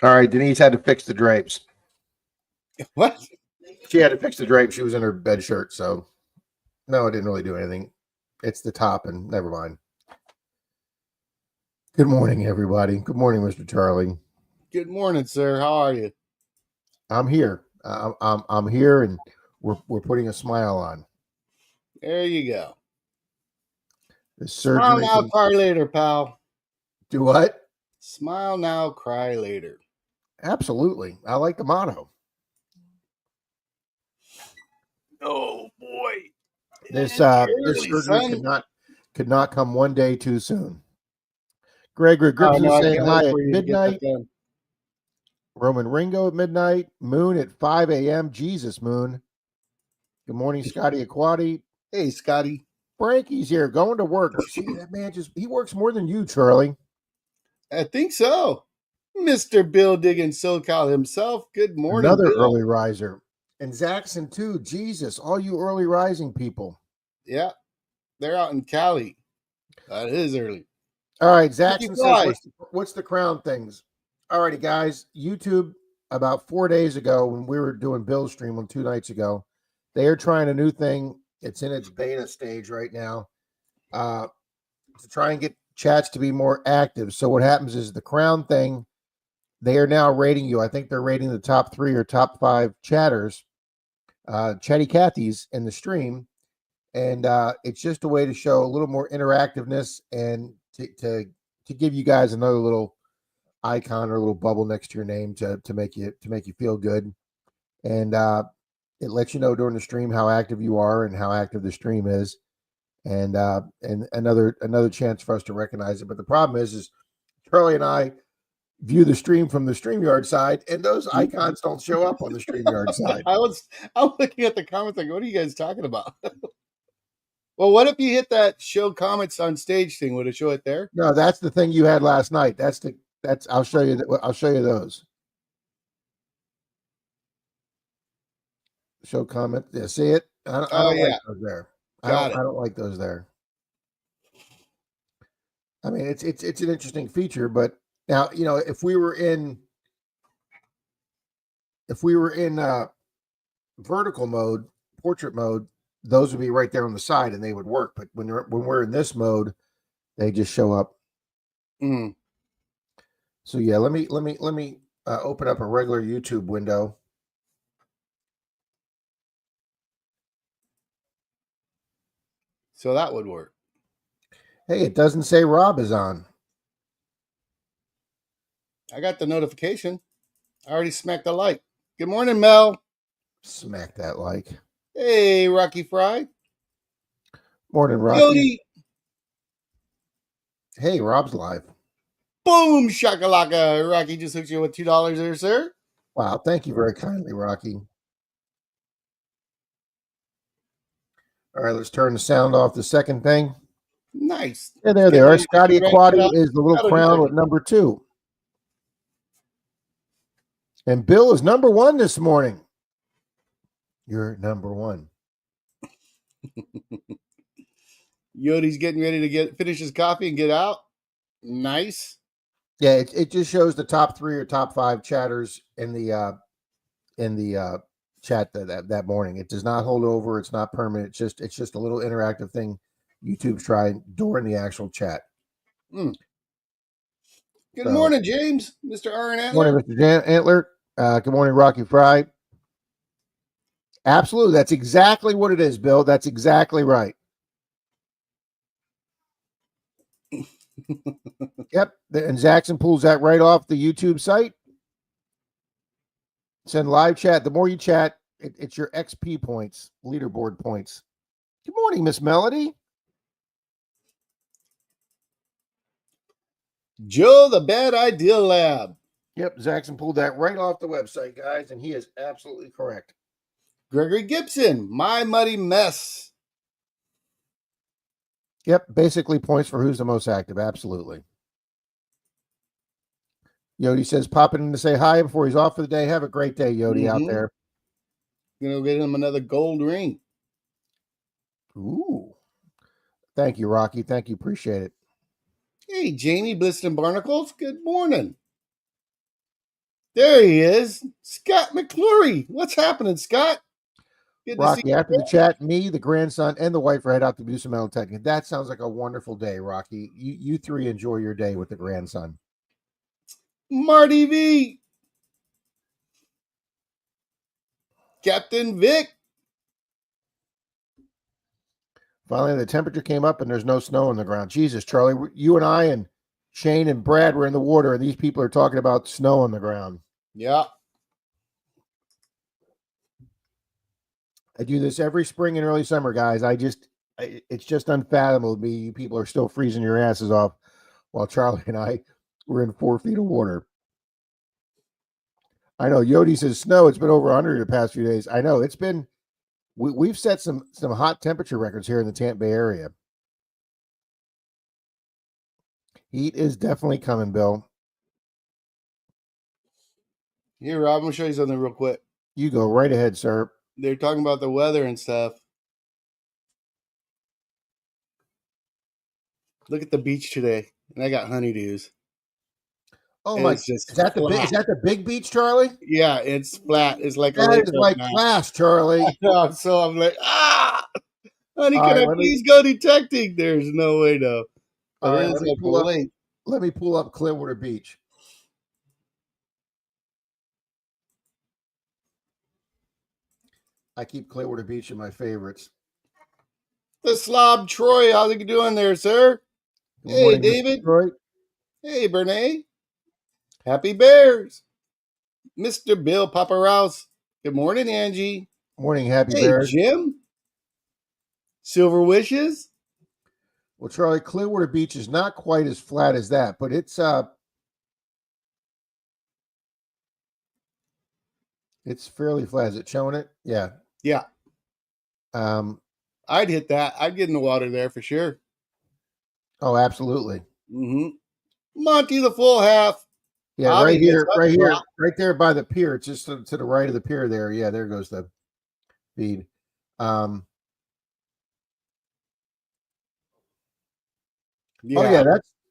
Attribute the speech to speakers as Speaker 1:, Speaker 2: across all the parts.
Speaker 1: All right, Denise had to fix the drapes.
Speaker 2: What?
Speaker 1: She had to fix the drapes. She was in her bed shirt, so no, it didn't really do anything. It's the top, and never mind. Good morning, everybody. Good morning, Mr. Charlie.
Speaker 2: Good morning, sir. How are you?
Speaker 1: I'm here. I'm here, and we're putting a smile on.
Speaker 2: There you go.
Speaker 1: The
Speaker 2: Smile
Speaker 1: surgery.
Speaker 2: now, cry later, pal.
Speaker 1: Do what?
Speaker 2: Smile now, cry later.
Speaker 1: Absolutely. I like the motto.
Speaker 2: Oh boy.
Speaker 1: This
Speaker 2: Early,
Speaker 1: surgery
Speaker 2: son.
Speaker 1: could not come one day too soon. Gregory
Speaker 2: Oh
Speaker 1: Gripson
Speaker 2: no, I
Speaker 1: saying
Speaker 2: can't
Speaker 1: hi
Speaker 2: wait
Speaker 1: at
Speaker 2: for you to get
Speaker 1: midnight.
Speaker 2: that done.
Speaker 1: Roman Ringo at midnight. Moon at 5 a.m. Jesus, Moon. Good morning, Scotty Aquati.
Speaker 2: Hey, Scotty.
Speaker 1: Frankie's here, going to work. See, that man he works more than you, Charlie.
Speaker 2: I think so. Mr. Bill Diggin SoCal himself. Good morning,
Speaker 1: Another
Speaker 2: Bill.
Speaker 1: early riser. And Zaxxon, too. Jesus, all you early rising people.
Speaker 2: Yeah, they're out in Cali. That is early.
Speaker 1: All right, Zaxxon says, what's the crown things? All righty, guys. YouTube, about 4 days ago, when we were doing Bill's stream on 2 nights ago, they are trying a new thing. It's in its beta stage right now to try and get chats to be more active. So what happens is the crown thing, they are now rating you. I think they're rating the top 3 or top 5 chatters, chatty Cathy's in the stream. And it's just a way to show a little more interactiveness and to give you guys another little icon or a little bubble next to your name to make you feel good. And it lets you know during the stream how active you are and how active the stream is. And another chance for us to recognize it. But the problem is Charlie and I view the stream from the StreamYard side, and those icons don't show up on the StreamYard side.
Speaker 2: I'm looking at the comments like, what are you guys talking about? Well, what if you hit that show comments on stage thing? Would it show it there?
Speaker 1: No, that's the thing you had last night. I'll show you those. Show comment. Yeah, see it? I don't like those there. I don't like those there. I mean, it's an interesting feature, but now, if we were in vertical mode, portrait mode, those would be right there on the side and they would work. But when we're in this mode, they just show up. So yeah, let me open up a regular YouTube window.
Speaker 2: So that would work.
Speaker 1: Hey, it doesn't say Rob is on.
Speaker 2: I got the notification. I already smacked the like. Good morning, Mel.
Speaker 1: Smack that like.
Speaker 2: Hey, Rocky Fry.
Speaker 1: Morning, Rocky.
Speaker 2: Yodi.
Speaker 1: Hey, Rob's live.
Speaker 2: Boom, shakalaka. Rocky just hooked you with $2 there, sir.
Speaker 1: Wow, thank you very kindly, Rocky. All right, let's turn the sound off. The second thing.
Speaker 2: Nice.
Speaker 1: Yeah, there they are. Scotty Aquati is the little crown with number 2. And Bill is number 1 this morning. You're number 1.
Speaker 2: Yodi's getting ready to finish his coffee and get out. Nice.
Speaker 1: Yeah, it just shows the top 3 or top 5 chatters in the chat that morning. It does not hold over. It's not permanent. It's just a little interactive thing YouTube's trying during the actual chat.
Speaker 2: Good morning, James. Mr. Aaron Antler.
Speaker 1: Morning, Mr. Antler. Good morning, Rocky Fry. Absolutely. That's exactly what it is, Bill. That's exactly right. Yep. And Zaxxon pulls that right off the YouTube site. Send live chat. The more you chat, it's your XP points, leaderboard points. Good morning, Miss Melody.
Speaker 2: Joe, the Bad Idea Lab.
Speaker 1: Yep, Zaxxon pulled that right off the website, guys, and he is absolutely correct.
Speaker 2: Gregory Gibson, My Muddy Mess.
Speaker 1: Yep, basically points for who's the most active. Absolutely. Yodi says, popping in to say hi before he's off for the day. Have a great day, Yodi, out there.
Speaker 2: Gonna get him another gold ring.
Speaker 1: Ooh. Thank you, Rocky. Thank you. Appreciate it.
Speaker 2: Hey, Jamie Bliston Barnacles. Good morning. There he is. Scott McClory. What's happening, Scott? Good to see
Speaker 1: Rocky,
Speaker 2: you.
Speaker 1: after the chat, me, the grandson, and the wife are head out to do some metal technique. That sounds like a wonderful day, Rocky. You three enjoy your day with the grandson.
Speaker 2: Marty V. Captain Vic.
Speaker 1: Finally, the temperature came up and there's no snow on the ground. Jesus, Charlie, you and I and Shane and Brad were in the water, and these people are talking about snow on the ground.
Speaker 2: Yeah.
Speaker 1: I do this every spring and early summer, guys. It's just unfathomable to me. You people are still freezing your asses off while Charlie and I were in 4 feet of water. I know Yodi says snow. It's been over 100 the past few days. I know it's been. We've set some hot temperature records here in the Tampa Bay area. Heat is definitely coming, Bill.
Speaker 2: Here, Rob, I'm going to show you something real quick.
Speaker 1: You go right ahead, sir.
Speaker 2: They're talking about the weather and stuff. Look at the beach today, and I got honeydews.
Speaker 1: Oh my! Is that the big beach, Charlie?
Speaker 2: Yeah, it's flat. It's like
Speaker 1: that is like class, Charlie.
Speaker 2: So I'm like, honey, can I please go detecting? There's no way, though.
Speaker 1: All right, let me pull up Clearwater Beach. I keep Clearwater Beach in my favorites.
Speaker 2: The Slob Troy, how's it doing there, sir?
Speaker 1: Good morning,
Speaker 2: David.
Speaker 1: Troy.
Speaker 2: Hey, Bernays. Happy Bears. Mr. Bill Paparouse. Good morning, Angie.
Speaker 1: Morning, Happy Bears.
Speaker 2: Jim. Silver Wishes.
Speaker 1: Well, Charlie, Clearwater Beach is not quite as flat as that, but it's fairly flat. Is it showing it? Yeah.
Speaker 2: Yeah. I'd hit that. I'd get in the water there for sure.
Speaker 1: Oh, absolutely.
Speaker 2: Mm-hmm. Monty the full half.
Speaker 1: Yeah, right here, right there by the pier. It's just to the right of the pier there. Yeah, there goes the feed. Oh yeah,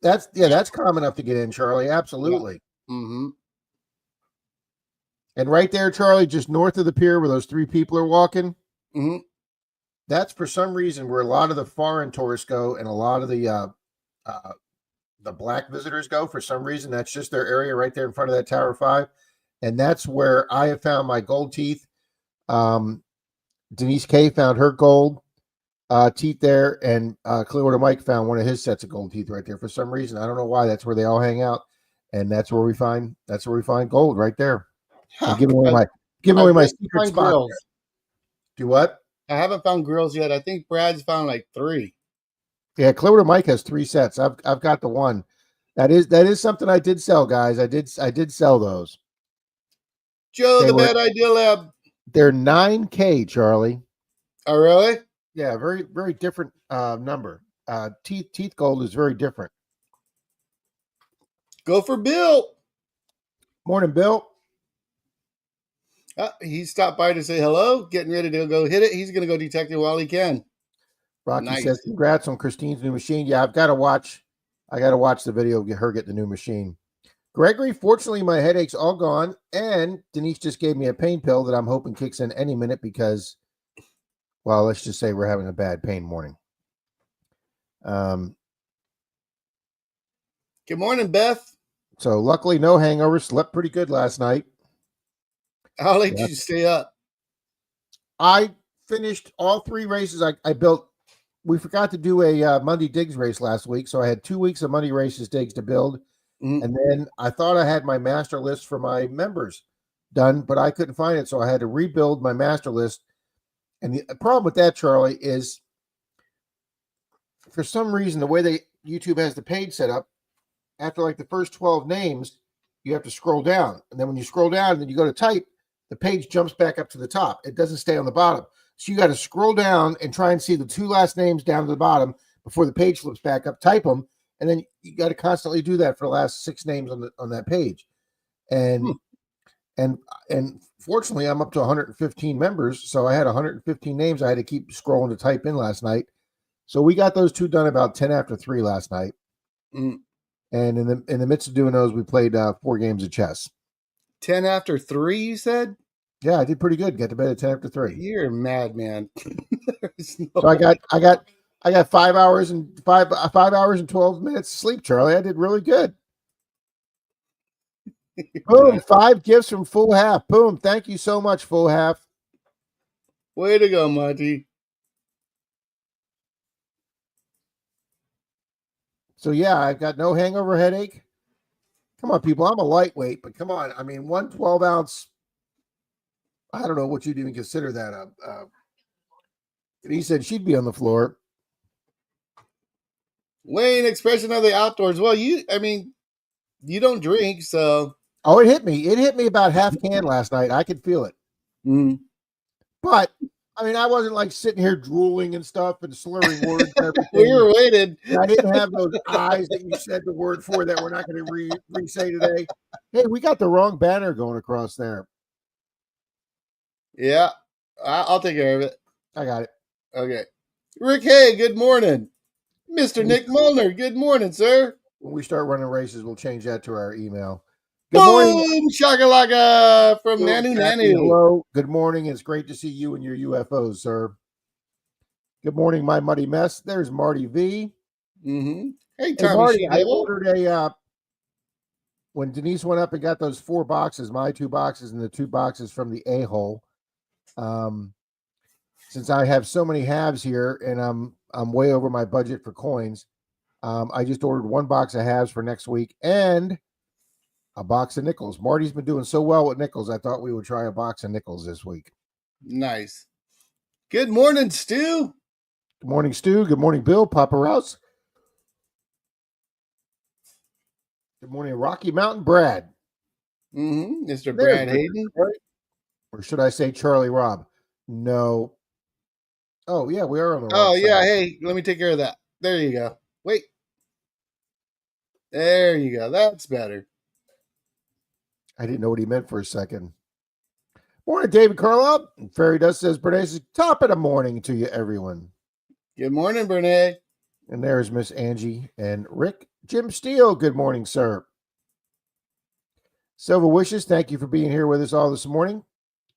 Speaker 1: that's calm enough to get in, Charlie. Absolutely.
Speaker 2: Yeah. Mm-hmm.
Speaker 1: And right there, Charlie, just north of the pier where those 3 people are walking.
Speaker 2: Mm-hmm.
Speaker 1: That's for some reason where a lot of the foreign tourists go and a lot of the black visitors go. For some reason, that's just their area right there in front of that Tower 5. And that's where I have found my gold teeth. Denise K found her gold teeth there, and Clearwater Mike found one of his sets of gold teeth right there. For some reason, I don't know why. That's where they all hang out, and that's where we find gold right there. I'm giving away my secret spot. Do what?
Speaker 2: I haven't found grills yet. I think Brad's found like 3.
Speaker 1: Yeah, Clearwater Mike has 3 sets. I've got the one. That is something I did sell, guys. I did sell those.
Speaker 2: Joe, the Bad Idea Lab.
Speaker 1: They're 9K, Charlie.
Speaker 2: Oh, really?
Speaker 1: Yeah, very, very different number. Teeth gold is very different.
Speaker 2: Go for Bill.
Speaker 1: Morning, Bill.
Speaker 2: He stopped by to say hello, getting ready to go hit it. He's going to go detective while he can.
Speaker 1: Rocky says, congrats on Christine's new machine. Yeah, I got to watch the video of her get the new machine. Gregory, fortunately, my headache's all gone, and Denise just gave me a pain pill that I'm hoping kicks in any minute because, well, let's just say we're having a bad pain morning.
Speaker 2: Good morning, Beth.
Speaker 1: So luckily, no hangover. Slept pretty good last night.
Speaker 2: How late did you stay up?
Speaker 1: I finished all 3 races. I built. We forgot to do a Monday digs race last week, so I had 2 weeks of Monday races digs to build. Mm-hmm. And then I thought I had my master list for my members done, but I couldn't find it, so I had to rebuild my master list. And the problem with that, Charlie, is for some reason the way YouTube has the page set up, after like the first 12 names, you have to scroll down, and then when you scroll down and then you go to type, the page jumps back up to the top. It doesn't stay on the bottom. So you got to scroll down and try and see the 2 last names down to the bottom before the page flips back up, type them, and then you got to constantly do that for the last 6 names on that page. And fortunately, I'm up to 115 members, so I had 115 names I had to keep scrolling to type in last night. So we got those 2 done about 10 after 3 last night. And in the midst of doing those, we played 4 games of chess.
Speaker 2: 10 after 3, you said?
Speaker 1: Yeah, I did pretty good. Got to bed at 10 after 3.
Speaker 2: You're a madman.
Speaker 1: So I got 5 hours and 12 minutes sleep, Charlie. I did really good. Boom, 5 gifts from Full Half. Boom. Thank you so much, Full Half.
Speaker 2: Way to go, Monty.
Speaker 1: So yeah, I've got no hangover headache. Come on, people. I'm a lightweight, but come on. I mean, 1 12-ounce. I don't know what you'd even consider that. He said she'd be on the floor.
Speaker 2: Wayne, expression of the outdoors. Well, you don't drink, so.
Speaker 1: Oh, it hit me. It hit me about half can last night. I could feel it.
Speaker 2: Mm.
Speaker 1: But I mean, I wasn't like sitting here drooling and stuff and slurring words. And everything.
Speaker 2: We were waiting.
Speaker 1: I didn't have those eyes that you said the word for that we're not going to re-say today. Hey, we got the wrong banner going across there.
Speaker 2: Yeah, I'll take care of it.
Speaker 1: I got it.
Speaker 2: Okay. Rick Hay, good morning. Mr. Nick Molnar, good morning, sir.
Speaker 1: When we start running races, we'll change that to our email.
Speaker 2: Good morning. Shakalaka from Nanu Nanu.
Speaker 1: Hello. Good morning. It's great to see you and your UFOs, sir. Good morning, my muddy mess. There's Marty V.
Speaker 2: Mm-hmm. Hey,
Speaker 1: Tommy, Marty, I ordered when Denise went up and got those 4 boxes, my 2 boxes and the 2 boxes from the A-hole. Since I have so many halves here and I'm way over my budget for coins, I just ordered 1 box of halves for next week and a box of nickels. Marty's been doing so well with nickels, I thought we would try a box of nickels this week.
Speaker 2: Nice. Good morning, Stu.
Speaker 1: Good morning, Stu. Good morning, Bill. Papa Rouse. Good morning, Rocky Mountain Brad.
Speaker 2: Mm-hmm. Mr. Brad Hayden.
Speaker 1: Or should I say Charlie Robb? No. Oh, yeah, we are on the wrong
Speaker 2: side. Yeah.
Speaker 1: Hey,
Speaker 2: let me take care of that. There you go. Wait. There you go. That's better.
Speaker 1: I didn't know what he meant for a second. Morning, David Carlisle. Fairy Dust says, Bernays is top of the morning to you, everyone.
Speaker 2: Good morning, Bernays.
Speaker 1: And there's Miss Angie and Rick. Jim Steele, good morning, sir. Silver Wishes, thank you for being here with us all this morning.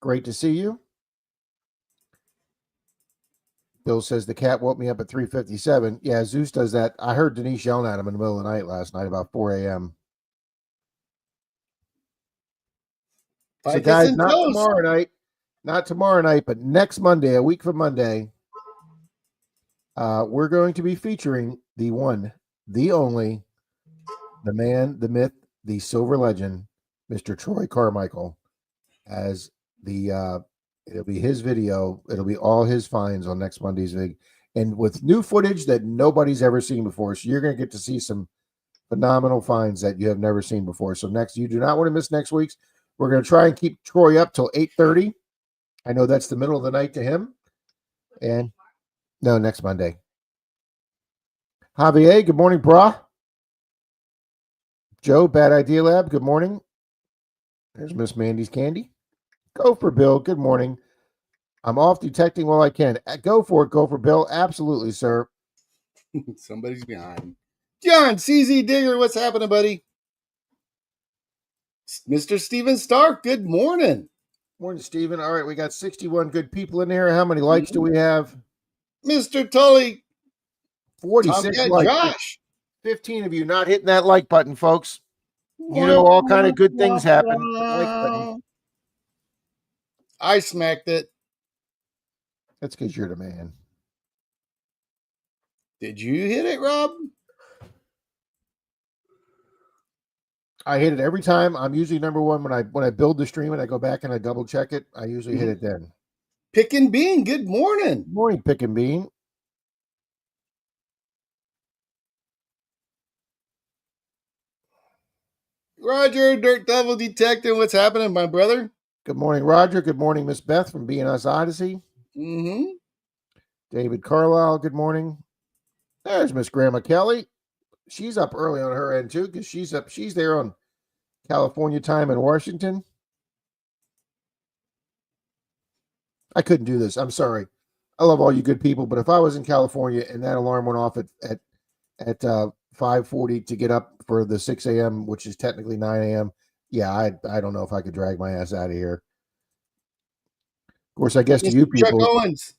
Speaker 1: Great to see you. Bill says the cat woke me up at 3:57. Yeah, Zeus does that. I heard Denise yelling at him in the middle of the night last night about 4 a.m. So guys, not tomorrow night, but next Monday, a week from Monday, we're going to be featuring the one, the only, the man, the myth, the silver legend, Mr. Troy Carmichael, as the it'll be his video. It'll be all his finds on next Monday's vid, and with new footage that nobody's ever seen before. So you're going to get to see some phenomenal finds that you have never seen before. So you do not want to miss next week's. We're going to try and keep Troy up till 8:30. I know that's the middle of the night to him. And no, next Monday. Javier, good morning, brah. Joe, Bad Idea Lab, good morning. There's Miss Mandy's Candy. Go for Bill, good morning. I'm off detecting while I can. Go for it, go for Bill. Absolutely, sir.
Speaker 2: Somebody's behind. John, CZ Digger, what's happening, buddy? Mr. Steven Stark, good morning.
Speaker 1: Morning, Steven. All right, we got 61 good people in here. How many likes do we have?
Speaker 2: Mr. Tully.
Speaker 1: 46 likes. Josh. 15 of you not hitting that like button, folks. You know, all kind of good things happen.
Speaker 2: I smacked it.
Speaker 1: That's because you're the man.
Speaker 2: Did you hit it, Rob?
Speaker 1: I hit it every time. I'm usually number one when I build the stream and I go back and I double check it. I usually hit it then.
Speaker 2: Pick and Bean, good morning.
Speaker 1: Good morning, Pick and Bean.
Speaker 2: Roger, Dirt Devil Detective, what's happening, my brother?
Speaker 1: Good morning, Roger. Good morning, Miss Beth from BNS Odyssey.
Speaker 2: Mm-hmm.
Speaker 1: David Carlisle, good morning. There's Miss Grandma Kelly. She's up early on her end too, because she's there on California time in Washington. I couldn't do this. I'm sorry. I love all you good people, but if I was in California and that alarm went off at 5:40 to get up for the 6 a.m., which is technically 9 a.m., Yeah, I don't know if I could drag my ass out of here. Of course, I guess to
Speaker 2: Mr.
Speaker 1: you
Speaker 2: Chuck
Speaker 1: people,
Speaker 2: Owens.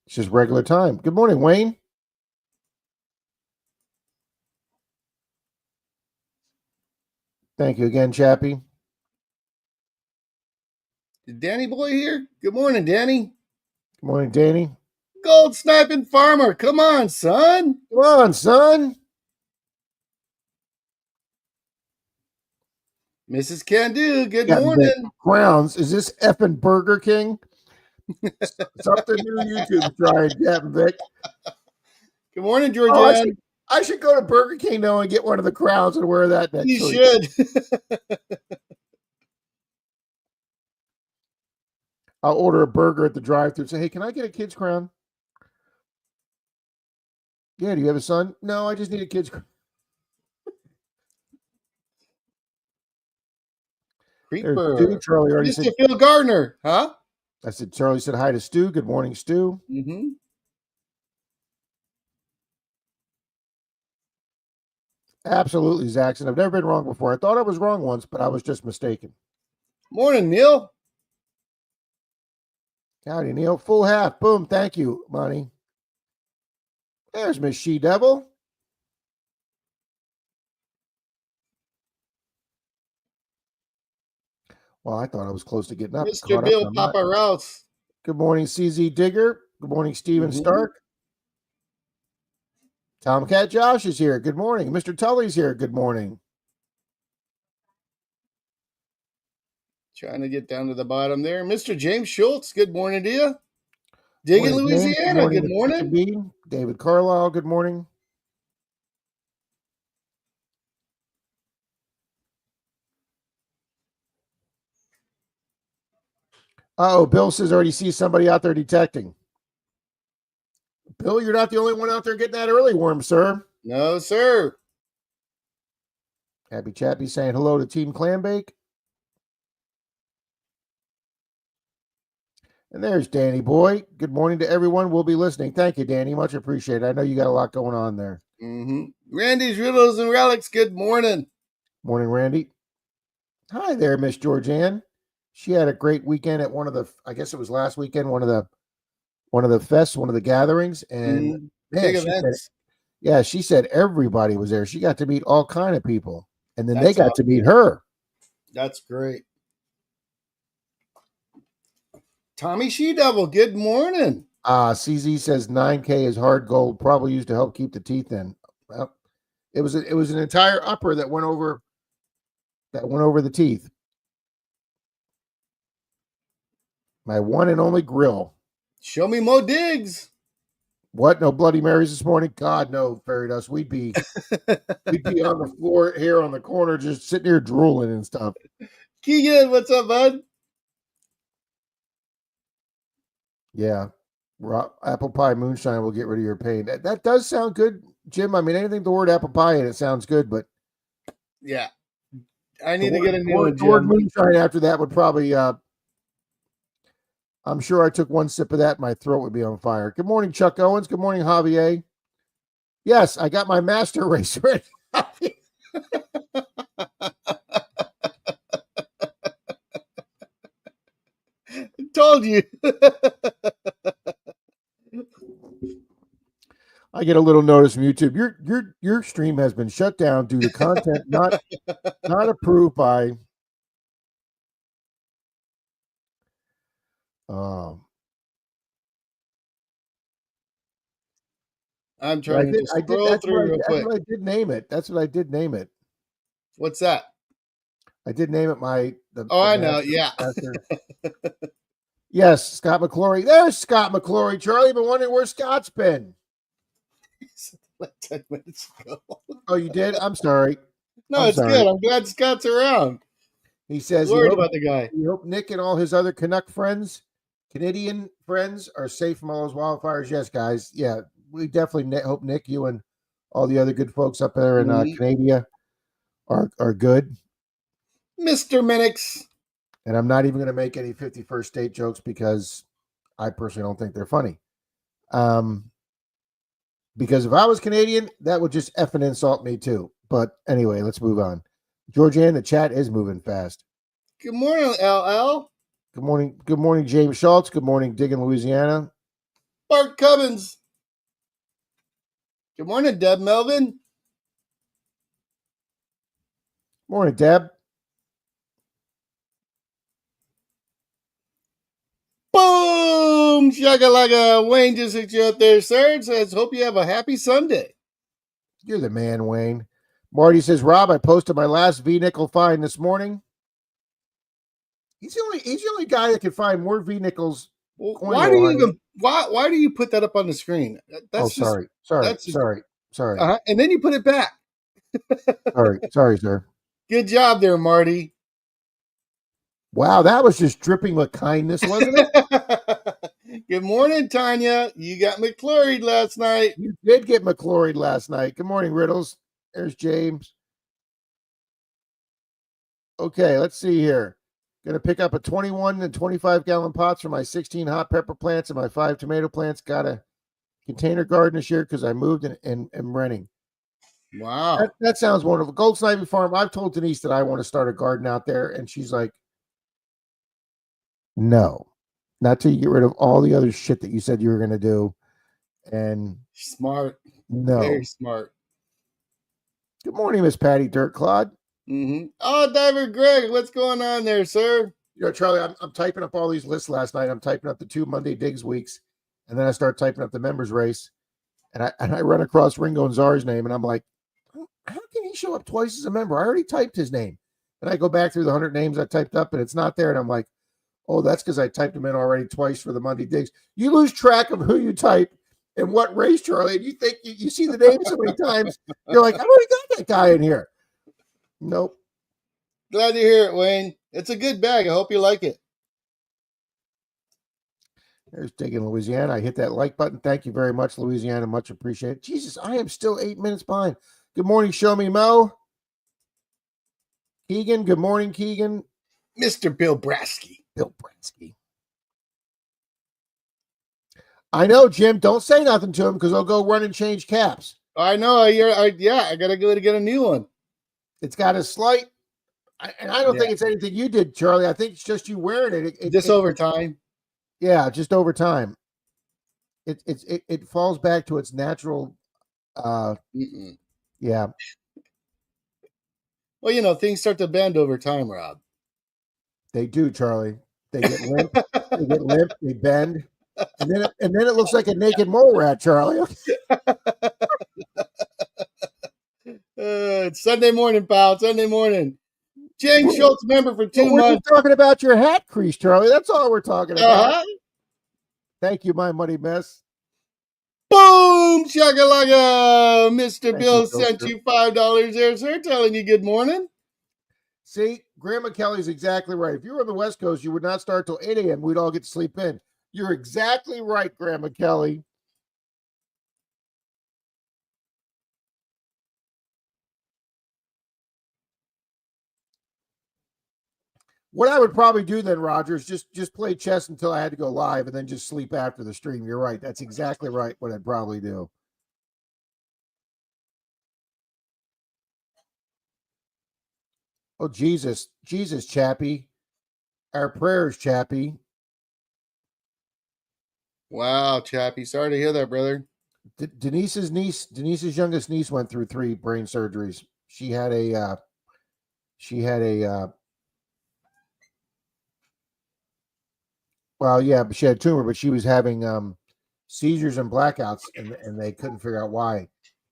Speaker 1: it's just regular time. Good morning, Wayne. Thank you again, Chappie.
Speaker 2: Is Danny Boy here? Good morning, Danny.
Speaker 1: Good morning, Danny.
Speaker 2: Gold sniping farmer. Come on, son.
Speaker 1: Come on, son.
Speaker 2: Mrs. Can-Do, good
Speaker 1: Captain Vic.
Speaker 2: morning.
Speaker 1: Crowns. Is this effing Burger King? Something new YouTube's trying, Captain Vic.
Speaker 2: Good morning,
Speaker 1: Oh,
Speaker 2: Georgianne.
Speaker 1: I should go to Burger King now and get one of the crowns and wear that next
Speaker 2: You
Speaker 1: week.
Speaker 2: should.
Speaker 1: I'll order a burger at the drive-thru. Say, hey, can I get a kid's crown? Yeah, do you have a son? No, I just need a kid's crown.
Speaker 2: Creeper.
Speaker 1: Dude, Charlie already
Speaker 2: Mr.
Speaker 1: said.
Speaker 2: Phil Gardner, huh?
Speaker 1: I said, Charlie said hi to Stu. Good morning, Stu.
Speaker 2: Mm-hmm.
Speaker 1: Absolutely, Zaxxon. I've never been wrong before. I thought I was wrong once, but I was just mistaken.
Speaker 2: Morning, Neil.
Speaker 1: Howdy, Neil. Full half. Boom. Thank you, Money. There's Miss She-Devil. Well, I thought I was close to getting up.
Speaker 2: Mr. Bill Papa Rouse.
Speaker 1: Good morning, CZ Digger. Good morning, Steven Stark. Tomcat Josh is here. Good morning. Mr. Tully's here. Good morning.
Speaker 2: Trying to get down to the bottom there. Mr. James Schultz, good morning to you. Digging Louisiana, good morning.
Speaker 1: David Carlisle, good morning. Oh, Bill says already sees somebody out there detecting. Bill, you're not the only one out there getting that early worm, sir.
Speaker 2: No, sir.
Speaker 1: Happy Chappie saying hello to Team Clambake. And there's Danny Boy. Good morning to everyone. We'll be listening. Thank you, Danny. Much appreciated. I know you got a lot going on there.
Speaker 2: Mm-hmm. Randy's Riddles and Relics, good morning.
Speaker 1: Morning, Randy. Hi there, Miss Georgianne. She had a great weekend at one of the, I guess it was last weekend, one of the fests, one of the gatherings. And man,
Speaker 2: big events.
Speaker 1: She said everybody was there. She got to meet all kind of people. And then they got to meet her.
Speaker 2: That's great. Tommy She-Devil, good morning.
Speaker 1: CZ says 9K is hard gold, probably used to help keep the teeth in. Well, it was an entire upper that went over the teeth. My one and only grill.
Speaker 2: Show me Mo Diggs.
Speaker 1: What? No Bloody Marys this morning? God, no, Fairy Dust. We'd be on the floor here on the corner, just sitting here drooling and stuff.
Speaker 2: Keegan, what's up, bud?
Speaker 1: Yeah. Apple pie moonshine will get rid of your pain. That does sound good, Jim. I mean, anything with the word apple pie in it sounds good, but
Speaker 2: yeah, I need to get a new one.
Speaker 1: The word moonshine after that would probably. I'm sure I took one sip of that, my throat would be on fire. Good morning, Chuck Owens. Good morning, Javier. Yes, I got my master race ready.
Speaker 2: Told you.
Speaker 1: I get a little notice from YouTube. Your stream has been shut down due to content not approved by.
Speaker 2: I'm trying to scroll through real quick.
Speaker 1: That's what I did name it. That's what I did name it.
Speaker 2: What's that?
Speaker 1: I did name it
Speaker 2: I know. Yeah.
Speaker 1: Yes, Scott McClory. There's Scott McClory. Charlie, been wondering where Scott's been.
Speaker 2: Like 10 minutes ago.
Speaker 1: Oh, you did? I'm sorry.
Speaker 2: No, it's good. I'm glad Scott's around.
Speaker 1: He says
Speaker 2: worried about the guy.
Speaker 1: We hope Nick and all his other Canuck friends, Canadian friends, are safe from all those wildfires. Yes, guys. Yeah, we definitely hope Nick, you, and all the other good folks up there in Canada are good.
Speaker 2: Mr. Minix.
Speaker 1: And I'm not even going to make any 51st state jokes because I personally don't think they're funny. Because if I was Canadian, that would just effing insult me too. But anyway, let's move on. Georgianne, the chat is moving fast.
Speaker 2: Good morning, LL.
Speaker 1: Good morning. Good morning, James Schultz. Good morning, Diggin, Louisiana.
Speaker 2: Bart Cubbins. Good morning, Deb Melvin.
Speaker 1: Morning, Deb.
Speaker 2: Boom! Shakalaka. Wayne just hit you up there, sir. Says, hope you have a happy Sunday.
Speaker 1: You're the man, Wayne. Marty says, Rob, I posted my last V-nickel find this morning. He's the only guy that can find more V-nickels.
Speaker 2: Well, why do you put that up on the screen? That's
Speaker 1: sorry.
Speaker 2: And then you put it back.
Speaker 1: sorry, sir.
Speaker 2: Good job there, Marty.
Speaker 1: Wow, that was just dripping with kindness, wasn't it?
Speaker 2: Good morning, Tanya. You got McClurried last night.
Speaker 1: You did get McClurried last night. Good morning, Riddles. There's James. Okay, let's see here. Going to pick up a 21 and 25 gallon pots for my 16 hot pepper plants and my 5 tomato plants. Got a container garden this year because I moved and am renting.
Speaker 2: Wow.
Speaker 1: That sounds wonderful. Gold Sniping Farm. I've told Denise that I want to start a garden out there, and she's like, no, not till you get rid of all the other shit that you said you were going to do. And
Speaker 2: smart.
Speaker 1: No.
Speaker 2: Very smart.
Speaker 1: Good morning, Miss Patty Dirtclod.
Speaker 2: Mm-hmm. Oh, Diver Greg, what's going on there, sir?
Speaker 1: You know, Charlie, I'm typing up all these lists last night. I'm typing up the 2 Monday Digs weeks, and then I start typing up the members race, and I run across Ringo and Czar's name, and I'm like, how can he show up twice as a member? I already typed his name. And I go back through the 100 names I typed up, and it's not there. And I'm like, oh, that's because I typed them in already twice for the Monday Digs. You lose track of who you type and what race, Charlie, and you think you see the name so many times, you're like, I've already got that guy in here. Nope.
Speaker 2: Glad to hear it, Wayne. It's a good bag. I hope you like it.
Speaker 1: There's Digging Louisiana. I hit that like button. Thank you very much, Louisiana. Much appreciated. Jesus, I am still 8 minutes behind. Good morning, Show Me Mo. Keegan, good morning, Keegan.
Speaker 2: Mr. Bill Brasky.
Speaker 1: Bill Brasky. I know, Jim. Don't say nothing to him because I'll go run and change caps.
Speaker 2: I know. I got to go to get a new one.
Speaker 1: It's got a slight, and I don't think it's anything you did, Charlie. I think it's just you wearing it.
Speaker 2: Just over time.
Speaker 1: Yeah, just over time. It falls back to its natural. Yeah.
Speaker 2: Well, you know, things start to bend over time, Rob.
Speaker 1: They do, Charlie. They get limp. They bend, and then it looks like a naked mole rat, Charlie.
Speaker 2: It's Sunday morning, pal. Sunday morning. James Schultz, member for 2 months.
Speaker 1: We're talking about your hat crease, Charlie. That's all we're talking about. Thank you, my money mess.
Speaker 2: Boom! Shakalaka! Mr. Bill sent you $5 there, sir, telling you good morning.
Speaker 1: See, Grandma Kelly's exactly right. If you were on the West Coast, you would not start till 8 a.m. We'd all get to sleep in. You're exactly right, Grandma Kelly. What I would probably do then, Roger, is just play chess until I had to go live and then just sleep after the stream. You're right. That's exactly right what I'd probably do. Oh, Jesus, Chappie. Our prayers, Chappie.
Speaker 2: Wow, Chappie. Sorry to hear that, brother.
Speaker 1: Denise's youngest niece went through 3 brain surgeries. She had a well, yeah, but she had a tumor, but she was having seizures and blackouts, and they couldn't figure out why.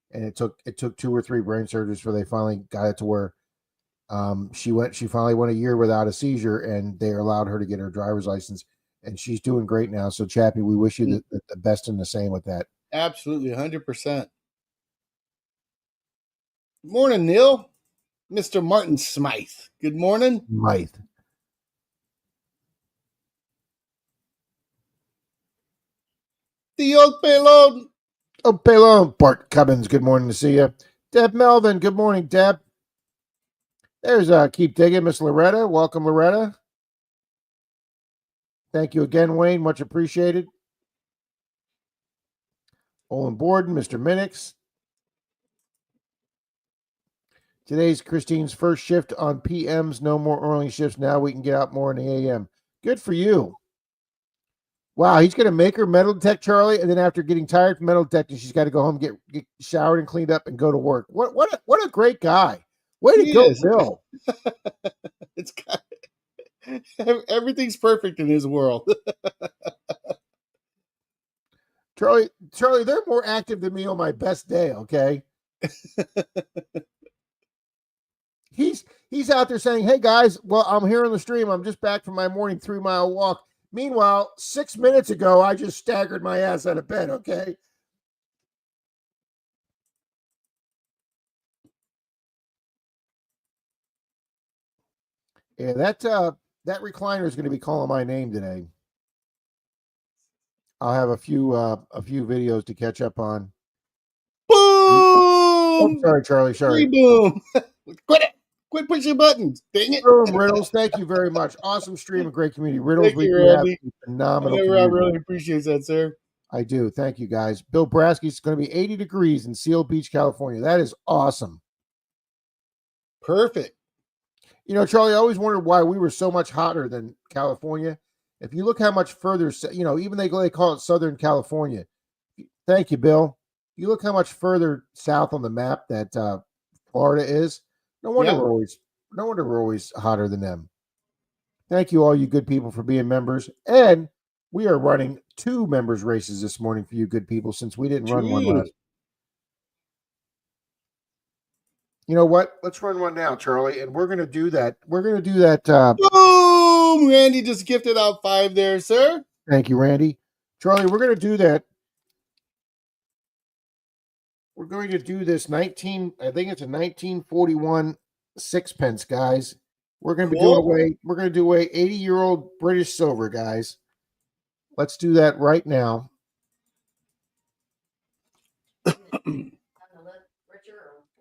Speaker 1: And it took 2 or 3 brain surgeries before they finally got it to where she finally went a year without a seizure, and they allowed her to get her driver's license, and she's doing great now. So, Chappie, we wish you the best and the same with that.
Speaker 2: Absolutely, 100%. Good morning, Neil. Mr. Martin Smythe. Good morning.
Speaker 1: Smythe.
Speaker 2: The old payload.
Speaker 1: Oh, payload. Bart Cubbins, good morning to see you. Deb Melvin, good morning, Deb. There's Keep Digging, Miss Loretta. Welcome, Loretta. Thank you again, Wayne. Much appreciated. Olin Borden, Mr. Minix. Today's Christine's first shift on PMs. No more early shifts. Now we can get out more in the AM. Good for you. Wow, he's going to make her metal detect, Charlie, and then after getting tired from metal detecting, she's got to go home, get showered and cleaned up, and go to work. What a great guy! Way to go, Bill.
Speaker 2: It's got, everything's perfect in his world.
Speaker 1: Charlie, they're more active than me on my best day. Okay, he's out there saying, "Hey guys, well, I'm here on the stream. I'm just back from my morning 3-mile walk." Meanwhile, 6 minutes ago, I just staggered my ass out of bed. Okay. Yeah, that recliner is going to be calling my name today. I'll have a few videos to catch up on.
Speaker 2: Boom!
Speaker 1: Oh, sorry, Charlie. Sorry.
Speaker 2: Boom! Quit pushing buttons. Dang it.
Speaker 1: Boom, Riddles. Thank you very much. Awesome stream and great community. Riddles,
Speaker 2: Thank
Speaker 1: we
Speaker 2: you,
Speaker 1: do have
Speaker 2: Randy.
Speaker 1: a phenomenal
Speaker 2: I
Speaker 1: community.
Speaker 2: really appreciate that, sir.
Speaker 1: I do. Thank you, guys. Bill Brasky's going to be 80 degrees in Seal Beach, California. That is awesome.
Speaker 2: Perfect.
Speaker 1: You know, Charlie, I always wondered why we were so much hotter than California. If you look how much further, you know, even they call it Southern California. Thank you, Bill. You look how much further south on the map that Florida is. No wonder we're always hotter than them. Thank you, all you good people, for being members. And we are running 2 members races this morning for you good people, since we didn't run one last. You know what? Let's run one now, Charlie, and we're going to do that. We're going to do that.
Speaker 2: Boom! Randy just gifted out 5 there, sir.
Speaker 1: Thank you, Randy. Charlie, we're going to do that. We're going to do this I think it's a 1941 sixpence, guys. We're going to be we're going to do a 80-year-old British silver, guys. Let's do that right now.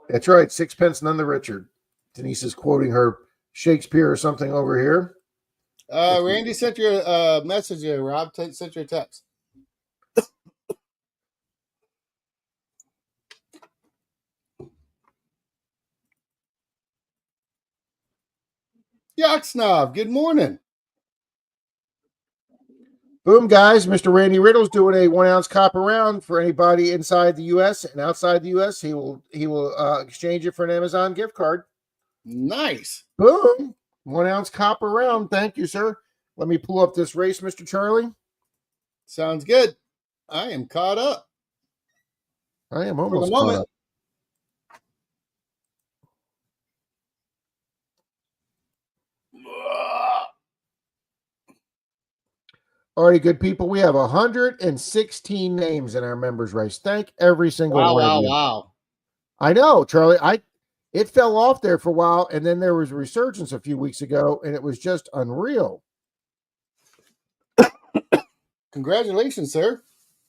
Speaker 1: That's right, sixpence none the richer. Denise is quoting her Shakespeare or something over here.
Speaker 2: Randy sent you a message there. Rob sent you a text. Yacht Snob, good morning.
Speaker 1: Boom, guys. Mr. Randy Riddle's doing a 1-ounce copper round for anybody inside the U.S. and outside the U.S. He will exchange it for an Amazon gift card.
Speaker 2: Nice.
Speaker 1: Boom. 1-ounce copper round. Thank you, sir. Let me pull up this race, Mr. Charlie.
Speaker 2: Sounds good. I am caught up.
Speaker 1: I am almost caught up. Alrighty, good people. We have 116 names in our members race. Thank every single one of you.
Speaker 2: Wow.
Speaker 1: I know, Charlie. It fell off there for a while, and then there was a resurgence a few weeks ago, and it was just unreal.
Speaker 2: Congratulations, sir.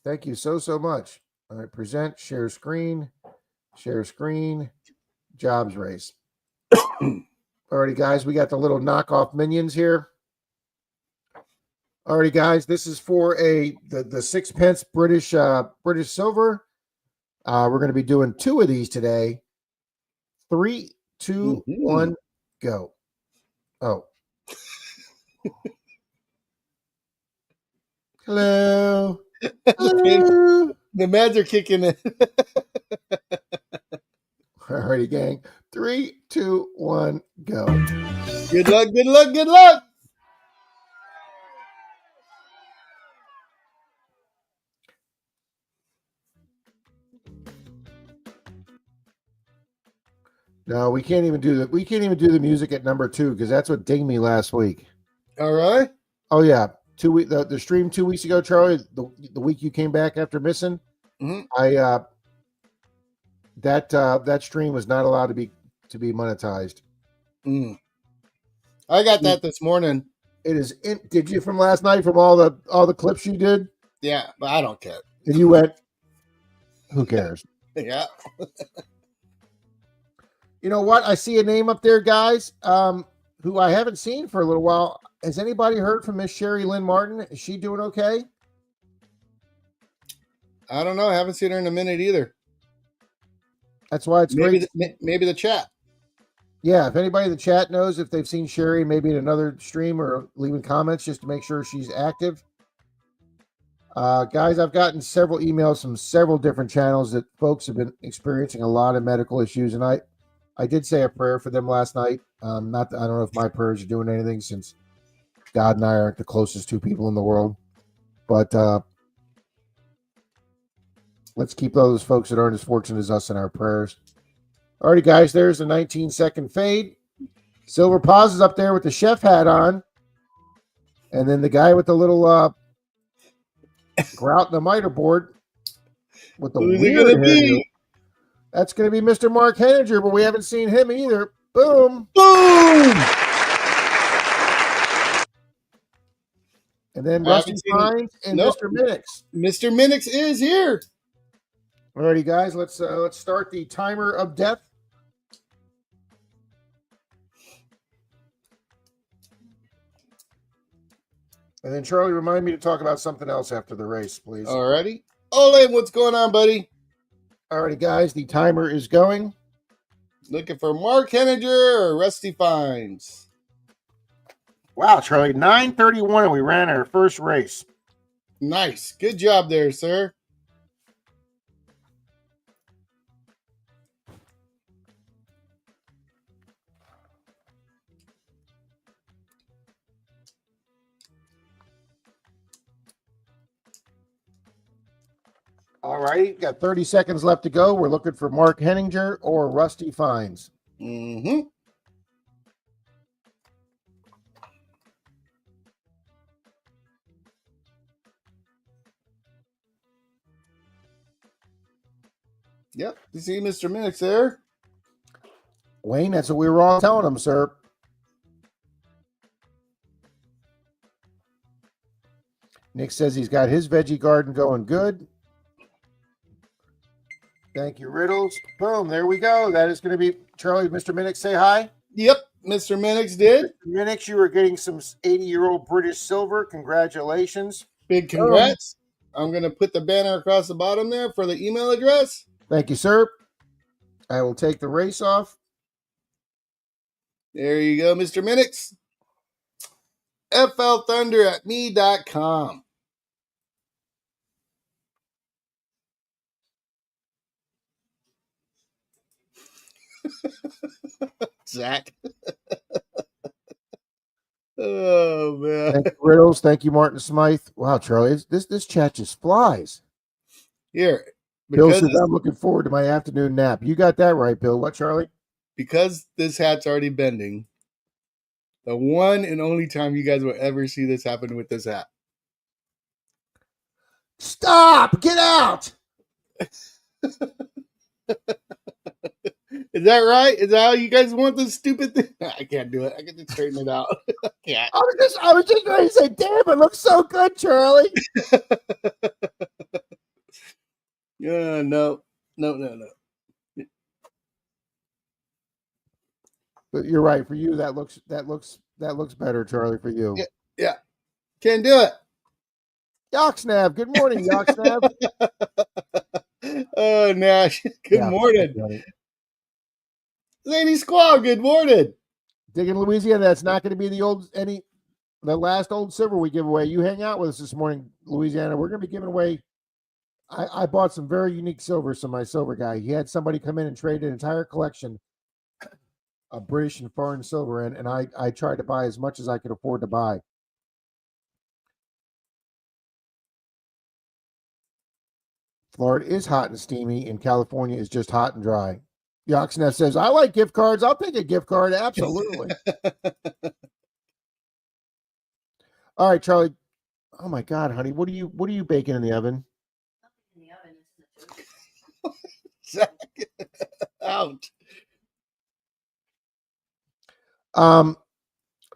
Speaker 1: Thank you so much. All right, present, share screen, jobs race. Alrighty, guys, we got the little knockoff minions here. Alrighty, guys, this is for the sixpence British silver. We're going to be doing 2 of these today. 3, 2, 1, go. Oh. Hello. Hello.
Speaker 2: The meds are kicking in.
Speaker 1: Alrighty, gang. 3, 2, 1, go.
Speaker 2: Good luck, good luck, good luck.
Speaker 1: No, we can't even do the music at number 2 because that's what dinged me last week.
Speaker 2: All right.
Speaker 1: Oh yeah, the stream 2 weeks ago, Charlie. The week you came back after missing, that stream was not allowed to be monetized.
Speaker 2: I got that this morning.
Speaker 1: It is. Did you from last night from all the clips you did?
Speaker 2: Yeah, but I don't care.
Speaker 1: And you went, who cares?
Speaker 2: Yeah.
Speaker 1: You know what? I see a name up there, guys, who I haven't seen for a little while. Has anybody heard from Miss Sherry Lynn Martin? Is she doing okay?
Speaker 2: I don't know. I haven't seen her in a minute either.
Speaker 1: That's why it's great.
Speaker 2: Maybe the chat.
Speaker 1: Yeah, if anybody in the chat knows if they've seen Sherry maybe in another stream or leaving comments just to make sure she's active. Guys, I've gotten several emails from several different channels that folks have been experiencing a lot of medical issues, and I did say a prayer for them last night. Not that, I don't know if my prayers are doing anything since God and I aren't the closest two people in the world, but let's keep those folks that aren't as fortunate as us in our prayers. Alrighty, guys, there's the 19-second fade. Silver pauses up there with the chef hat on. And then the guy with the little grout in the miter board with the
Speaker 2: Who's it
Speaker 1: weird
Speaker 2: gonna
Speaker 1: hairdo.
Speaker 2: be?
Speaker 1: That's going to be Mr. Mark Henninger, but we haven't seen him either. Boom.
Speaker 2: Boom!
Speaker 1: And then Rusty Pines and Mr. Minix.
Speaker 2: Mr. Minix is here.
Speaker 1: Alrighty, guys, let's start the timer of death. And then Charlie, remind me to talk about something else after the race, please.
Speaker 2: Alrighty. Olin, what's going on, buddy?
Speaker 1: Alrighty, guys, the timer is going.
Speaker 2: Looking for Mark Henninger or Rusty Fines?
Speaker 1: Wow, Charlie, 9:31, and we ran our first race.
Speaker 2: Nice. Good job there, sir.
Speaker 1: All right, got 30 seconds left to go. We're looking for Mark Henninger or Rusty Fines.
Speaker 2: Mm-hmm. Yep, you see Mr. Minix there?
Speaker 1: Wayne, that's what we were all telling him, sir. Nick says he's got his veggie garden going good. Thank you, Riddles. Boom, there we go. That is going to be Charlie. Mr. Minix, say hi.
Speaker 2: Yep, Mr. Minix did.
Speaker 1: Mr. Minix, you are getting some 80-year-old British silver. Congratulations.
Speaker 2: Big congrats. I'm going to put the banner across the bottom there for the email address.
Speaker 1: Thank you, sir. I will take the race off.
Speaker 2: There you go, Mr. Minix. flthunder@me.com. Zach. Oh, man.
Speaker 1: Thank you, Riddles. Thank you, Martin Smythe. Wow, Charlie, this chat just flies.
Speaker 2: Here.
Speaker 1: Bill says, I'm looking forward to my afternoon nap. You got that right, Bill. What, Charlie?
Speaker 2: Because this hat's already bending, the one and only time you guys will ever see this happen with this hat.
Speaker 1: Stop! Get out!
Speaker 2: Is that right? Is that how you guys want this stupid thing? I can't do it. I can just straighten it out. I can't.
Speaker 1: I was just ready to say, damn, it looks so good, Charlie.
Speaker 2: No.
Speaker 1: But you're right. For you, that looks better, Charlie. For you,
Speaker 2: yeah. Can't do it.
Speaker 1: Yoxnab. Good morning, Yoxnab.
Speaker 2: Oh, Nash. Good morning. Lady Squaw, good morning.
Speaker 1: Digging Louisiana, that's not going to be the last old silver we give away. You hang out with us this morning, Louisiana. We're going to be giving away. I bought some very unique silvers from my silver guy. He had somebody come in and trade an entire collection of British and foreign silver, and I tried to buy as much as I could afford to buy. Florida is hot and steamy, and California is just hot and dry. Yoxnev says, I like gift cards. I'll take a gift card. Absolutely. All right, Charlie. Oh my God, honey. What are you baking in the oven?
Speaker 3: Nothing in the oven.
Speaker 2: Out.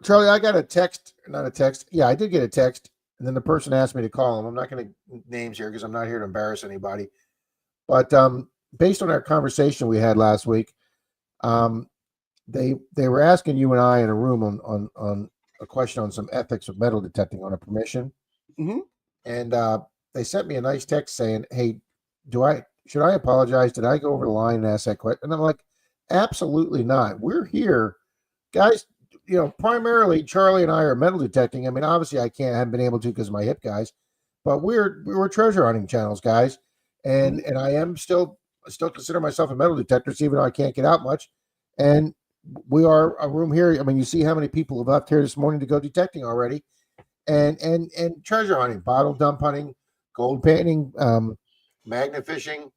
Speaker 1: Charlie, I got a text, not a text. Yeah, I did get a text. And then the person asked me to call him. I'm not going to names here because I'm not here to embarrass anybody. But based on our conversation we had last week, they were asking you and I in a room on a question on some ethics of metal detecting on a permission.
Speaker 2: Mm-hmm.
Speaker 1: And they sent me a nice text saying, hey, should I apologize? Did I go over the line and ask that question? And I'm like, Absolutely not. We're here, guys. You know, primarily Charlie and I are metal detecting. I mean, obviously, haven't been able to because of my hip, guys. But we're treasure hunting channels, guys, and I am still consider myself a metal detector, even though I can't get out much. And we are a room here. I mean, you see how many people have left here this morning to go detecting already, and treasure hunting, bottle dump hunting, gold panning, magnet fishing,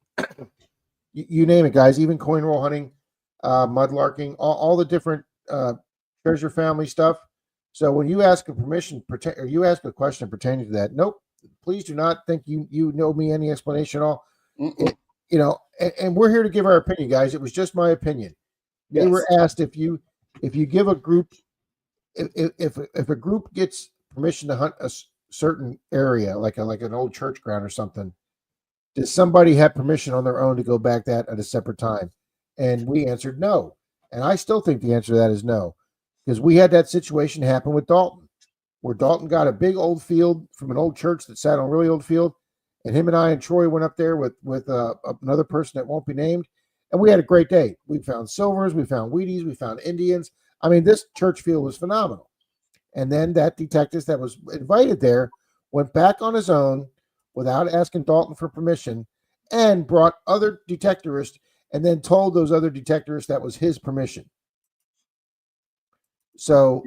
Speaker 1: you name it, guys. Even coin roll hunting, mudlarking, all the different treasure family stuff. So when you ask or you ask a question pertaining to that, nope, please do not think you know me any explanation at all. You know, and we're here to give our opinion, guys. It was just my opinion. They were asked if you give a group if a group gets permission to hunt a certain area, like an old church ground or something, does somebody have permission on their own to go back that at a separate time? And we answered no. And I still think the answer to that is no, because we had that situation happen with Dalton, where Dalton got a big old field from an old church that sat on a really old field, and him and I and Troy went up there with another person that won't be named, and we had a great day. We found silvers, we found Wheaties, we found Indians. I mean, this church field was phenomenal. And then that detective that was invited there went back on his own without asking Dalton for permission and brought other detectorists and then told those other detectorists that was his permission. So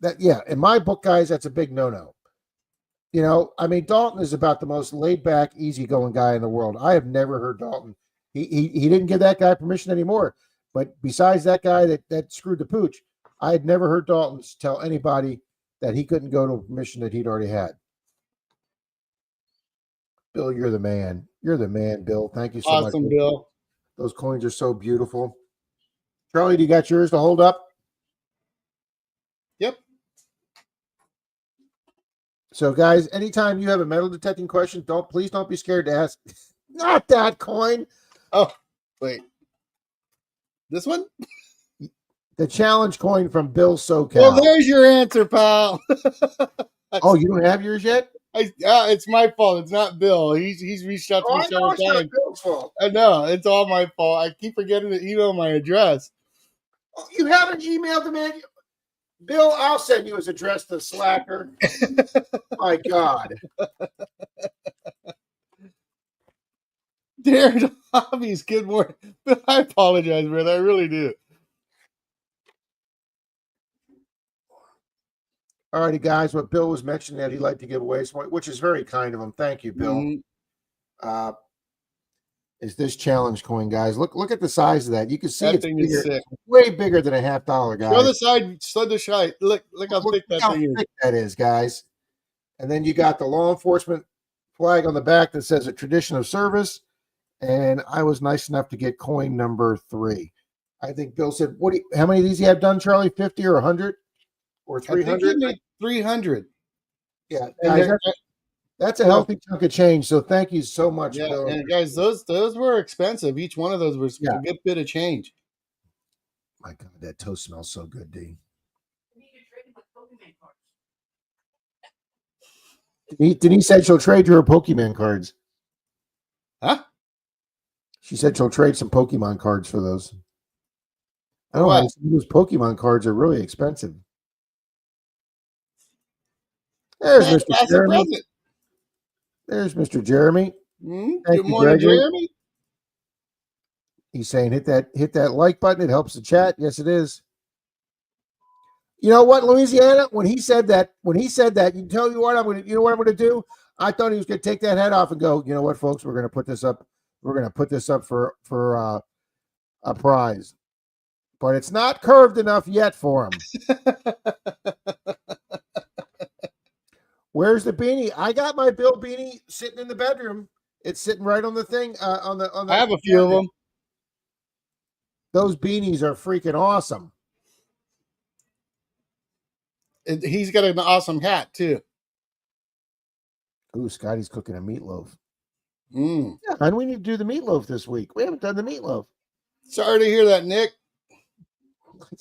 Speaker 1: in my book, guys, that's a big no-no. You know, I mean, Dalton is about the most laid-back, easygoing guy in the world. I have never heard Dalton. He didn't give that guy permission anymore. But besides that guy that screwed the pooch, I had never heard Dalton tell anybody that he couldn't go to a permission that he'd already had. Bill, you're the man. You're the man, Bill. Thank you so much.
Speaker 2: Awesome, Bill.
Speaker 1: Those coins are so beautiful. Charlie, do you got yours to hold up?
Speaker 2: Yep.
Speaker 1: So, guys, anytime you have a metal detecting question, please don't be scared to ask. Not that coin.
Speaker 2: Oh, wait. This one?
Speaker 1: The challenge coin from Bill SoCal.
Speaker 2: Well, there's your answer, pal.
Speaker 1: Oh, you don't have yours yet?
Speaker 2: It's my fault. It's not Bill. He's reached out to me several times.
Speaker 1: Not Bill's fault.
Speaker 2: I know. It's all my fault. I keep forgetting to email my address.
Speaker 1: Oh, you haven't emailed the man? Bill, I'll send you his address to Slacker. My God.
Speaker 2: Darren Hobbies, good morning. I apologize, brother. I really do.
Speaker 1: All righty, guys. What Bill was mentioning that he'd like to give away, which is very kind of him. Thank you, Bill.
Speaker 2: Mm-hmm.
Speaker 1: Is this challenge coin, guys? Look at the size of that. You can see
Speaker 2: That
Speaker 1: it's
Speaker 2: thing
Speaker 1: bigger,
Speaker 2: is sick.
Speaker 1: way bigger than a $50, guys.
Speaker 2: Show the side, show the side. Look how thick that thing is.
Speaker 1: That is, guys. And then you got the law enforcement flag on the back that says a tradition of service. And I was nice enough to get coin number 3. I think Bill said, how many of these you have done, Charlie? 50 or 100 or 300?
Speaker 2: 300.
Speaker 1: Yeah, guys, that's a healthy chunk of change. So thank you so much,
Speaker 2: yeah,
Speaker 1: Bill.
Speaker 2: And guys, those were expensive. Each one of those was a good bit of change.
Speaker 1: My God, that toast smells so good, D. Denise said she'll trade you her Pokemon cards.
Speaker 2: Huh?
Speaker 1: She said she'll trade some Pokemon cards for those. I don't know. Those Pokemon cards are really expensive. There's Mr. Jeremy. There's Mr. Jeremy.
Speaker 2: Good morning, Jeremy.
Speaker 1: He's saying hit that like button. It helps the chat. Yes, it is. You know what, Louisiana? When he said that, you tell you what I'm gonna do. I thought he was gonna take that head off and go, you know what, folks, we're gonna put this up. We're gonna put this up for a prize. But it's not curved enough yet for him. Where's the beanie? I got my Bill beanie sitting in the bedroom. It's sitting right on the thing. On the.
Speaker 2: I have a few of them.
Speaker 1: Those beanies are freaking awesome.
Speaker 2: He's got an awesome hat too.
Speaker 1: Ooh, Scotty's cooking a meatloaf.
Speaker 2: Yeah,
Speaker 1: and we need to do the meatloaf this week. We haven't done the meatloaf.
Speaker 2: Sorry to hear that, Nick.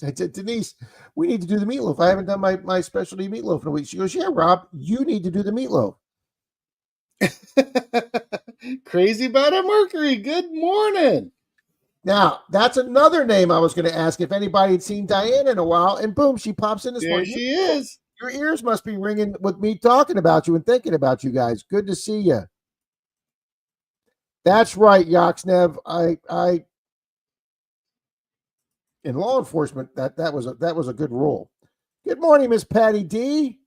Speaker 1: I said, Denise, we need to do the meatloaf. I haven't done my specialty meatloaf in a week. She goes, yeah, Rob, you need to do the meatloaf.
Speaker 2: Crazy about a Mercury. Good morning.
Speaker 1: Now, that's another name I was going to ask if anybody had seen Diane in a while, and boom, she pops in this
Speaker 2: There
Speaker 1: morning.
Speaker 2: she is.
Speaker 1: Your ears must be ringing with me talking about you and thinking about you guys. Good to see you. That's right, Yoxnev. I in law enforcement, that was a good rule. Good morning, Miss Patty D.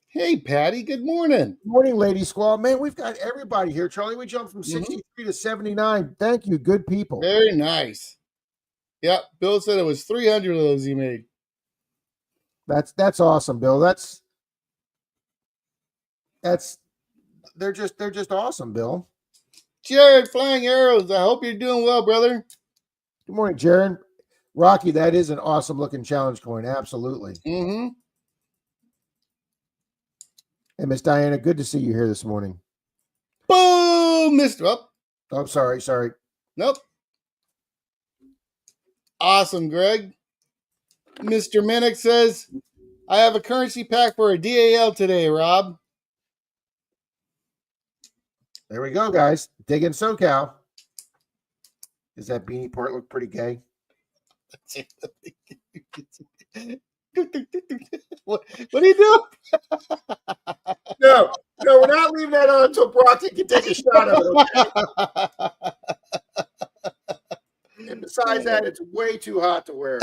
Speaker 2: Hey, Patty. Good morning.
Speaker 1: Good morning, Lady Squall. Man, we've got everybody here, Charlie. We jumped from 63 to 79. Thank you, good people.
Speaker 2: Very nice. Yep, Bill said it was 300 of those he made.
Speaker 1: That's awesome, Bill. They're just awesome, Bill.
Speaker 2: Jared, Flying Arrows. I hope you're doing well, brother.
Speaker 1: Good morning, Jared. Rocky, that is an awesome looking challenge coin. Absolutely.
Speaker 2: Mm-hmm.
Speaker 1: Hey, Miss Diana, good to see you here this morning.
Speaker 2: Boom, Mr. Oh,
Speaker 1: I'm sorry.
Speaker 2: nope. Awesome, Greg. Mr. Minnick says, I have a currency pack for a DAL today, Rob.
Speaker 1: There we go, guys. Digging SoCal. Does that beanie part look pretty gay?
Speaker 2: What are you doing?
Speaker 1: No, we're not leaving that on until Brockton can take a shot of it. Okay? And besides that, it's way too hot to wear.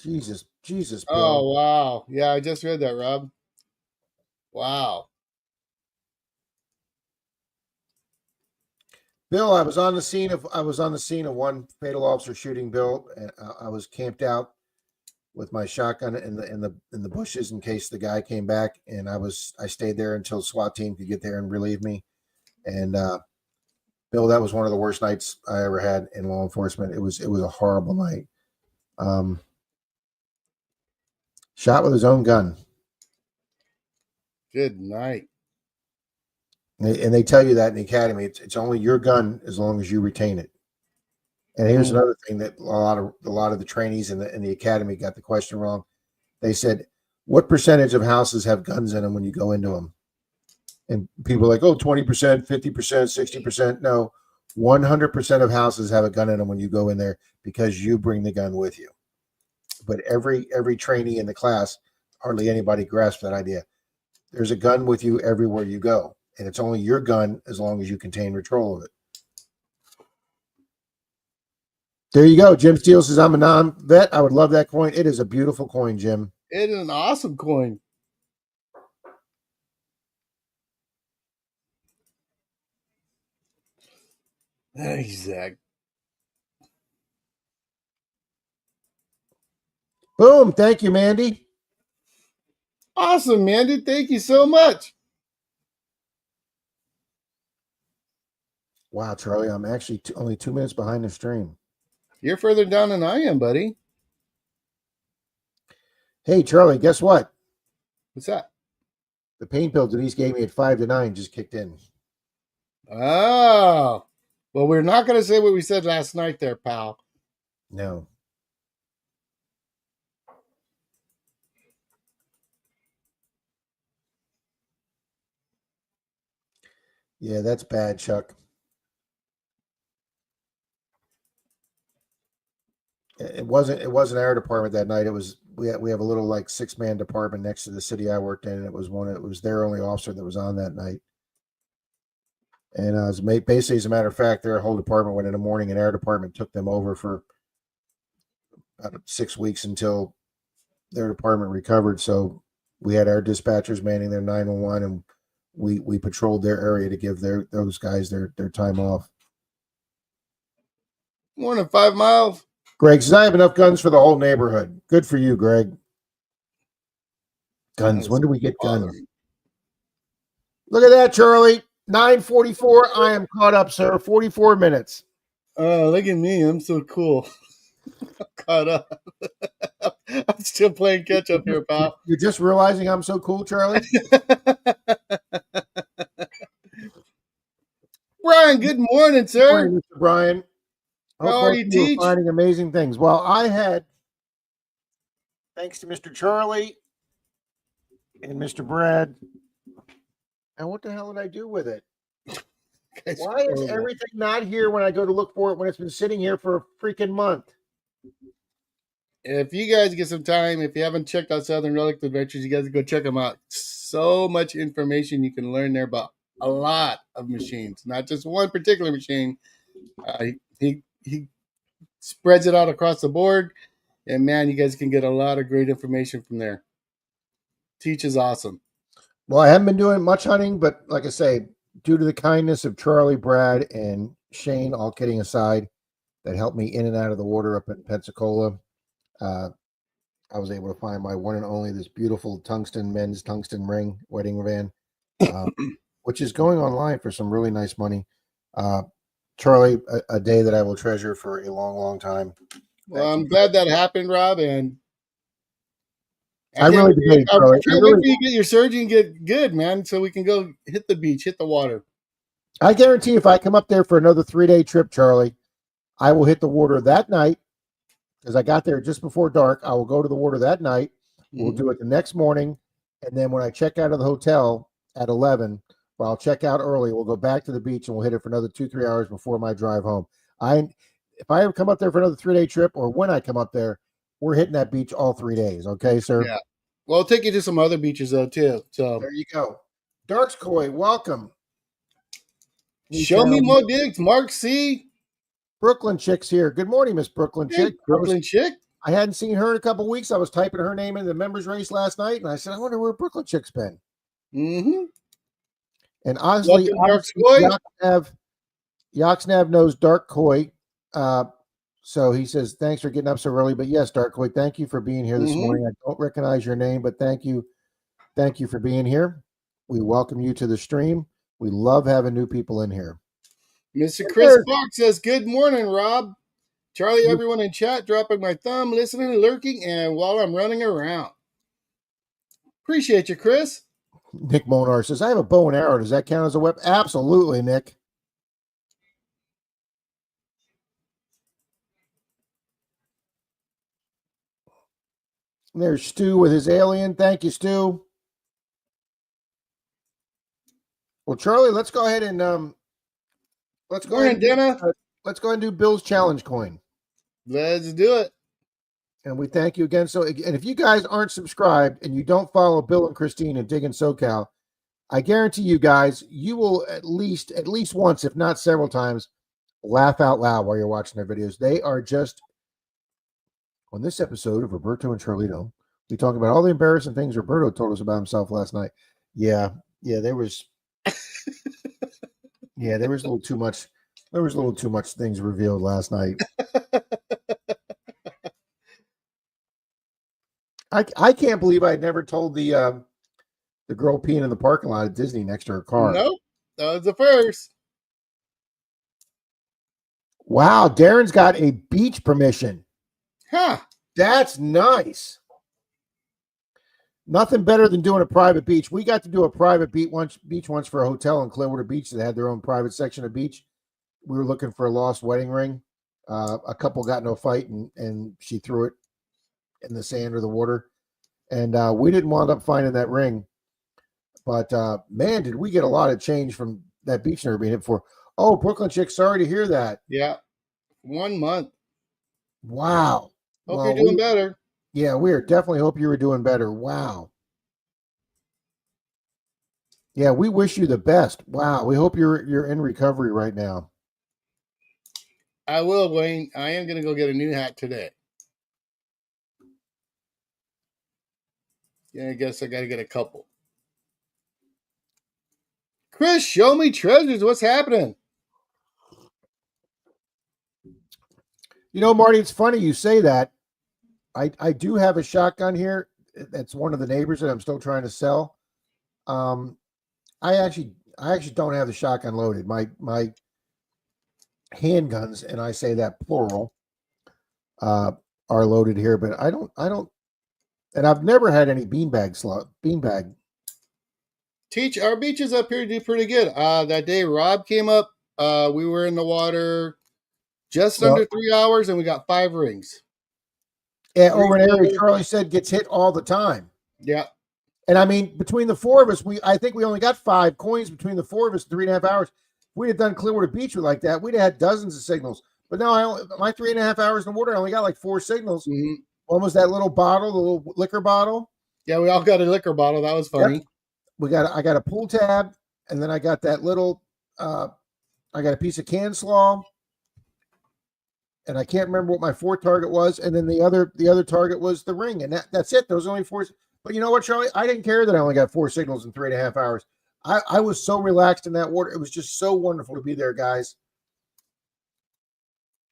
Speaker 1: Jesus, Bill.
Speaker 2: Oh, wow. Yeah, I just read that, Rob. Wow.
Speaker 1: Bill, I was on the scene of one fatal officer shooting, Bill, and I was camped out with my shotgun in the bushes in case the guy came back, and I stayed there until the SWAT team could get there and relieve me. And Bill, that was one of the worst nights I ever had in law enforcement. It was a horrible night. Shot with his own gun.
Speaker 2: Good night.
Speaker 1: And they tell you that in the academy. It's only your gun as long as you retain it. And here's another thing that a lot of the trainees in the academy got the question wrong. They said, "What percentage of houses have guns in them when you go into them?" And people are like, "Oh, 20%, 50%, 60%." No, 100% of houses have a gun in them when you go in there because you bring the gun with you. But every trainee in the class, hardly anybody grasps that idea. There's a gun with you everywhere you go, and it's only your gun as long as you contain control of it. There you go. Jim Steele says, I'm a non-vet. I would love that coin. It is a beautiful coin, Jim.
Speaker 2: It is an awesome coin. Exact.
Speaker 1: Boom. Thank you, Mandy.
Speaker 2: Awesome, Mandy. Thank you so much.
Speaker 1: Wow, Charlie, I'm actually only 2 minutes behind the stream.
Speaker 2: You're further down than I am, buddy.
Speaker 1: Hey, Charlie, guess what?
Speaker 2: What's that?
Speaker 1: The pain pill Denise gave me at 5 to 9 just kicked in.
Speaker 2: Oh. Well, we're not going to say what we said last night there, pal.
Speaker 1: No. Yeah, that's bad, Chuck. It wasn't our department that night. It was we have a little like 6-man department next to the city I worked in, and it was their only officer that was on that night. And basically, as a matter of fact, their whole department went in the morning, and our department took them over for about 6 weeks until their department recovered. So we had our dispatchers manning their 911, and we patrolled their area to give those guys their time off.
Speaker 2: More than 5 miles.
Speaker 1: Greg says, I have enough guns for the whole neighborhood. Good for you, Greg. Guns. When do we get guns? Look at that, Charlie. 9:44. I am caught up, sir. 44 minutes.
Speaker 2: Oh, look at me. I'm so cool. I'm caught up. I'm still playing catch up here, pal.
Speaker 1: You're just realizing I'm so cool, Charlie?
Speaker 2: Brian, good morning, sir.
Speaker 1: Good morning, Mr. Brian.
Speaker 2: How are you, Teach?
Speaker 1: Finding amazing things. Well, I had, thanks to Mr. Charlie and Mr. Brad. And what the hell did I do with it? Why is everything not here when I go to look for it when it's been sitting here for a freaking month?
Speaker 2: If you guys get some time, if you haven't checked out Southern Relic Adventures, you guys go check them out. So much information you can learn there about a lot of machines, not just one particular machine. He spreads it out across the board, and man, you guys can get a lot of great information from there. Teach is awesome.
Speaker 1: Well, I haven't been doing much hunting, but like I say, due to the kindness of Charlie, Brad, and Shane, all kidding aside, that helped me in and out of the water up in Pensacola, I was able to find my one and only, this beautiful men's tungsten ring wedding band, which is going online for some really nice money. Charlie, a day that I will treasure for a long, long time.
Speaker 2: Well, I'm glad that happened, Rob, and
Speaker 1: I really debated, Charlie.
Speaker 2: I can't wait for you to get your surgery and get good, man, so we can go hit the beach, hit the water.
Speaker 1: I guarantee if I come up there for another 3-day trip, Charlie, I will hit the water that night, because I got there just before dark. I will go to the water that night. We'll do it the next morning, and then when I check out of the hotel at 11, or I'll check out early, we'll go back to the beach and we'll hit it for another 2-3 hours before my drive home. If I ever come up there for another 3-day trip, or when I come up there, we're hitting that beach all 3 days. Okay, sir?
Speaker 2: Yeah. Well, I'll take you to some other beaches, though, too. So
Speaker 1: there you go. Darks Koi, welcome.
Speaker 2: Show me more digs. Mark C.
Speaker 1: Brooklyn Chick's here. Good morning, Miss Brooklyn Chick.
Speaker 2: Brooklyn Chick.
Speaker 1: I hadn't seen her in a couple of weeks. I was typing her name in the members race last night, and I said, I wonder where Brooklyn Chick's been.
Speaker 2: Mm-hmm.
Speaker 1: And honestly, Yoxnav knows Dark Koi. So he says, thanks for getting up so early. But yes, Dark Koi, thank you for being here this morning. I don't recognize your name, but thank you. Thank you for being here. We welcome you to the stream. We love having new people in here.
Speaker 2: Mr. Chris Fox says, good morning, Rob. Charlie, everyone in chat, dropping my thumb, listening and lurking, and while I'm running around. Appreciate you, Chris.
Speaker 1: Nick Monar says, I have a bow and arrow. Does that count as a weapon? Absolutely, Nick. There's Stu with his alien. Thank you, Stu. Well, Charlie, let's go ahead and let's go ahead and do Bill's challenge coin.
Speaker 2: Let's do it.
Speaker 1: And we thank you again. So, and if you guys aren't subscribed and you don't follow Bill and Christine and Diggin' SoCal, I guarantee you guys, you will at least once, if not several times, laugh out loud while you're watching their videos. They are just, on this episode of Roberto and Charlito, we talk about all the embarrassing things Roberto told us about himself last night. Yeah, there was there was a little too much. There was a little too much things revealed last night. I can't believe I never told the girl peeing in the parking lot at Disney next to her car.
Speaker 2: Nope, that was the first.
Speaker 1: Wow, Darren's got a beach permission.
Speaker 2: Huh.
Speaker 1: That's nice. Nothing better than doing a private beach. We got to do a private beach once for a hotel in Clearwater Beach that had their own private section of beach. We were looking for a lost wedding ring. A couple got in a fight and she threw it in the sand or the water. And we didn't wind up finding that ring. But man, did we get a lot of change from that beach never being hit before. Oh, Brooklyn Chick, sorry to hear that.
Speaker 2: Yeah. 1 month.
Speaker 1: Wow.
Speaker 2: Hope you're doing better.
Speaker 1: Yeah, we are definitely hope you were doing better. Wow. Yeah, we wish you the best. Wow. We hope you're in recovery right now.
Speaker 2: I will, Wayne. I am going to go get a new hat today. Yeah, I guess I got to get a couple. Chris, show me treasures. What's happening?
Speaker 1: You know, Marty, it's funny you say that. I do have a shotgun here. That's one of the neighbors that I'm still trying to sell. I actually don't have the shotgun loaded. My handguns, and I say that plural, are loaded here, but I don't, and I've never had any beanbag.
Speaker 2: Teach, our beaches up here do pretty good. That day Rob came up, we were in the water just under 3 hours, and we got 5 rings.
Speaker 1: Yeah, over an area Charlie said gets hit all the time.
Speaker 2: Yeah.
Speaker 1: And I mean, between the four of us, I think we only got 5 coins between the four of us in 3.5 hours. If we'd have done Clearwater Beach like that, we'd have had dozens of signals. But no, my 3.5 hours in the water, I only got like 4 signals.
Speaker 2: Mm-hmm.
Speaker 1: One was that little bottle, the little liquor bottle.
Speaker 2: Yeah, we all got a liquor bottle. That was funny.
Speaker 1: Yep. I got a pool tab, and then I got that little I got a piece of can slaw, and I can't remember what my 4th target was, and then the other target was the ring, and that's it. Those only 4. But you know what, Charlie? I didn't care that I only got 4 signals in 3.5 hours. I was so relaxed in that water. It was just so wonderful to be there, guys.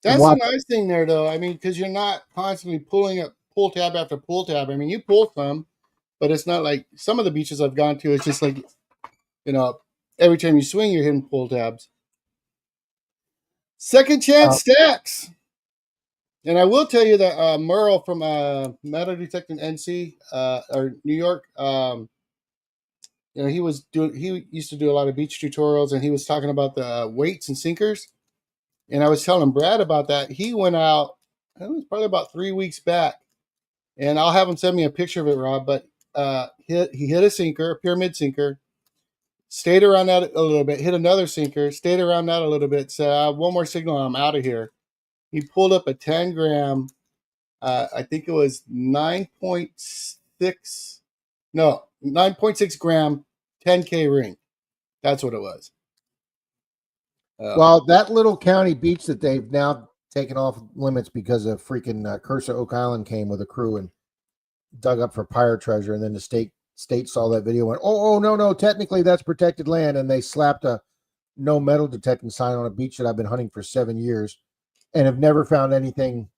Speaker 2: That's the nice thing there, though. I mean, because you're not constantly pulling up pull tab after pull tab. I mean, you pull some, but it's not like some of the beaches I've gone to. It's just like, you know, every time you swing, you're hitting pull tabs. Second chance stacks. And I will tell you that Merle from Metal Detecting NC or New York, you know, he used to do a lot of beach tutorials, and he was talking about the weights and sinkers. And I was telling Brad about that. He went out, it was probably about 3 weeks back, and I'll have him send me a picture of it, Rob. But he hit a sinker, a pyramid sinker, stayed around that a little bit, hit another sinker, stayed around that a little bit, said, one more signal, I'm out of here. He pulled up a 10 gram, I think it was 9.6 gram 10K ring. That's what it was.
Speaker 1: Well, that little county beach that they've now taken off limits because of freaking Cursor Oak Island came with a crew and dug up for pirate treasure, and then the state saw that video and went, oh no, technically that's protected land, and they slapped a no metal detecting sign on a beach that I've been hunting for 7 years and have never found anything.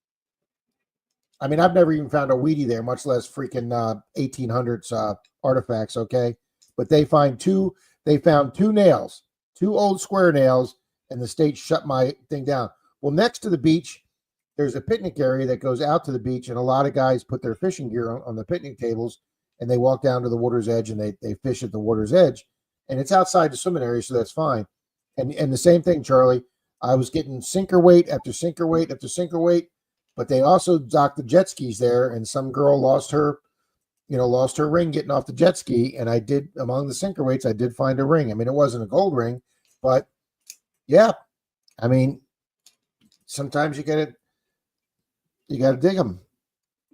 Speaker 1: I mean, I've never even found a weedy there, much less freaking 1800s artifacts. Okay, but they found two nails, 2 old square nails, and the state shut my thing down. Well, next to the beach, there's a picnic area that goes out to the beach, and a lot of guys put their fishing gear on the picnic tables, and they walk down to the water's edge, and they fish at the water's edge, and it's outside the swimming area, so that's fine. And the same thing, Charlie. I was getting sinker weight after sinker weight after sinker weight, but they also docked the jet skis there, and some girl lost her ring getting off the jet ski, and I did, among the sinker weights, I did find a ring. I mean, it wasn't a gold ring, but yeah, I mean, sometimes you got to dig them.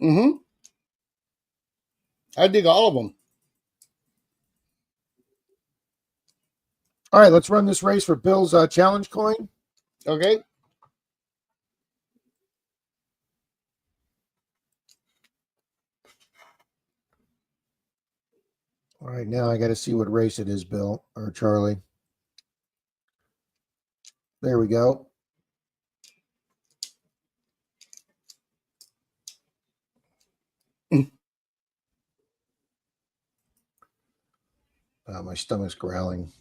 Speaker 2: Mm-hmm. I dig all of them.
Speaker 1: All right, let's run this race for Bill's challenge coin.
Speaker 2: Okay.
Speaker 1: All right, now I got to see what race it is, Bill or Charlie. There we go. My stomach's growling.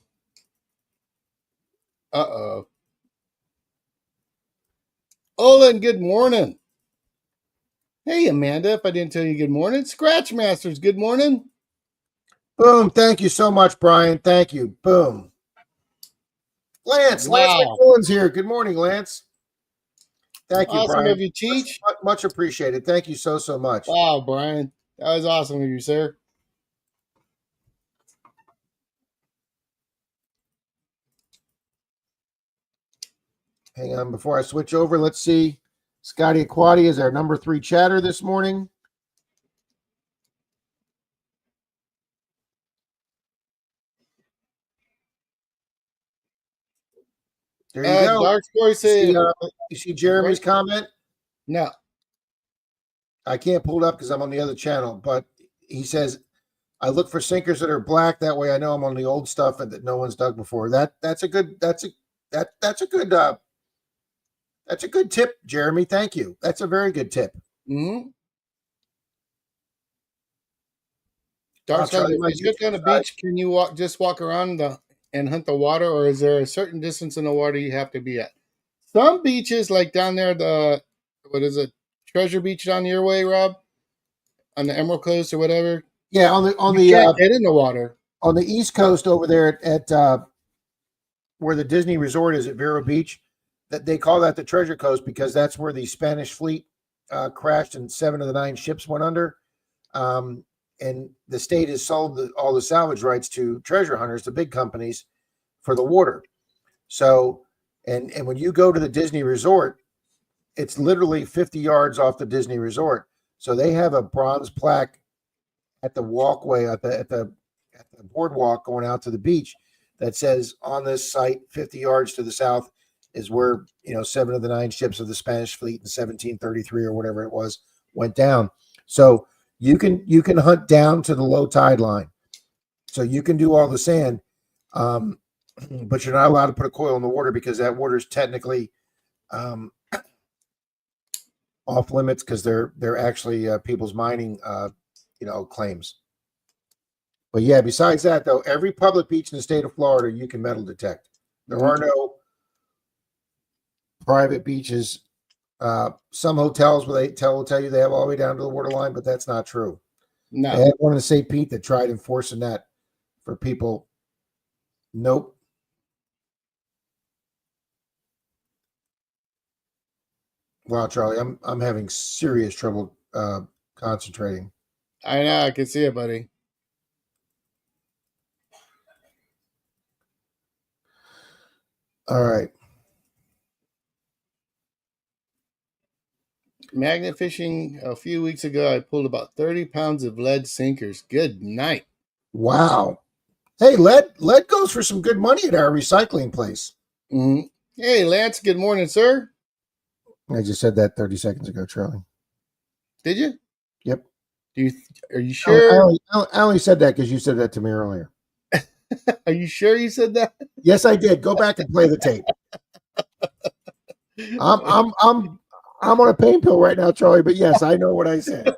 Speaker 2: Uh-oh. Olin, good morning. Hey, Amanda, if I didn't tell you good morning. Scratch Masters, good morning.
Speaker 1: Boom. Thank you so much, Brian. Thank you. Boom. Lance McMillan's here. Good morning, Lance. Thank you,
Speaker 2: awesome
Speaker 1: Brian.
Speaker 2: of you, Cheech.
Speaker 1: Much appreciated. Thank you so much.
Speaker 2: Wow, Brian. That was awesome of you, sir.
Speaker 1: Hang on, before I switch over, let's see. Scotty Aquati is our number 3 chatter this morning. There you go.
Speaker 2: Dark Story said,
Speaker 1: you see Jeremy's comment?
Speaker 2: No.
Speaker 1: I can't pull it up because I'm on the other channel, but he says, I look for sinkers that are black. That way I know I'm on the old stuff and that no one's dug before. That's a good tip, Jeremy. Thank you. That's a very good tip.
Speaker 2: Mm-hmm. Dark Story, if you get on the beach, can you just walk around and hunt the water, or is there a certain distance in the water you have to be at? Some beaches, like down there, Treasure Beach down your way, Rob, on the Emerald Coast or whatever.
Speaker 1: Yeah, on the
Speaker 2: get in the water
Speaker 1: on the East Coast over there at where the Disney Resort is at Vero Beach. That they call that the Treasure Coast because that's where the Spanish fleet crashed and 7 of the 9 ships went under. and the state has sold all the salvage rights to treasure hunters, the big companies, for the water. So, and when you go to the Disney resort, it's literally 50 yards off the Disney resort. So they have a bronze plaque at the walkway at the boardwalk going out to the beach that says, on this site 50 yards to the south is where 7 of the 9 ships of the Spanish fleet in 1733 or whatever it was went down. So you can hunt down to the low tide line. So you can do all the sand, but you're not allowed to put a coil in the water because that water is technically off limits because they're actually people's mining claims. But yeah, besides that though, every public beach in the state of Florida you can metal detect. There are no private beaches. Some hotels will tell you they have all the way down to the waterline, but that's not true.
Speaker 2: No.
Speaker 1: They had one in St. Pete that tried enforcing that for people. Nope. Wow, Charlie, I'm having serious trouble concentrating.
Speaker 2: I know, I can see it, buddy.
Speaker 1: All right.
Speaker 2: Magnet fishing a few weeks ago, I pulled about 30 pounds of lead sinkers. Good night.
Speaker 1: Wow. Hey, lead goes for some good money at our recycling place.
Speaker 2: Mm-hmm. Hey, Lance, good morning, sir.
Speaker 1: I just said that 30 seconds ago, Charlie.
Speaker 2: Did you?
Speaker 1: Yep.
Speaker 2: Are you sure?
Speaker 1: I only said that because you said that to me earlier.
Speaker 2: Are you sure you said that?
Speaker 1: Yes, I did. Go back and play the tape. I'm on a pain pill right now, Charlie, but yes, I know what I said.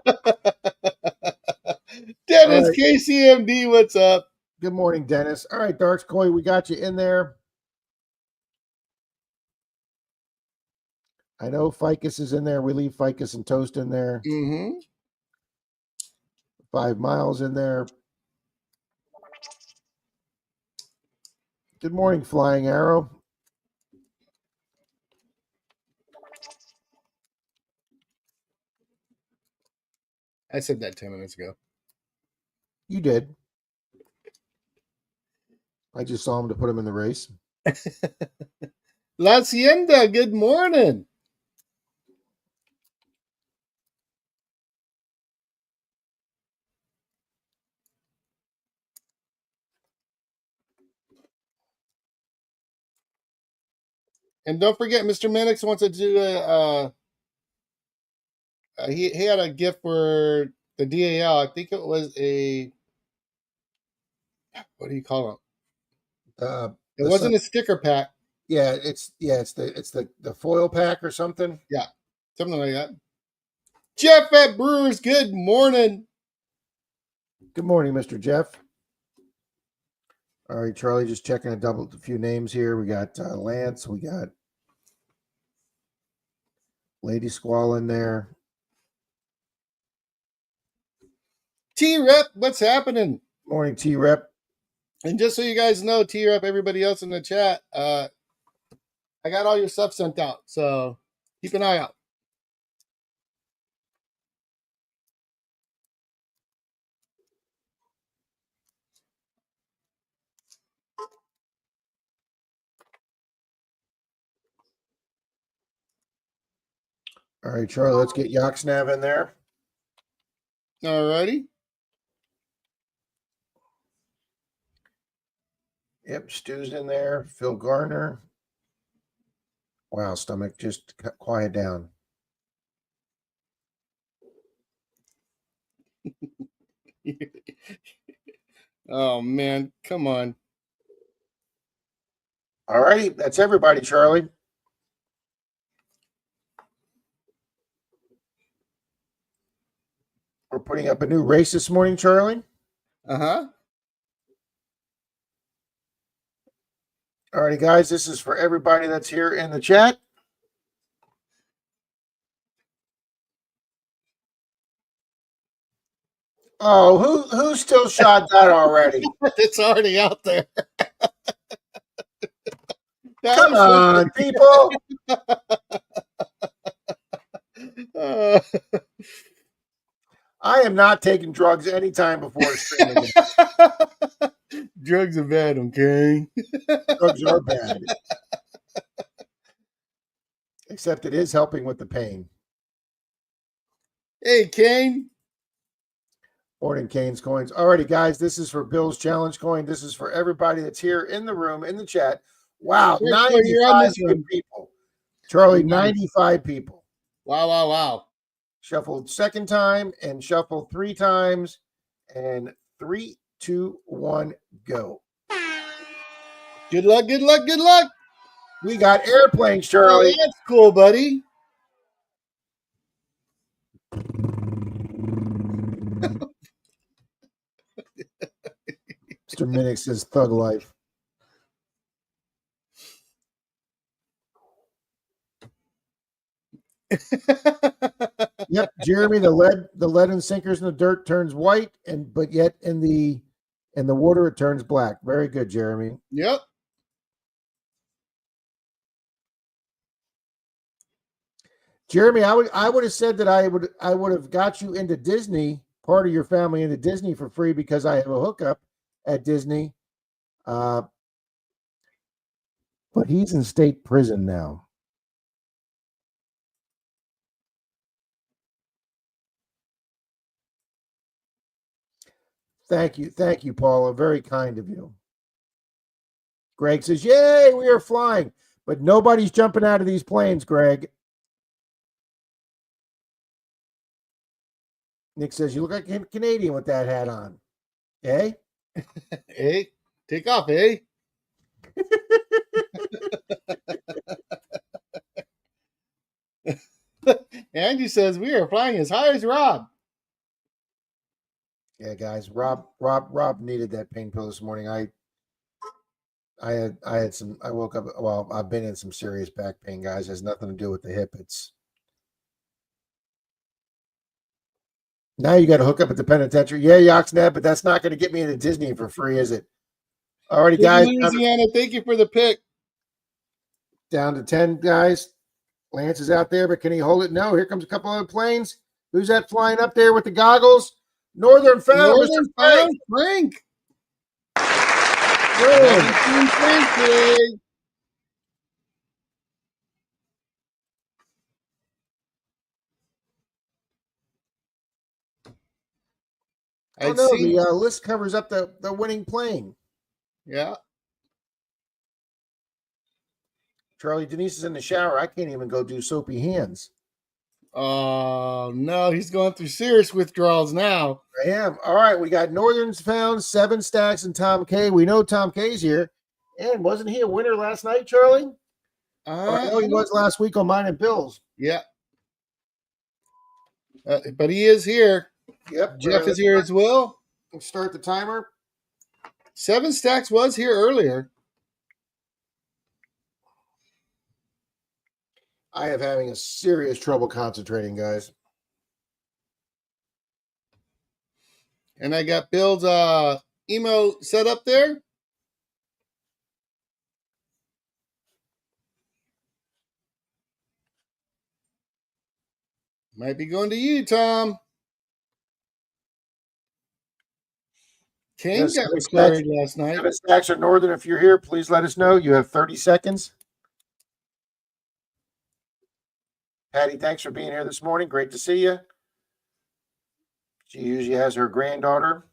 Speaker 2: Dennis,
Speaker 1: right.
Speaker 2: KCMD, what's up?
Speaker 1: Good morning, Dennis. All right, Darks Koi, we got you in there. I know Ficus is in there. We leave Ficus and Toast in there.
Speaker 2: Mm-hmm.
Speaker 1: 5 miles in there. Good morning, Flying Arrow.
Speaker 2: I said that 10 minutes ago.
Speaker 1: You did. I just saw him to put him in the race.
Speaker 2: La Hacienda, good morning. And don't forget, Mr. Minix wants to do he had a gift for the DAL. I think it was what do you call it? It wasn't a sticker pack.
Speaker 1: Yeah, it's the foil pack or something.
Speaker 2: Yeah, something like that. Jeff at Brewers, good morning.
Speaker 1: Good morning, Mr. Jeff. All right, Charlie, just checking a few names here. We got Lance, we got Lady Squall in there.
Speaker 2: T-Rep, what's happening?
Speaker 1: Morning, T-Rep.
Speaker 2: And just so you guys know, T-Rep, everybody else in the chat, I got all your stuff sent out, so keep an eye out.
Speaker 1: All right, Charlie, let's get Yoxnav in there.
Speaker 2: All righty.
Speaker 1: Yep, Stu's in there. Phil Garner. Wow, stomach, just quiet down.
Speaker 2: Oh, man, come on.
Speaker 1: All righty, that's everybody, Charlie. We're putting up a new race this morning, Charlie.
Speaker 2: Uh-huh.
Speaker 1: All righty, guys, this is for everybody that's here in the chat. Oh, who still shot that already?
Speaker 2: It's already out there.
Speaker 1: Come on, people. I am not taking drugs anytime before streaming.
Speaker 2: Drugs are bad, okay?
Speaker 1: Drugs are bad. Except it is helping with the pain.
Speaker 2: Hey, Kane.
Speaker 1: Morning, Kane's Coins. Alrighty, guys, this is for Bill's Challenge Coin. This is for everybody that's here in the room, in the chat. Wow,
Speaker 2: Sure, you're on
Speaker 1: 95
Speaker 2: this one.
Speaker 1: people. Charlie,
Speaker 2: Nice.
Speaker 1: 95 people.
Speaker 2: Wow, wow, wow.
Speaker 1: Shuffled second time and shuffled 3 times. And 3, 2, 1, go.
Speaker 2: Good luck, good luck, good luck.
Speaker 1: We got airplanes,
Speaker 2: Oh,
Speaker 1: Charlie.
Speaker 2: that's cool, buddy.
Speaker 1: Mr. Minnick says thug life. Yep, Jeremy, the lead and sinkers in the dirt turns white, but yet in the water it turns black. Very good, Jeremy.
Speaker 2: Yep.
Speaker 1: Jeremy, I would have said that I would have got you into Disney, part of your family into Disney for free because I have a hookup at Disney. But he's in state prison now. Thank you, Paula. Very kind of you. Greg says, "Yay, we are flying," but nobody's jumping out of these planes, Greg. Nick says, "You look like a Canadian with that hat on." Eh?
Speaker 2: Hey, take off, eh? Andy says we are flying as high as Rob.
Speaker 1: Yeah, guys. Rob needed that pain pill this morning. I had some. I woke up. Well, I've been in some serious back pain, guys. It has nothing to do with the hip. It's now you got to hook up at the penitentiary. Yeah, Yoxnab, but that's not going to get me into Disney for free, is it? Alrighty, guys.
Speaker 2: Louisiana, thank you for the pick.
Speaker 1: Down to 10, guys. Lance is out there, but can he hold it? No. Here comes a couple other planes. Who's that flying up there with the goggles? Northern Found, Mr. Frank.
Speaker 2: Frank.
Speaker 1: Oh, no, the list covers up the winning plane.
Speaker 2: Yeah.
Speaker 1: Charlie, Denise is in the shower. I can't even go do soapy hands.
Speaker 2: Oh, no, he's going through serious withdrawals now.
Speaker 1: I am. All right, we got Northern's Found, 7 stacks, and Tom K. We know Tom K's here. And wasn't he a winner last night, Charlie? I know he was last week on mine and Bill's.
Speaker 2: Yeah. But he is here.
Speaker 1: Yep.
Speaker 2: Jeff is here as well.
Speaker 1: Let's start the timer.
Speaker 2: 7 stacks was here earlier.
Speaker 1: I am having a serious trouble concentrating, guys.
Speaker 2: And I got Bill's emo set up there. Might be going to you, Tom. King got recorded last night.
Speaker 1: 7 stacks are Northern. If you're here, please let us know. You have 30 seconds. Patty, thanks for being here this morning. Great to see you. She usually has her granddaughter.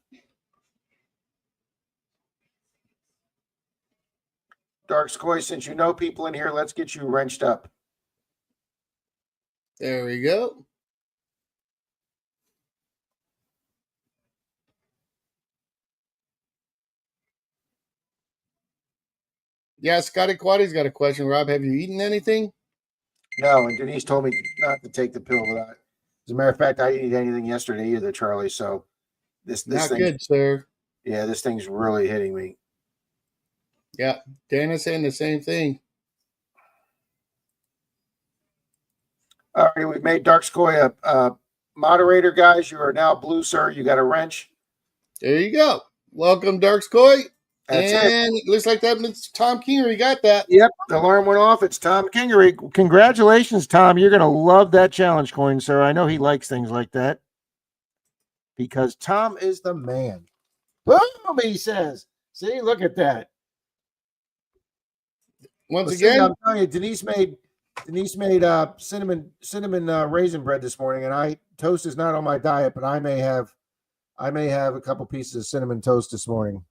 Speaker 1: Dark Scoy, since you know people in here, let's get you wrenched up.
Speaker 2: There we go. Yeah, Scotty Quaddy's got a question. Rob, have you eaten anything?
Speaker 1: No, and Denise told me not to take the pill without. As a matter of fact, I didn't eat anything yesterday either, Charlie. So this
Speaker 2: Not
Speaker 1: thing,
Speaker 2: good, sir.
Speaker 1: Yeah, this thing's really hitting me.
Speaker 2: Yeah, Dana's saying the same thing.
Speaker 1: All right, we've made Dark Scoy a moderator, guys. You are now blue, sir. You got a wrench.
Speaker 2: There you go. Welcome, Dark Scoy.
Speaker 1: That's
Speaker 2: and it looks like that means Tom Kingery got that.
Speaker 1: Yep, the alarm went off. It's Tom Kingery. Congratulations, Tom. You're going to love that challenge coin, sir. I know he likes things like that. because Tom is the man. Boom, he says. See, look at that.
Speaker 2: Once
Speaker 1: See,
Speaker 2: again,
Speaker 1: I'm telling you, Denise made cinnamon raisin bread this morning, and toast is not on my diet, but I may have a couple pieces of cinnamon toast this morning.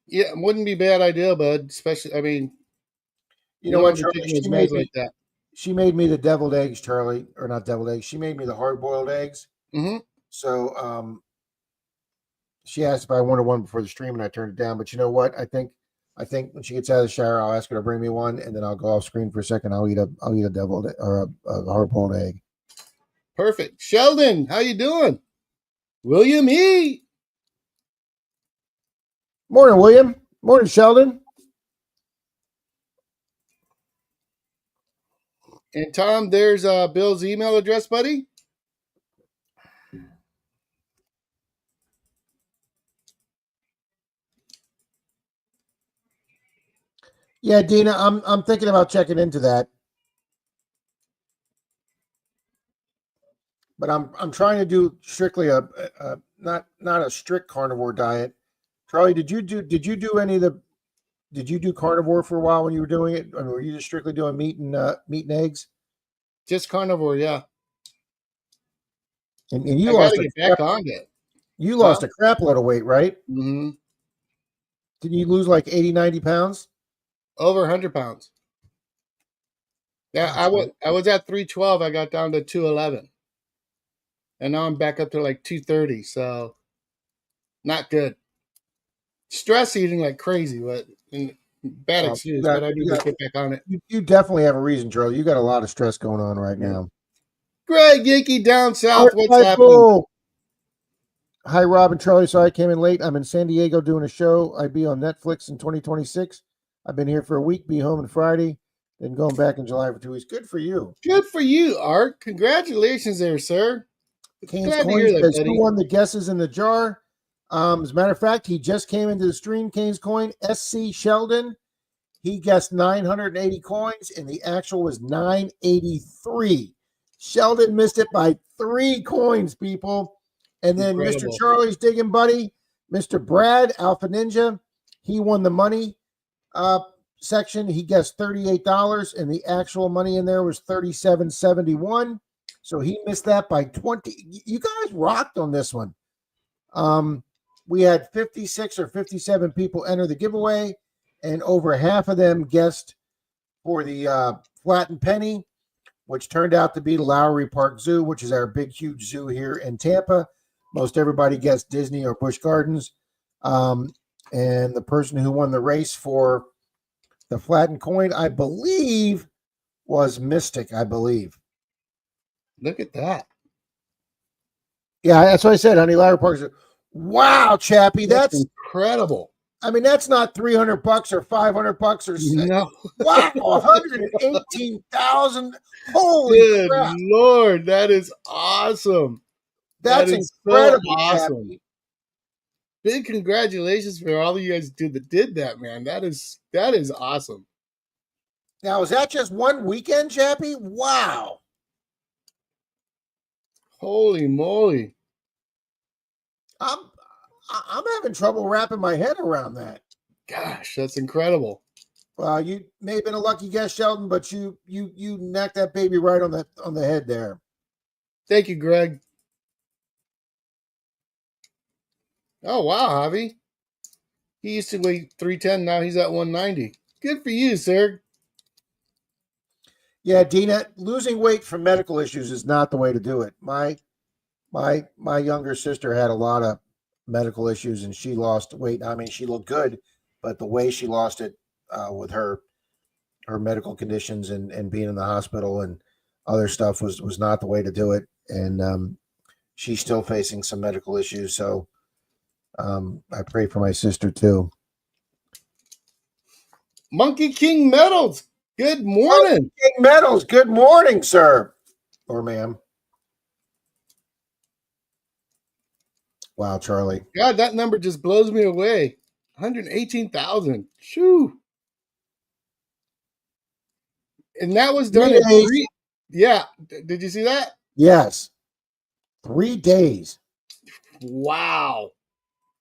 Speaker 2: yeah, it wouldn't be a bad idea, bud. Especially, I mean,
Speaker 1: You know
Speaker 2: don't
Speaker 1: what,
Speaker 2: have to
Speaker 1: Charlie?
Speaker 2: take those meds like that.
Speaker 1: She made me the deviled eggs, Charlie, or not deviled eggs. She made me the hard boiled eggs.
Speaker 2: Mm-hmm.
Speaker 1: So, she asked if I wanted one before the stream, and I turned it down. But you know what? I think when she gets out of the shower, I'll ask her to bring me one, and then I'll go off screen for a second. I'll eat a deviled or a hard boiled egg.
Speaker 2: Perfect. Sheldon, how you doing? William E.
Speaker 1: Morning, William. Morning, Sheldon.
Speaker 2: And Tom, there's Bill's email address, buddy.
Speaker 1: Yeah, Dina, I'm thinking about checking into that, but I'm trying to do strictly a not a strict carnivore diet. Charlie, did you do carnivore for a while when you were doing it, or were you just strictly doing meat and eggs?
Speaker 2: Just carnivore, yeah.
Speaker 1: And you
Speaker 2: I
Speaker 1: lost
Speaker 2: gotta get back on it.
Speaker 1: You lost a crap load of weight, right?
Speaker 2: Mm-hmm.
Speaker 1: Did you lose like 80, 90 pounds?
Speaker 2: Over 100 pounds. Yeah, I was at 312. I got down to 211. And now I'm back up to like 230. So not good. Stress eating like crazy, but bad excuse. But I need to get back on it.
Speaker 1: You definitely have a reason, Charlie. You got a lot of stress going on right now.
Speaker 2: Greg Yankee down south. What's happening?
Speaker 1: Hi, Rob and Charlie. Sorry I came in late. I'm in San Diego doing a show. I'd be on Netflix in 2026. I've been here for a week, be home on Friday, then going back in July for 2 weeks. Good for you.
Speaker 2: Good for you, Art. Congratulations there, sir.
Speaker 1: Canes Coins says, who won the guesses in the jar? As a matter of fact, he just came into the stream, Canes Coin, SC Sheldon. He guessed 980 coins, and the actual was 983. Sheldon missed it by 3 coins, people. And then Incredible. Mr. Charlie's digging buddy, Mr. Brad, Alpha Ninja, he won the money section. He guessed $38, and the actual money in there was $37.71. So he missed that by 20. You guys rocked on this one. We had 56 or 57 people enter the giveaway, and over half of them guessed for the flat and penny, which turned out to be the Lowry Park Zoo, which is our big, huge zoo here in Tampa. Most everybody guessed Disney or Busch Gardens. And the person who won the race for the flattened coin, I believe, was Mystic, I believe.
Speaker 2: Look at that.
Speaker 1: Yeah, that's what I said, honey. Lowry Park Zoo. Wow, Chappie, that's
Speaker 2: incredible.
Speaker 1: I mean, that's not $300 or $500 or
Speaker 2: no.
Speaker 1: Wow, 118,000. Holy
Speaker 2: Good
Speaker 1: crap.
Speaker 2: Lord, that is awesome.
Speaker 1: That's incredible.
Speaker 2: So awesome. Chappie. Big congratulations for all of you guys that did that, man. That is awesome.
Speaker 1: Now, is that just one weekend, Chappie? Wow.
Speaker 2: Holy moly.
Speaker 1: I'm having trouble wrapping my head around that.
Speaker 2: Gosh, that's incredible.
Speaker 1: Well, you may have been a lucky guess, Sheldon, but you knocked that baby right on the head there.
Speaker 2: Thank you, Greg. Oh wow, Javi. He used to weigh 310, now he's at 190. Good for you, sir.
Speaker 1: Yeah, Dina, losing weight from medical issues is not the way to do it. My younger sister had a lot of medical issues, and she lost weight. I mean, she looked good, but the way she lost it with her medical conditions and being in the hospital and other stuff was not the way to do it. And she's still facing some medical issues. So I pray for my sister too.
Speaker 2: Monkey King Metals. Good morning.
Speaker 1: Monkey King Metals. Good morning, sir or ma'am. Wow, Charlie.
Speaker 2: God, that number just blows me away. 118,000. Shoo. And that was done in 3. Yeah. Did you see that?
Speaker 1: Yes. 3 days.
Speaker 2: Wow.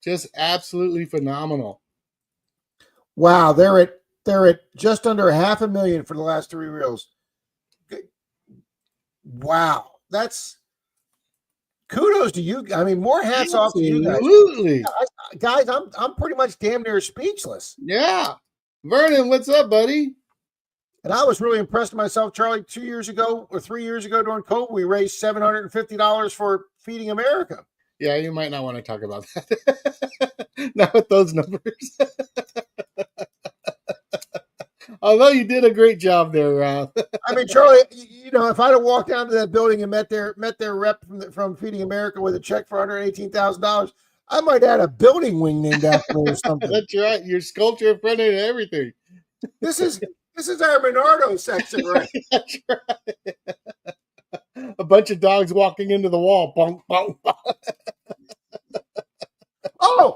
Speaker 2: Just absolutely phenomenal.
Speaker 1: Wow, they're at just under 500,000 for the last 3 reels. Wow, that's kudos to you. I mean, more hats off to you guys.
Speaker 2: Absolutely.
Speaker 1: Guys, I'm pretty much damn near speechless.
Speaker 2: Yeah. Vernon, what's up, buddy?
Speaker 1: And I was really impressed with myself, Charlie. 2 years ago or 3 years ago during COVID, we raised $750 for Feeding America.
Speaker 2: Yeah, you might not want to talk about that. Not with those numbers. Although you did a great job there, Rob.
Speaker 1: I mean, Charlie, you know, if I'd have walked down to that building and met their rep from Feeding America with a check for $118,000, I might add a building wing named after me or something.
Speaker 2: That's right. Your sculpture in front of it and everything.
Speaker 1: This is our MENARDO section, right?
Speaker 2: That's right. A bunch of dogs walking into the wall. Bonk, bonk, bonk.
Speaker 1: Oh,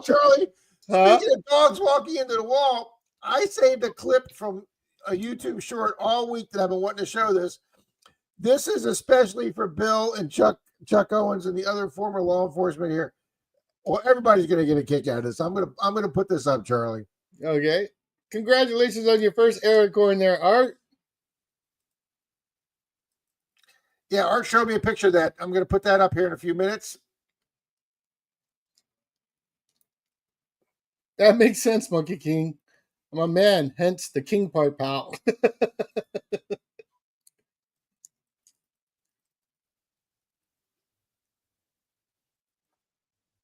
Speaker 1: Charlie.
Speaker 2: Huh?
Speaker 1: Speaking of dogs walking into the wall, I saved a clip from a YouTube short all week that I've been wanting to show this. This is especially for Bill and Chuck Owens and the other former law enforcement here. Well, everybody's going to get a kick out of this. I'm gonna put this up, Charlie.
Speaker 2: Okay. Congratulations on your first aircorn there, Art.
Speaker 1: Yeah, Art showed me a picture of that. I'm going to put that up here in a few minutes.
Speaker 2: That makes sense, Monkey King. I'm a man, hence the king part, pal.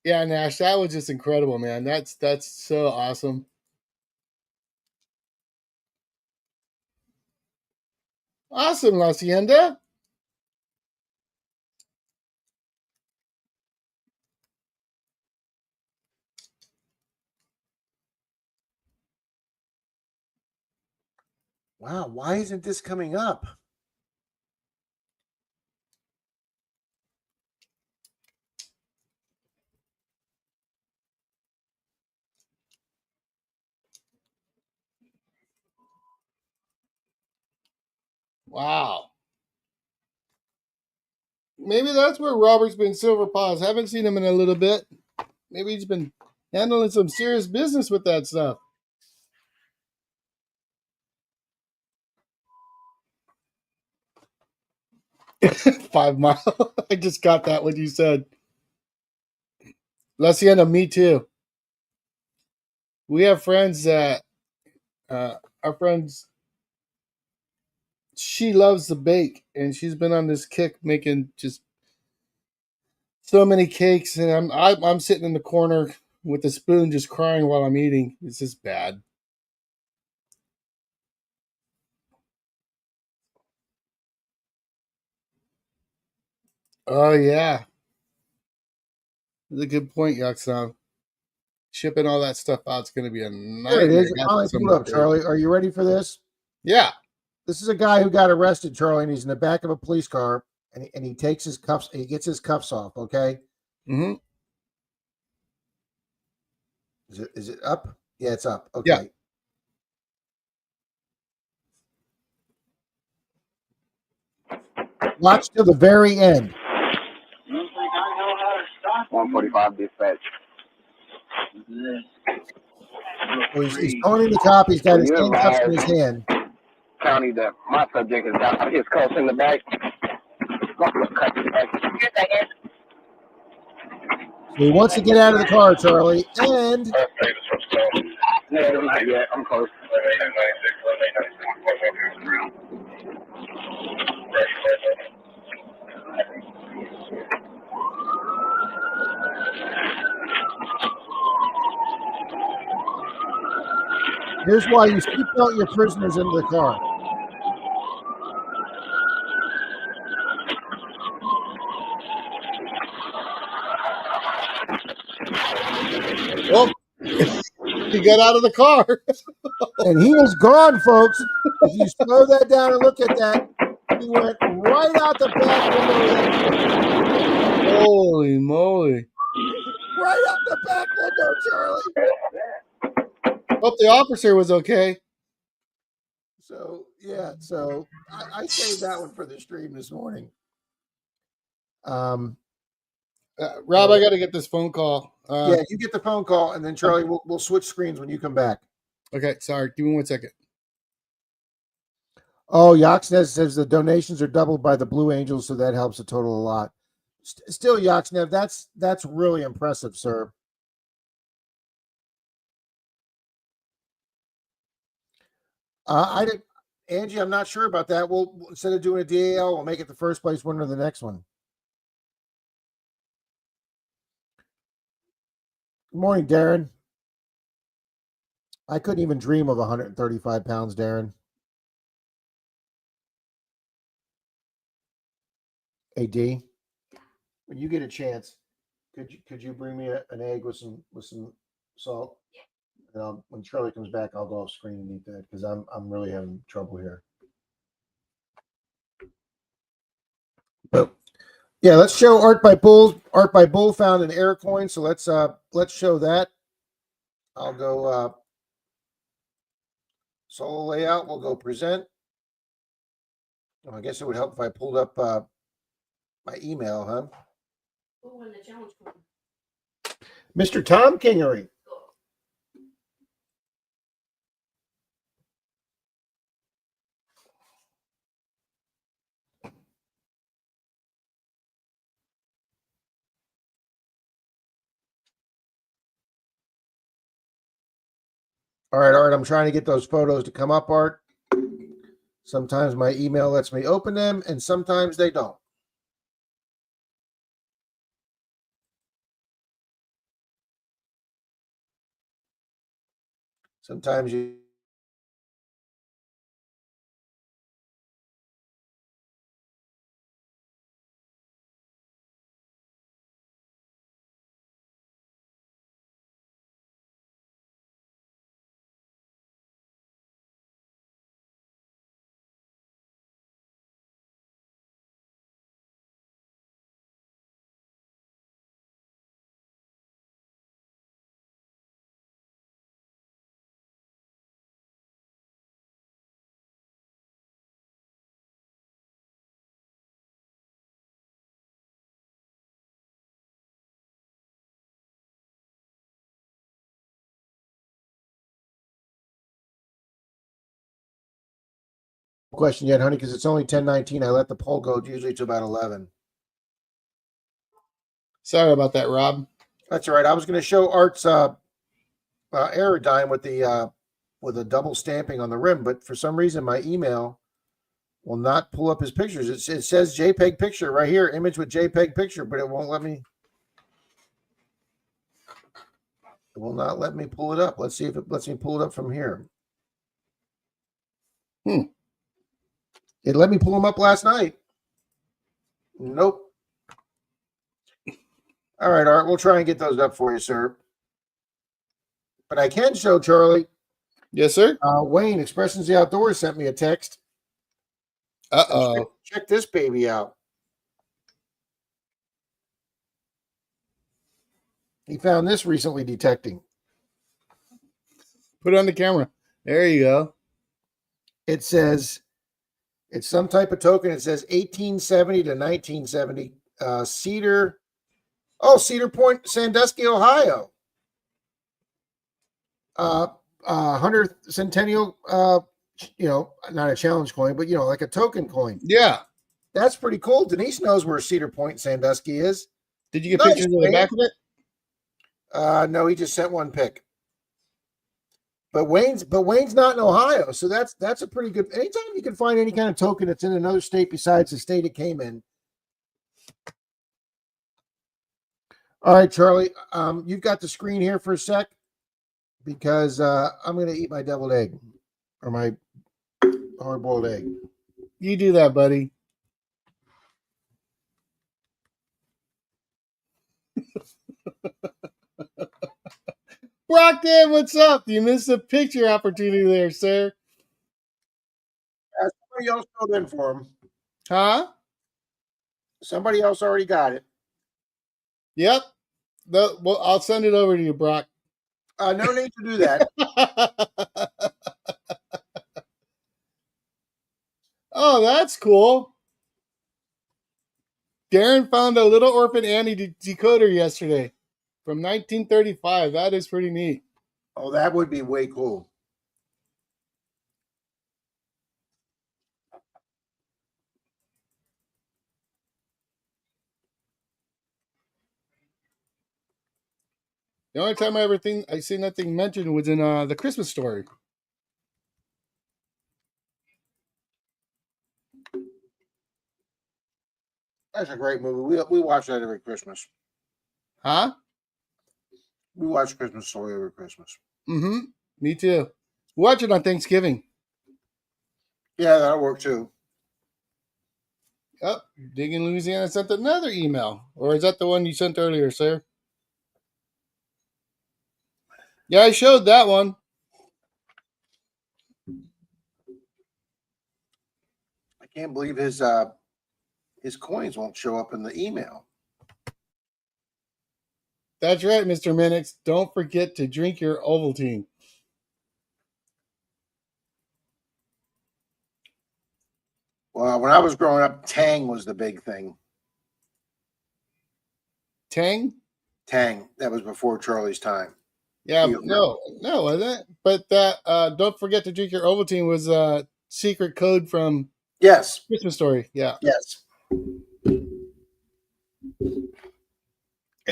Speaker 2: Yeah, Nash, that was just incredible, man. That's so awesome. Awesome, La Hacienda.
Speaker 1: Wow, why isn't this coming up?
Speaker 2: Wow. Maybe that's where Robert's been silver paws. Haven't seen him in a little bit. Maybe he's been handling some serious business with that stuff. 5 Mile. I just got that when you said. La Hacienda, me too. We have friends that our friends, she loves to bake, and she's been on this kick making just so many cakes, and I'm sitting in the corner with a spoon just crying while I'm eating. It's just bad. Oh yeah, that's a good point, Yaksan. Shipping all that stuff out is going to be a nightmare.
Speaker 1: There it is. I'll pull it up, Charlie. Are you ready for this?
Speaker 2: Yeah.
Speaker 1: This is a guy who got arrested, Charlie, and he's in the back of a police car, and he takes his cuffs. He gets his cuffs off. Okay.
Speaker 2: Mm-hmm.
Speaker 1: Is it up? Yeah, it's up. Okay.
Speaker 2: Yeah.
Speaker 1: Watch till the very end.
Speaker 4: 145 dispatch.
Speaker 1: So he's calling the cop. He's got his handcuffs in his hand.
Speaker 4: County that my subject has got his cuffs in the back.
Speaker 1: So he wants to get out of the car, Charlie, and
Speaker 4: Yeah, I'm close.
Speaker 1: here's why you keep out your prisoners into the car.
Speaker 2: Well, he got out of the car.
Speaker 1: And he is gone, folks. If you slow that down and look at that, he went right out the back window.
Speaker 2: Holy moly.
Speaker 1: Right out the back window, Charlie.
Speaker 2: Hope the officer was okay.
Speaker 1: So, yeah. So, I saved that one for the stream this morning.
Speaker 2: Rob, I got to get this phone call.
Speaker 1: Yeah, you get the phone call, and then Charlie, we'll switch screens when you come back.
Speaker 2: Okay, sorry. Give me 1 second.
Speaker 1: Oh, Yoxnev says the donations are doubled by the Blue Angels, so that helps the total a lot. Still, Yoxnev, that's really impressive, sir. I did, Angie. I'm not sure about that. We'll instead of doing a DAL, we'll make it the first place winner of the next one. Good morning, Darren. I couldn't even dream of 135 pounds, Darren. AD, when you get a chance, could you bring me an egg with some salt? And when Charlie comes back, I'll go off screen and eat that because I'm really having trouble here. But yeah, let's show Art by Bull. Art by Bull found an air coin, so let's show that. I'll go solo layout. We'll go present. Oh, I guess it would help if I pulled up my email, huh?
Speaker 3: Who won the challenge one?
Speaker 1: Mr. Tom Kingery. All right, Art, I'm trying to get those photos to come up, Art. Sometimes my email lets me open them, and sometimes they don't. Sometimes you... Question yet, honey, because it's only 10:19. I let the poll go usually to about 11.
Speaker 2: Sorry about that, Rob.
Speaker 1: That's all right. I was going to show Art's Aerodyne with a double stamping on the rim, but for some reason my email will not pull up his pictures. It says JPEG picture right here, image with JPEG picture, but it won't let me. It will not let me pull it up. Let's see if it lets me pull it up from here. It let me pull them up last night. Nope. All right, Art, we'll try and get those up for you, sir. But I can show Charlie.
Speaker 2: Yes, sir.
Speaker 1: Wayne, Expressions the Outdoors sent me a text.
Speaker 2: Uh-oh.
Speaker 1: Check this baby out. He found this recently detecting.
Speaker 2: Put it on the camera. There you go.
Speaker 1: It says it's some type of token. It says 1870 to 1970. Cedar Point, Sandusky, Ohio. 100th centennial, not a challenge coin, but like a token coin.
Speaker 2: Yeah.
Speaker 1: That's pretty cool. Denise knows where Cedar Point, Sandusky is.
Speaker 2: Did you get pictures of the back of it?
Speaker 1: No, he just sent one pic. But Wayne's not in Ohio, so that's a pretty good. Anytime you can find any kind of token that's in another state besides the state it came in. All right, Charlie, you've got the screen here for a sec because I'm going to eat my deviled egg or my hard-boiled egg.
Speaker 2: You do that, buddy. Brockton, what's up? You missed a picture opportunity there, sir.
Speaker 1: Somebody else filled in for him.
Speaker 2: Huh?
Speaker 1: Somebody else already got it.
Speaker 2: Yep. Well, I'll send it over to you, Brock.
Speaker 1: No need to do that.
Speaker 2: Oh, that's cool. Darren found a little orphan Annie decoder yesterday from 1935. That is pretty neat.
Speaker 1: Oh, that would be way cool.
Speaker 2: The only time I seen that thing mentioned was in the Christmas Story.
Speaker 1: That's a great movie. We watch that every Christmas.
Speaker 2: Huh?
Speaker 1: We watch Christmas Story every Christmas.
Speaker 2: Mm-hmm. Me too. Watch it on Thanksgiving.
Speaker 1: Yeah, that'll work too.
Speaker 2: Oh, Digging Louisiana sent another email. Or is that the one you sent earlier, sir? Yeah, I showed that one.
Speaker 1: I can't believe his coins won't show up in the email.
Speaker 2: That's right, Mr. Minix. Don't forget to drink your Ovaltine.
Speaker 1: Well, when I was growing up, Tang was the big thing.
Speaker 2: Tang?
Speaker 1: Tang. That was before Charlie's time.
Speaker 2: Yeah, no, wasn't it? But that don't forget to drink your Ovaltine was a secret code from
Speaker 1: Yes.
Speaker 2: Christmas Story. Yeah.
Speaker 1: Yes.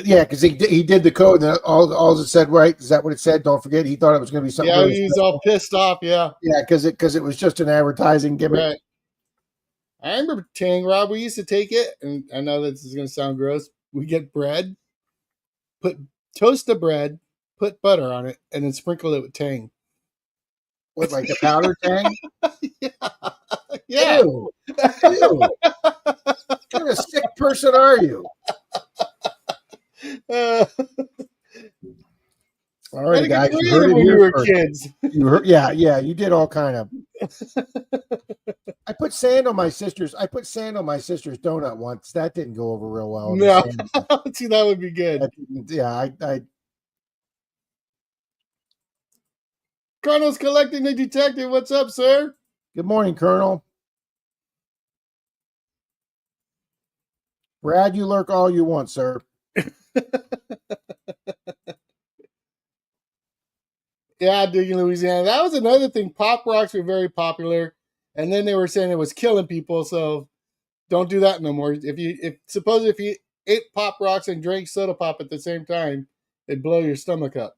Speaker 1: Yeah, because he did the code, and all it said, right? Is that what it said? Don't forget. He thought it was going to be something.
Speaker 2: Yeah,
Speaker 1: really
Speaker 2: he's
Speaker 1: special.
Speaker 2: all pissed off. Yeah.
Speaker 1: Yeah, because it was just an advertising gimmick.
Speaker 2: Right. I remember Tang, Rob. We used to take it, and I know this is going to sound gross. We get bread, toast the bread, put butter on it, and then sprinkle it with Tang.
Speaker 1: What, like the powder Tang?
Speaker 2: Yeah. Yeah.
Speaker 1: Ew. Ew. What kind of sick person are you? All right, guys.
Speaker 2: You heard it when you were kids.
Speaker 1: You heard, yeah, you did all kind of. I put sand on my sister's donut once. That didn't go over real well.
Speaker 2: No, see, that would be good.
Speaker 1: Yeah, I.
Speaker 2: Colonel's collecting the detective. What's up, sir?
Speaker 1: Good morning, Colonel. Brad, you lurk all you want, sir.
Speaker 2: Yeah, Digging Louisiana. That was another thing. Pop rocks were very popular, and then they were saying it was killing people. So don't do that no more. Suppose if you ate pop rocks and drank soda pop at the same time, it'd blow your stomach up.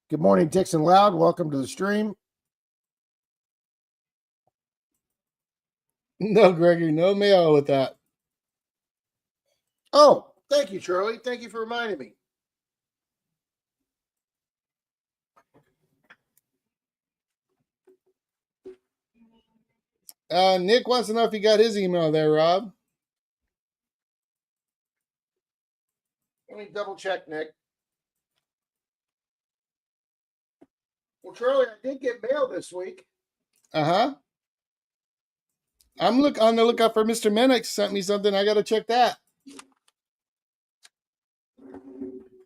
Speaker 1: Good morning, Dixon Loud. Welcome to the stream.
Speaker 2: No, Gregory, no mayo with that.
Speaker 1: Oh, thank you, Charlie. Thank you for reminding me.
Speaker 2: Nick wants to know if you got his email there, Rob.
Speaker 1: Let me double check, Nick. Well, Charlie, I did get mail this week.
Speaker 2: Uh-huh. I'm on the lookout for Mr. Minix. Sent me something. I got to check that.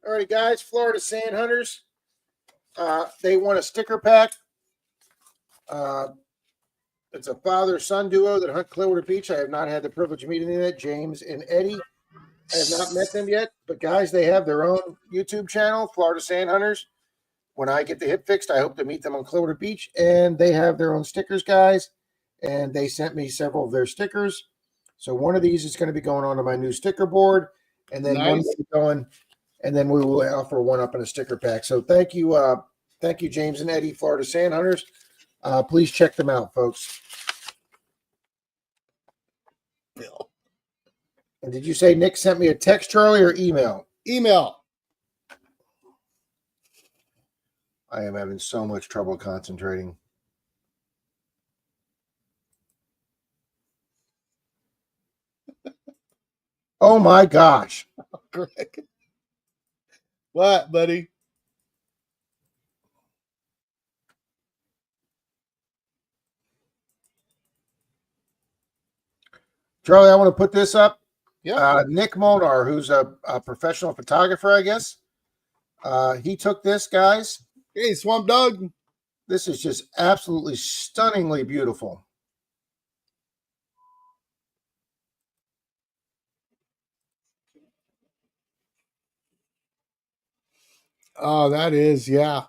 Speaker 1: All right, guys. Florida Sand Hunters. They want a sticker pack. It's a father-son duo that hunt Clearwater Beach. I have not had the privilege of meeting them yet, James and Eddie. I have not met them yet, but guys, they have their own YouTube channel, Florida Sand Hunters. When I get the hip fixed, I hope to meet them on Clearwater Beach, and they have their own stickers, guys, and they sent me several of their stickers. So one of these is going to be going onto my new sticker board, and then one will be going, and then we will offer one up in a sticker pack. So thank you, James and Eddie, Florida Sand Hunters. Please check them out, folks. And did you say Nick sent me a text, Charlie, or email?
Speaker 2: Email.
Speaker 1: I am having so much trouble concentrating. Oh my gosh.
Speaker 2: Greg. What, buddy?
Speaker 1: Charlie, I want to put this up.
Speaker 2: Yeah.
Speaker 1: Nick Molnar, who's a professional photographer, I guess. He took this, guys.
Speaker 2: Hey, Swamp Dog.
Speaker 1: This is just absolutely stunningly beautiful.
Speaker 2: Oh, that is, yeah.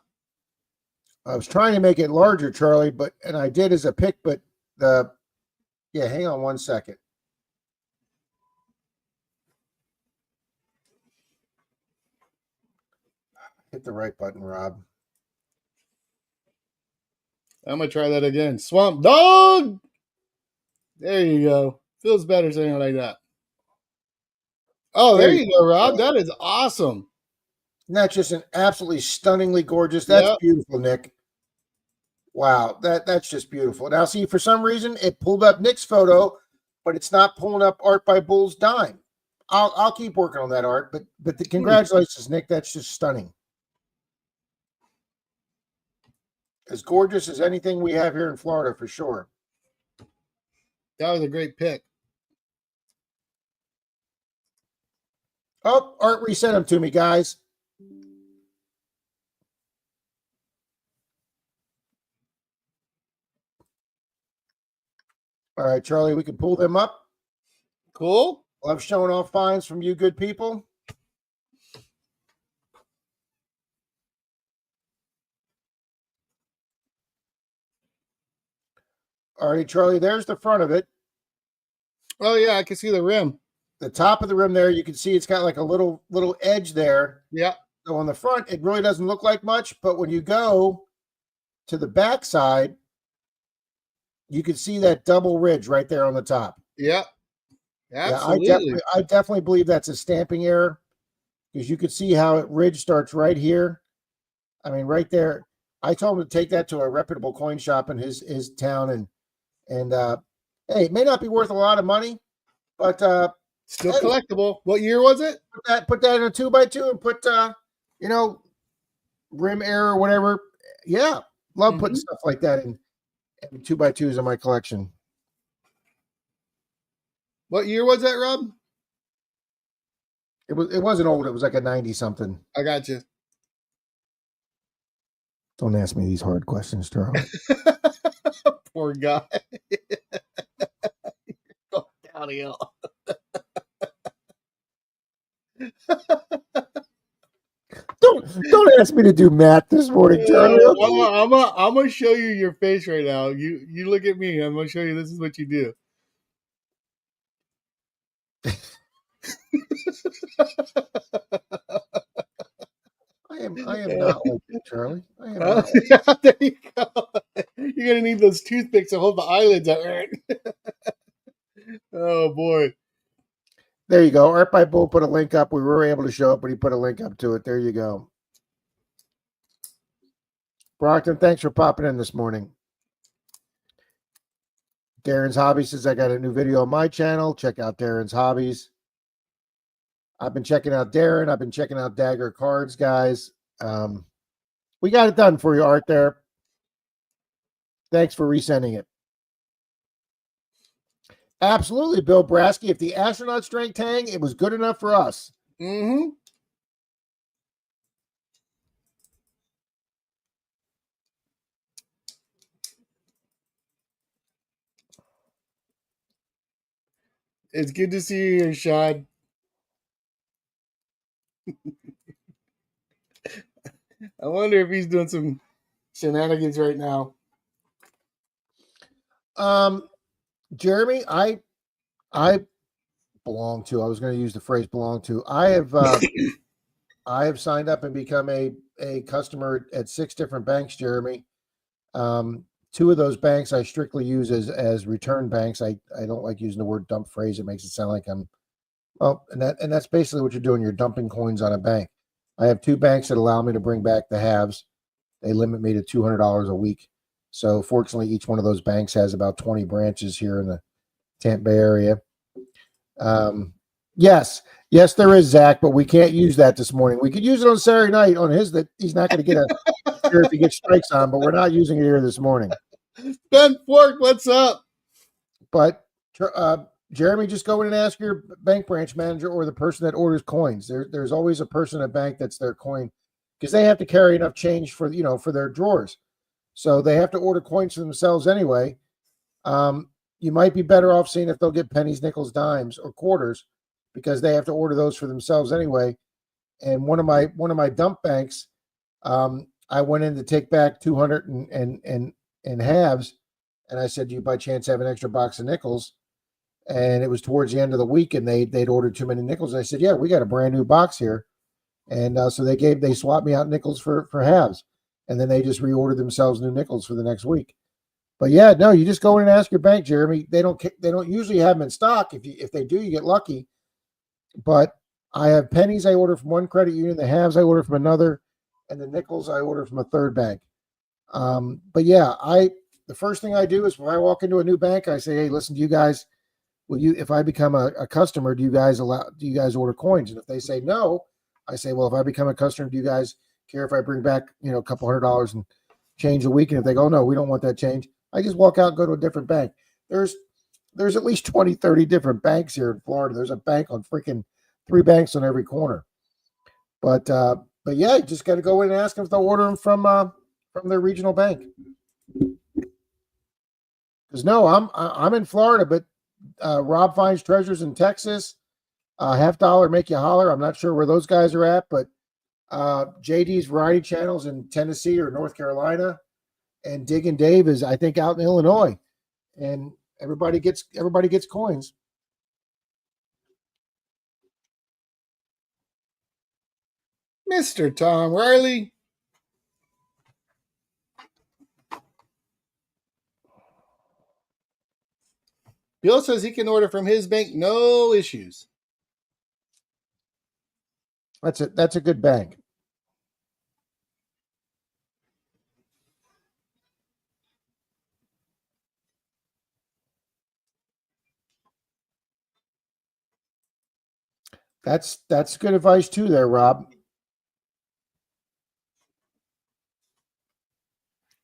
Speaker 1: I was trying to make it larger, Charlie, and I did as a pick, but hang on 1 second. Hit the right button, Rob.
Speaker 2: I'm gonna try that again. Swamp Dog. There you go. Feels better saying it like that. Oh, there you go, Rob. That is awesome.
Speaker 1: Isn't that just an absolutely stunningly gorgeous? That's
Speaker 2: Yep.
Speaker 1: beautiful, Nick. Wow, that's just beautiful. Now, see, for some reason, it pulled up Nick's photo, but it's not pulling up Art by Bull's dime. I'll keep working on that, Art. But congratulations, Nick. That's just stunning. As gorgeous as anything we have here in Florida, for sure.
Speaker 2: That was a great pick.
Speaker 1: Oh, Art resent them to me, guys. All right, Charlie, we can pull them up.
Speaker 2: Cool.
Speaker 1: Love showing off finds from you good people. All right, Charlie, there's the front of it.
Speaker 2: Oh, yeah, I can see the rim.
Speaker 1: The top of the rim there, you can see it's got like a little edge there.
Speaker 2: Yeah.
Speaker 1: So on the front, it really doesn't look like much, but when you go to the back side, you can see that double ridge right there on the top.
Speaker 2: Yeah. Absolutely.
Speaker 1: Yeah, I definitely believe that's a stamping error because you could see how it ridge starts right here. I mean, right there. I told him to take that to a reputable coin shop in his town, and hey, it may not be worth a lot of money, but
Speaker 2: still collectible. What year was it?
Speaker 1: Put that in a 2x2 and put rim error or whatever. Yeah, love putting stuff like that in 2x2s in my collection.
Speaker 2: What year was that, Rob?
Speaker 1: It wasn't old. It was like a 90 something.
Speaker 2: I got you.
Speaker 1: Don't ask me these hard questions, Charlie.
Speaker 2: Poor guy. Go downhill.
Speaker 1: Don't ask me to do math this morning, Charlie.
Speaker 2: I'm gonna show you your face right now. You look at me. I'm gonna show you. This is what you do.
Speaker 1: I am not like that, Charlie. I am not.
Speaker 2: Yeah, there you go. You're gonna need those toothpicks to hold the eyelids up. Oh boy.
Speaker 1: There you go. Art by Bull put a link up. We were able to show it, but he put a link up to it. There you go. Brockton, thanks for popping in this morning. Darren's Hobby says, I got a new video on my channel. Check out Darren's Hobbies. I've been checking out Darren. I've been checking out Dagger Cards, guys. We got it done for you, Art, there. Thanks for resending it. Absolutely, Bill Brasky. If the astronauts drank Tang, it was good enough for us.
Speaker 2: Mm-hmm. It's good to see you here, Shad. I wonder if he's doing some shenanigans right now.
Speaker 1: Jeremy, I belong to. I was going to use the phrase "belong to." I have signed up and become a customer at 6 different banks, Jeremy. 2 of those banks I strictly use as return banks. I don't like using the word dump phrase. It makes it sound like I'm and that's basically what you're doing. You're dumping coins on a bank. I have 2 banks that allow me to bring back the halves. They limit me to $200 a week. So fortunately, each one of those banks has about 20 branches here in the Tampa Bay area. Yes, there is, Zach, but we can't use that this morning. We could use it on Saturday night on his that he's not going to get a sure if he gets strikes on, but we're not using it here this morning.
Speaker 2: Ben Fork, what's up?
Speaker 1: But Jeremy, just go in and ask your bank branch manager or the person that orders coins. There's always a person at bank that's their coin because they have to carry enough change for their drawers. So they have to order coins for themselves anyway. You might be better off seeing if they'll get pennies, nickels, dimes, or quarters because they have to order those for themselves anyway. And one of my dump banks I went in to take back 200 and halves, and I said, "Do you by chance have an extra box of nickels?" And it was towards the end of the week, and they'd ordered too many nickels. I said, "Yeah, we got a brand new box here," and so they swapped me out nickels for halves, and then they just reordered themselves new nickels for the next week. But yeah, no, you just go in and ask your bank, Jeremy. They don't usually have them in stock. If they do, you get lucky. But I have pennies I order from one credit union, the halves I order from another, and the nickels I order from a third bank. But yeah, the first thing I do is when I walk into a new bank, I say, "Hey, listen, do you guys, if I become a customer, do you guys order coins?" And if they say no, I say, "Well, if I become a customer, do you guys care if I bring back, a couple $100 and change a week?" And if they go, "No, we don't want that change," I just walk out and go to a different bank. There's at least 20, 30 different banks here in Florida. There's a bank on freaking 3 banks on every corner. But yeah, you just got to go in and ask them if they'll order them from their regional bank. Because no, I'm in Florida, but Rob finds treasures in Texas. Half dollar make you holler. I'm not sure where those guys are at, but JD's variety channels in Tennessee or North Carolina, and Dig and Dave is, I think, out in Illinois, and everybody gets coins.
Speaker 2: Mr. Tom Riley. Bill says he can order from his bank, no issues.
Speaker 1: That's a good bank. That's good advice too, there, Rob.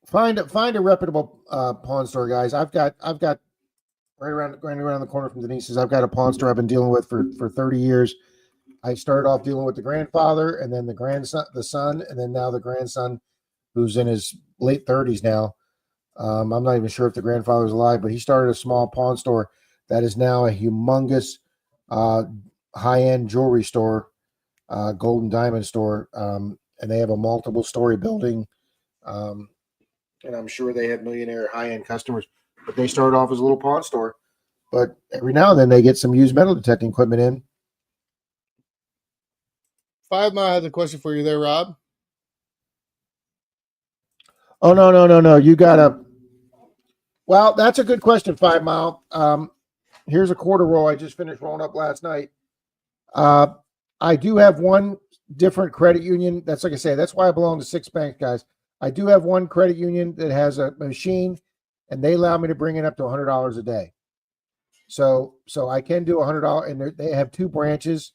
Speaker 1: Find a reputable pawn store, guys. I've got right around the corner from Denise's. I've got a pawn store I've been dealing with for 30 years. I started off dealing with the grandfather, and then the son, and then now the grandson, who's in his late 30s now. I'm not even sure if the grandfather's alive, but he started a small pawn store that is now a humongous high-end jewelry store, gold and diamond store, and they have a multiple story building, and I'm sure they have millionaire high-end customers, but they started off as a little pawn store. But every now and then they get some used metal detecting equipment in.
Speaker 2: 5 Mile has a question for you there, Rob.
Speaker 1: Oh, no. You gotta. Well, that's a good question, 5 Mile. Here's a quarter roll I just finished rolling up last night. I do have one different credit union. That's, like I say, that's why I belong to 6 banks, guys. I do have one credit union that has a machine, and they allow me to bring in up to $100 a day. So I can do $100, and they have 2 branches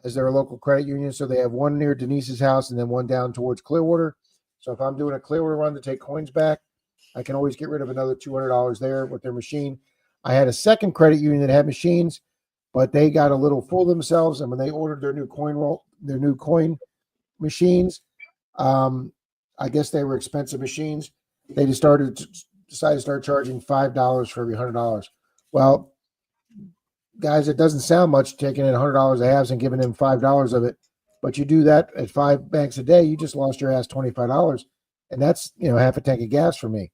Speaker 1: as their local credit union. So they have one near Denise's house and then one down towards Clearwater. So if I'm doing a Clearwater run to take coins back, I can always get rid of another $200 there with their machine. I had a second credit union that had machines, but they got a little full of themselves, and when they ordered their new coin machines, I guess they were expensive machines. They just decided to start charging $5 for every $100. Well, guys, it doesn't sound much taking in $100 of halves and giving them $5 of it, but you do that at 5 banks a day, you just lost your ass $25, and that's half a tank of gas for me.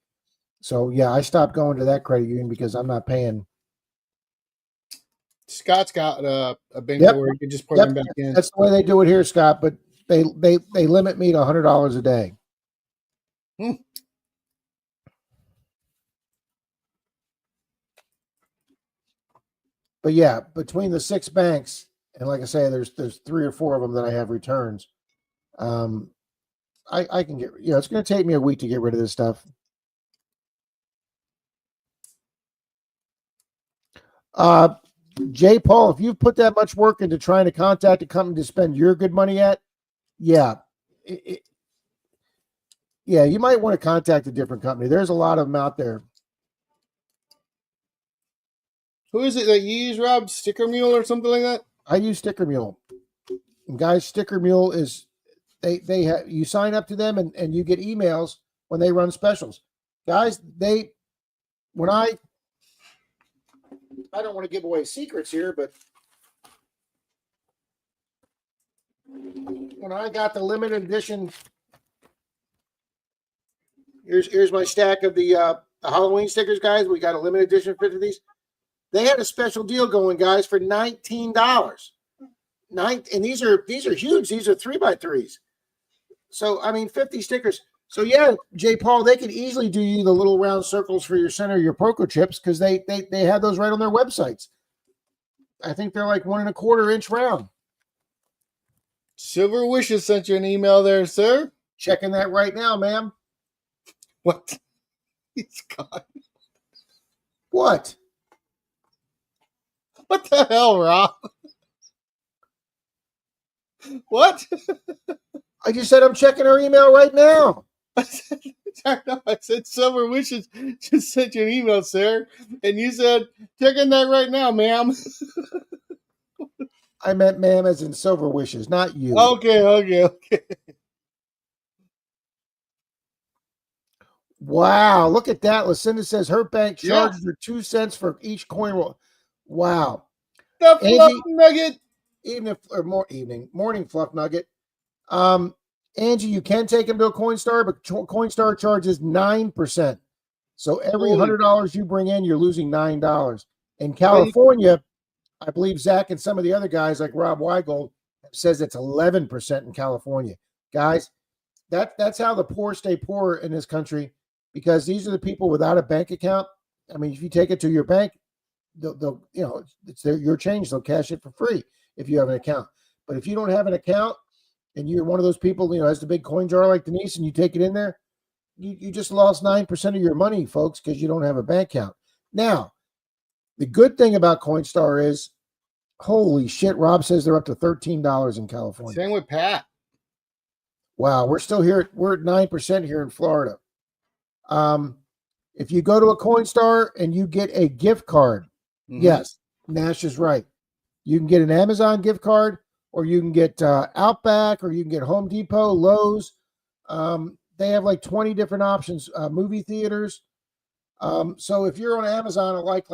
Speaker 1: So yeah, I stopped going to that credit union because I'm not paying.
Speaker 2: Scott's got a bank where you can just put them back in.
Speaker 1: That's the way they do it here, Scott. But they limit me to $100 a day. But yeah, between the 6 banks, and like I say, there's 3 or 4 of them that I have returns. I can get. It's going to take me a week to get rid of this stuff. J. Paul, if you've put that much work into trying to contact a company to spend your good money at, yeah, you might want to contact a different company. There's a lot of them out there.
Speaker 2: Who is it that you use, Rob? Sticker Mule or something like that?
Speaker 1: I use Sticker Mule. And guys, Sticker Mule is they have, you sign up to them and you get emails when they run specials. Guys, when I don't want to give away secrets here, but when I got the limited edition Here's my stack of the Halloween stickers, guys. We got a limited edition fit of these. They had a special deal going, guys, for $19. And these are huge. These are 3x3s. So I mean, 50 stickers. So yeah, J. Paul, they could easily do you the little round circles for your center, your poker chips, because they have those right on their websites. I think they're like 1 1/4 inch round.
Speaker 2: Silver Wishes sent you an email there, sir.
Speaker 1: Checking that right now, ma'am.
Speaker 2: What? He's gone.
Speaker 1: What?
Speaker 2: What the hell, Rob? What?
Speaker 1: I just said I'm checking her email right now.
Speaker 2: I said Silver Wishes just sent you an email, sir. And you said, checking that right now, ma'am.
Speaker 1: I meant ma'am as in Silver Wishes, not you.
Speaker 2: Okay.
Speaker 1: Wow, look at that. Lucinda says her bank charges her 2 cents for each coin roll. Wow.
Speaker 2: The fluff nugget.
Speaker 1: Morning fluff nugget. Angie, you can take them to a Coinstar, but Coinstar charges 9%. So every $100 you bring in, you're losing $9. In California, I believe Zach and some of the other guys like Rob Weigold says it's 11% in California. Guys, that's how the poor stay poor in this country, because these are the people without a bank account. I mean, if you take it to your bank, they'll it's your change. They'll cash it for free if you have an account. But if you don't have an account and you're one of those people, has the big coin jar like Denise, and you take it in there, you just lost 9% of your money, folks, because you don't have a bank account. Now, the good thing about Coinstar is, holy shit, Rob says they're up to $13 in California.
Speaker 2: Same with Pat.
Speaker 1: Wow, we're still here. We're at 9% here in Florida. If you go to a Coinstar and you get a gift card, yes, Nash is right. You can get an Amazon gift card, or you can get Outback, or you can get Home Depot, Lowe's. They have like 20 different options, movie theaters. So if you're on Amazon, like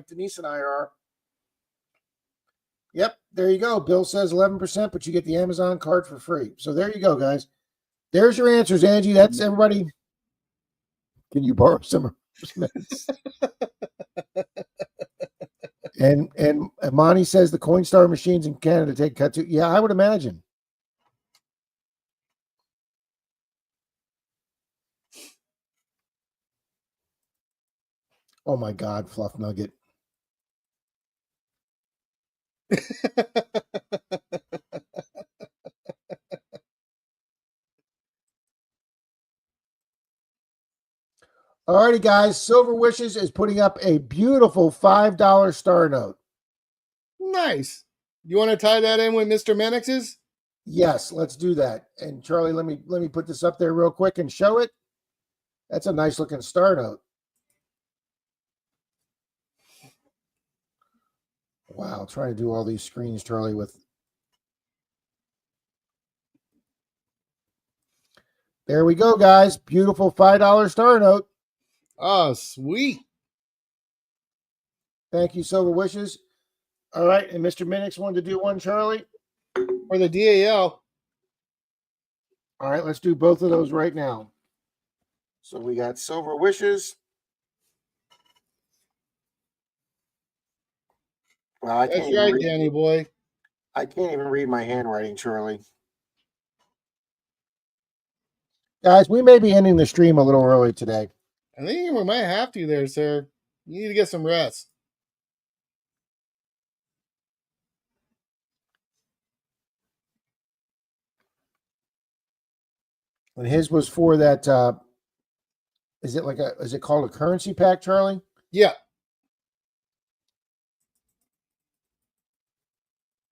Speaker 1: Denise and I are, yep, there you go. Bill says 11%, but you get the Amazon card for free. So there you go, guys. There's your answers, Angie. That's everybody. Can you borrow some minutes? And Monty says the Coinstar machines in Canada take cut too. Yeah, I would imagine. Oh my God, Fluff Nugget. All righty, guys. Silver Wishes is putting up a beautiful $5 star note.
Speaker 2: Nice. You want to tie that in with Mr. Menix's?
Speaker 1: Yes, let's do that. And Charlie, let me put this up there real quick and show it. That's a nice looking star note. Wow, trying to do all these screens, Charlie, with. There we go, guys. Beautiful $5 star note.
Speaker 2: Oh, sweet.
Speaker 1: Thank you, Silver Wishes. All right, and Mr. Minix wanted to do one, Charlie?
Speaker 2: For the DAL.
Speaker 1: All right, let's do both of those right now. So we got Silver Wishes. Well,
Speaker 2: That's right, Danny boy.
Speaker 1: I can't even read my handwriting, Charlie. Guys, we may be ending the stream a little early today.
Speaker 2: I think we might have to there, sir. You need to get some rest.
Speaker 1: And his was for that, is it called a currency pack, Charlie?
Speaker 2: Yeah.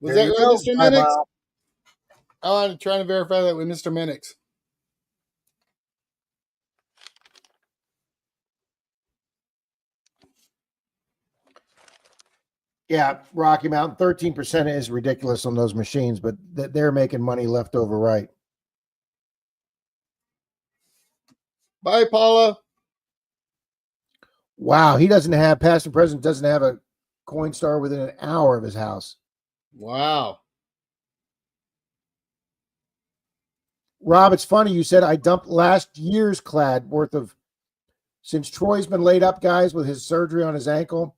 Speaker 2: Was that right, Mr. Minix? I'm trying to verify that with Mr. Minix.
Speaker 1: Yeah, Rocky Mountain, 13% is ridiculous on those machines, but they're making money left over right.
Speaker 2: Bye, Paula.
Speaker 1: Wow, he doesn't have, past and present, doesn't have a Coinstar within an hour of his house.
Speaker 2: Wow.
Speaker 1: Rob, it's funny. You said I dumped last year's clad worth of, since Troy's been laid up, guys, with his surgery on his ankle.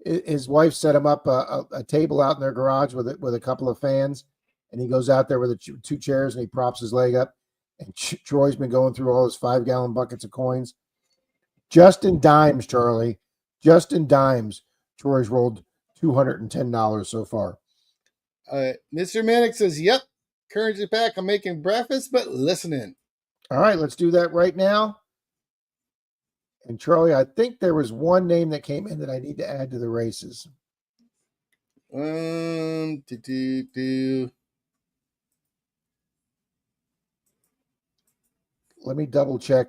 Speaker 1: His wife set him up a table out in their garage with a couple of fans, and he goes out there with two chairs and he props his leg up. And Troy's been going through all his 5-gallon buckets of coins, just in dimes, Charlie, just in dimes. Troy's rolled $210 so far.
Speaker 2: Mr. Manic says, "Yep, currency pack. I'm making breakfast, but listening."
Speaker 1: All right, let's do that right now. And Charlie, I think there was one name that came in that I need to add to the races.
Speaker 2: Let
Speaker 1: me double check.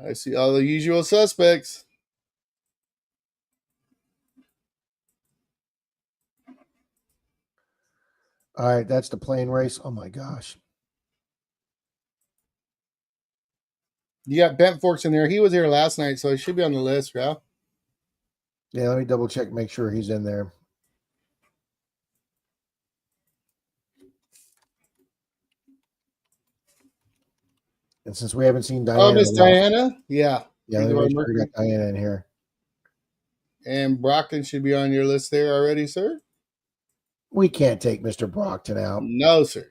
Speaker 2: I see all the usual suspects.
Speaker 1: All right, that's the plane race. Oh my gosh.
Speaker 2: You got Bent Forks in there. He was here last night, so he should be on the list, Ralph.
Speaker 1: Yeah, let me double check, make sure he's in there. And since we haven't seen Diana.
Speaker 2: Oh, Miss Diana? Yeah.
Speaker 1: Yeah, let me make sure we got Diana in here.
Speaker 2: And Brockton should be on your list there already, sir?
Speaker 1: We can't take Mr. Brockton out.
Speaker 2: No, sir.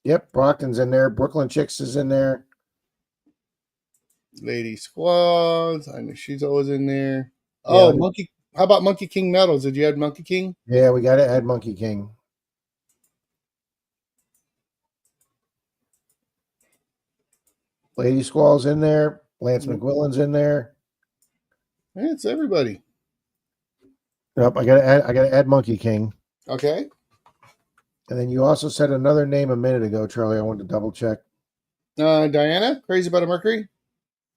Speaker 1: Yep, Brockton's in there. Brooklyn Chicks is in there.
Speaker 2: Lady Squaws. I know she's always in there.
Speaker 1: Yeah,
Speaker 2: Oh, Monkey. How about Monkey King Metals? Did you add Monkey King?
Speaker 1: Yeah, we got to add Monkey King. Lady Squall's in there. Lance McWillan's in there.
Speaker 2: Yeah, it's everybody.
Speaker 1: Yep, I gotta add Monkey King.
Speaker 2: Okay.
Speaker 1: And then you also said another name a minute ago, Charlie. I wanted to double check.
Speaker 2: Diana, Crazy About a Mercury?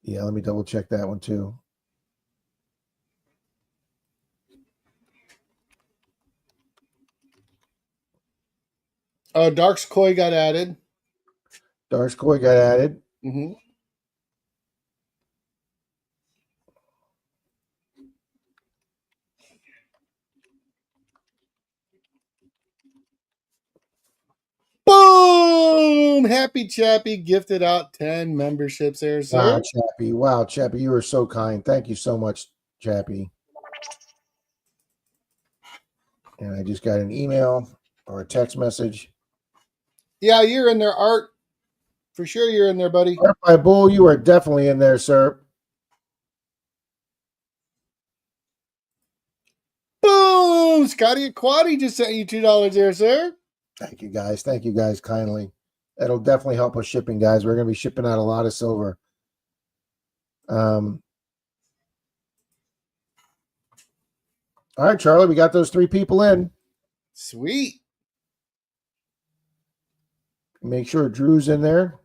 Speaker 1: Yeah, let me double check that one too.
Speaker 2: Oh, Dark's Koi got added.
Speaker 1: Dark's Koi got added.
Speaker 2: Mm-hmm. Boom! Happy Chappy gifted out 10 memberships there, sir.
Speaker 1: Wow, Chappy. Wow, Chappy, you were so kind. Thank you so much, Chappy. And I just got an email or a text message.
Speaker 2: Yeah, you're in there, Art. For sure you're in there, buddy.
Speaker 1: Art by Bull, you are definitely in there, sir.
Speaker 2: Boom! Scotty Aquati just sent you $2 there, sir.
Speaker 1: Thank you, guys. Thank you, guys, kindly. That'll definitely help us shipping, guys. We're going to be shipping out a lot of silver. All right, Charlie, we got those 3 people in.
Speaker 2: Sweet.
Speaker 1: Make sure Drew's in there.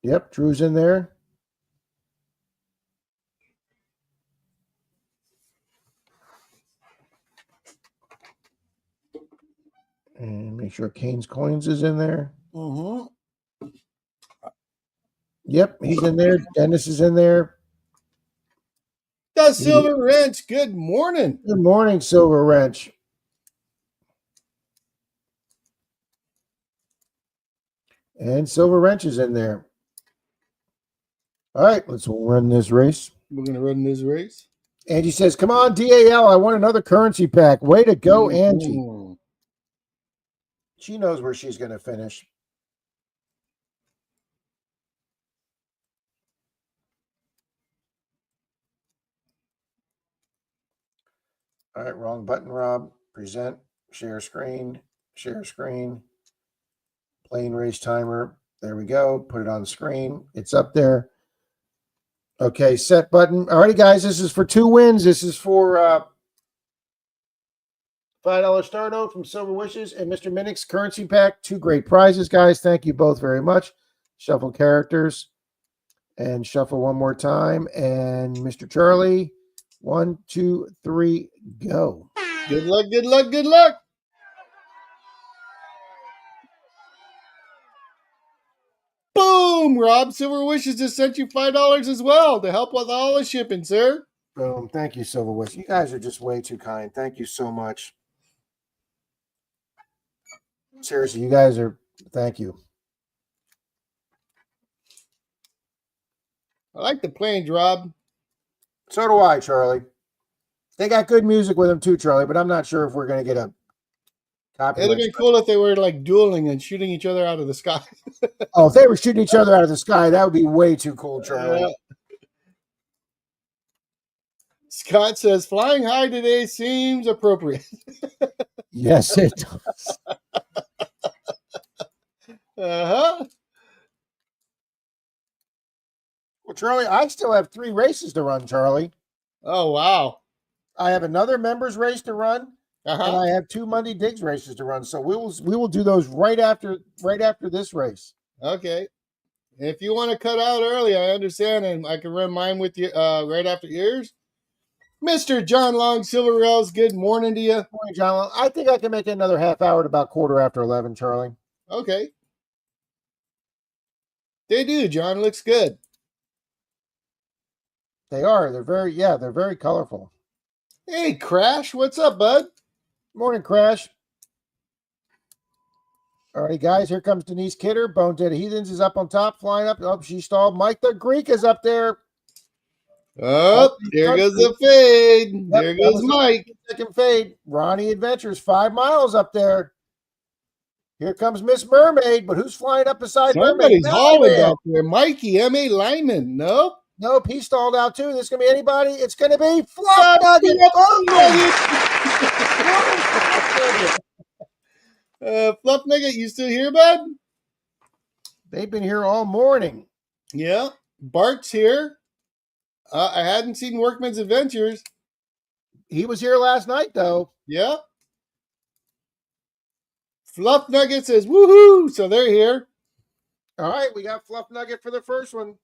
Speaker 1: Yep, Drew's in there. And make sure Kane's Coins is in there.
Speaker 2: Mm-hmm.
Speaker 1: Yep, he's in there. Dennis is in there.
Speaker 2: The Silver Wrench, good morning.
Speaker 1: Good morning, Silver Wrench. And Silver Wrench is in there. All right, let's run this race.
Speaker 2: We're going to run this race.
Speaker 1: Angie says, come on, DAL, I want another currency pack. Way to go, Angie. She knows where she's going to finish. All right, wrong button, Rob. Present, share screen, plane race timer. There we go. Put it on the screen. It's up there. Okay, set button. All righty, guys, this is for 2 wins. This is for $5 star note from Silver Wishes and Mr. Minnick's currency pack. 2 great prizes, guys. Thank you both very much. Shuffle characters and shuffle one more time. And Mr. Charlie, 1, 2, 3, go.
Speaker 2: Good luck, good luck, good luck. Boom! Boom! Rob Silver Wishes just sent you $5 as well to help with all the shipping, sir.
Speaker 1: Boom. Thank you, Silver Wish. You guys are just way too kind. Thank you so much. Seriously, you guys are. Thank you.
Speaker 2: I like the planes, Rob.
Speaker 1: So do I, Charlie. They got good music with them too, Charlie, but I'm not sure if we're going to get a copyright.
Speaker 2: It'd have been cool if they were like dueling and shooting each other out of the sky.
Speaker 1: Oh, if they were shooting each other out of the sky, that would be way too cool, Charlie.
Speaker 2: Scott says, flying high today seems appropriate.
Speaker 1: Yes, it does.
Speaker 2: Uh-huh.
Speaker 1: Well, Charlie, I still have 3 races to run, Charlie.
Speaker 2: Oh, wow.
Speaker 1: I have another members race to run, and I have 2 Monday Digs races to run. So we will do those right after this race.
Speaker 2: Okay. If you want to cut out early, I understand, and I can run mine with you right after yours. Mr. John Long Silver Rails, good morning to you.
Speaker 1: Good morning, John. I think I can make another half hour at about 11:15, Charlie.
Speaker 2: Okay. They do, John. Looks good.
Speaker 1: They are. They're very colorful.
Speaker 2: Hey, Crash. What's up, bud?
Speaker 1: Morning, Crash. All right, guys, here comes Denise Kidder. Bonehead Heathens is up on top, flying up. Oh, she stalled. Mike the Greek is up there.
Speaker 2: Oh, there goes the fade. Yep, there goes Mike.
Speaker 1: Second fade. Ronnie Adventures, 5 miles up there. Here comes Miss Mermaid, but who's flying up beside Mermaid?
Speaker 2: Somebody's hauling up there. Mikey, M.A. Lyman. Nope.
Speaker 1: Nope, he stalled out too. This is going to be anybody. It's going to be Fluff Nugget.
Speaker 2: Fluff Nugget, you still here, bud?
Speaker 1: They've been here all morning.
Speaker 2: Yeah. Bart's here. I hadn't seen Workman's Adventures.
Speaker 1: He was here last night, though.
Speaker 2: Yeah. Fluff Nugget says, woohoo! So they're here.
Speaker 1: All right, we got Fluff Nugget for the first one.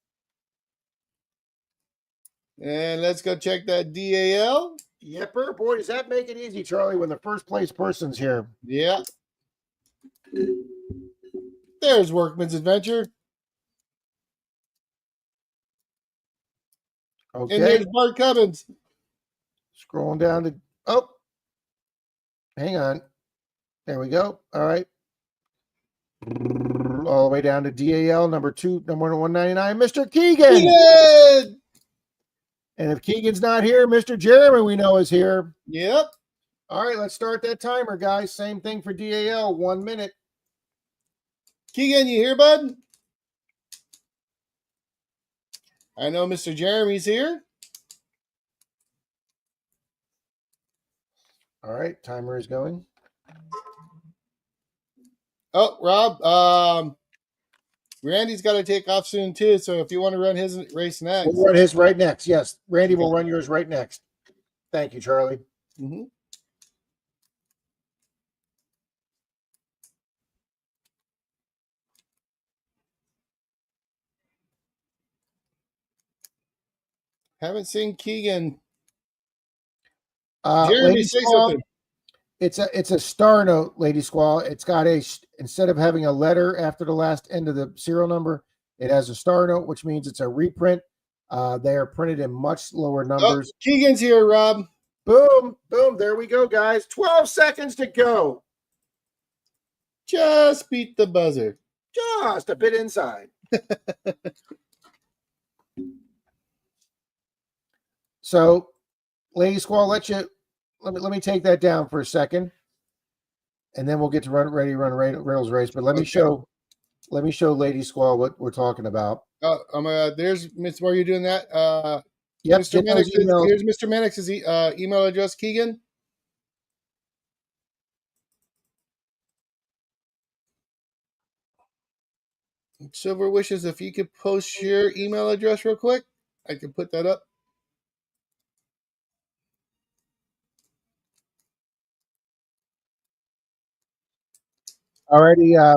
Speaker 2: And let's go check that DAL.
Speaker 1: Yepper. Boy, does that make it easy, Charlie, when the first place person's here.
Speaker 2: Yeah. There's Workman's Adventure.
Speaker 1: Okay.
Speaker 2: And there's Bart Cubbins.
Speaker 1: Scrolling down to, oh, hang on. There we go. All right. All the way down to DAL number 199, Mr. Keegan.
Speaker 2: Keegan!
Speaker 1: And if Keegan's not here, Mr. Jeremy we know is here.
Speaker 2: Yep.
Speaker 1: All right, let's start that timer, guys. Same thing for DAL, 1 minute.
Speaker 2: Keegan, you here, bud? I know Mr. Jeremy's here.
Speaker 1: All right, timer is going.
Speaker 2: Oh, Rob, Randy's got to take off soon too. So if you want to run his race next,
Speaker 1: we'll run his right next. Yes, Randy will run yours right next. Thank you, Charlie.
Speaker 2: Mm-hmm. Haven't seen Keegan. Jeremy, say something.
Speaker 1: It's a star note, Lady Squall. It's got instead of having a letter after the last end of the serial number, it has a star note, which means it's a reprint. They are printed in much lower numbers.
Speaker 2: Oh, Keegan's here, Rob.
Speaker 1: Boom, boom. There we go, guys. 12 seconds to go.
Speaker 2: Just beat the buzzer.
Speaker 1: Just a bit inside. So, Lady Squall, let me take that down for a second, and then we'll get to Riddles race. But let me show Lady Squall what we're talking about.
Speaker 2: There's Miss. Why are you doing that?
Speaker 1: Yep,
Speaker 2: Mr. Mannix. Here's Mr. Mannix's email address. Keegan. Silver wishes if you could post your email address real quick, I can put that up.
Speaker 1: Alrighty,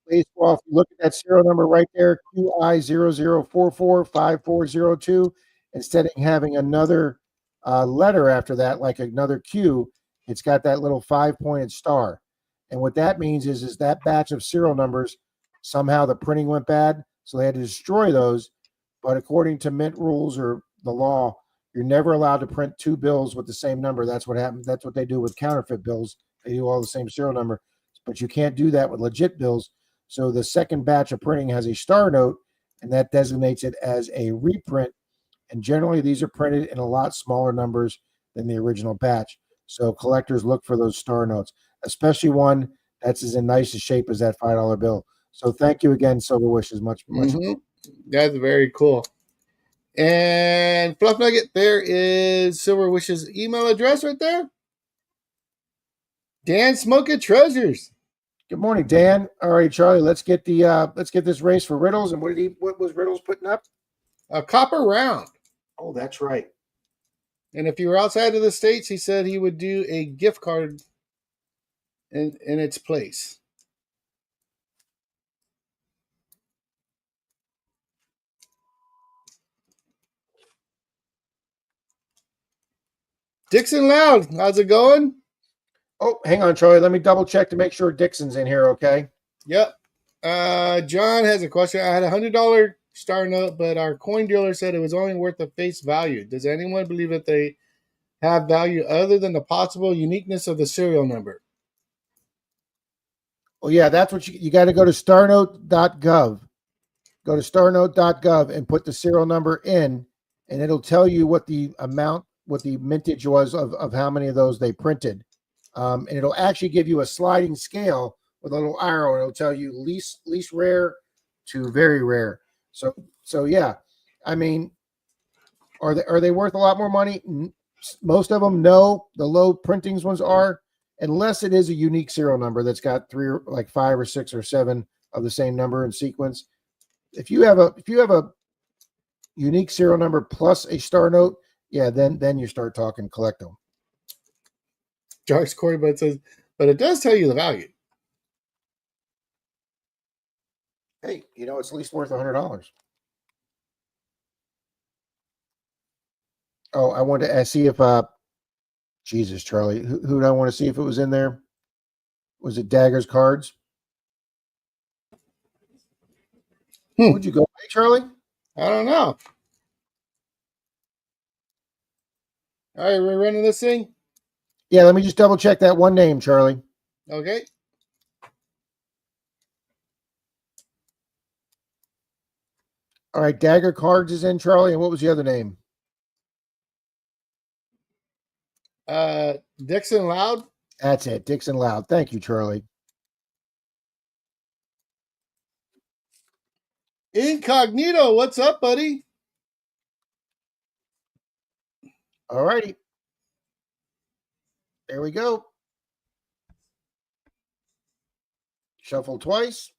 Speaker 1: Lady Squall, if you look at that serial number right there, QI00445402, instead of having another letter after that, like another Q, it's got that little 5-pointed star. And what that means is that batch of serial numbers, somehow the printing went bad, so they had to destroy those. But according to mint rules or the law, you're never allowed to print two bills with the same number. That's what happened. That's what they do with counterfeit bills. They do all the same serial number, but you can't do that with legit bills. So the second batch of printing has a star note, and that designates it as a reprint. And generally, these are printed in a lot smaller numbers than the original batch. So collectors look for those star notes, especially one that's as in nice a shape as that $5 bill. So thank you again, Silver Wishes. Much.
Speaker 2: That's very cool. And Fluff Nugget, there is Silver Wish's email address right there. Dan Smoking Treasures.
Speaker 1: Good morning, Dan. All right, Charlie. Let's get this race for Riddles. And what was Riddles putting up?
Speaker 2: A copper round.
Speaker 1: Oh, that's right.
Speaker 2: And if you were outside of the States, he said he would do a gift card in its place. Dixon Loud, how's it going?
Speaker 1: Oh, hang on, Charlie. Let me double check to make sure Dixon's in here, okay?
Speaker 2: Yep. John has a question. I had a $100 star note, but our coin dealer said it was only worth the face value. Does anyone believe that they have value other than the possible uniqueness of the serial number?
Speaker 1: Well, yeah, that's what you got to go to starnote.gov. Go to starnote.gov and put the serial number in, and it'll tell you what the amount, what the mintage was of how many of those they printed. And it'll actually give you a sliding scale with a little arrow, and it'll tell you least rare to very rare. So yeah, I mean, are they worth a lot more money? Most of them, no. The low printings ones are, unless it is a unique serial number that's got 5 or 6 or 7 of the same number in sequence. If you have a unique serial number plus a star note, yeah, then you start talking collecto.
Speaker 2: Josh Corey says, but it does tell you the value.
Speaker 1: Hey, it's at least worth $100. Oh, I wanted to see if Jesus, Charlie, who did I want to see if it was in there? Was it Dagger's Cards? Would you go, hey, Charlie?
Speaker 2: I don't know. All right, we're running this thing.
Speaker 1: Yeah, let me just double check that one name, Charlie.
Speaker 2: Okay.
Speaker 1: All right, Dagger Cards is in, Charlie. And what was the other name?
Speaker 2: Dixon Loud.
Speaker 1: That's it, Dixon Loud. Thank you, Charlie.
Speaker 2: Incognito, what's up, buddy?
Speaker 1: All righty. There we go. Shuffle twice.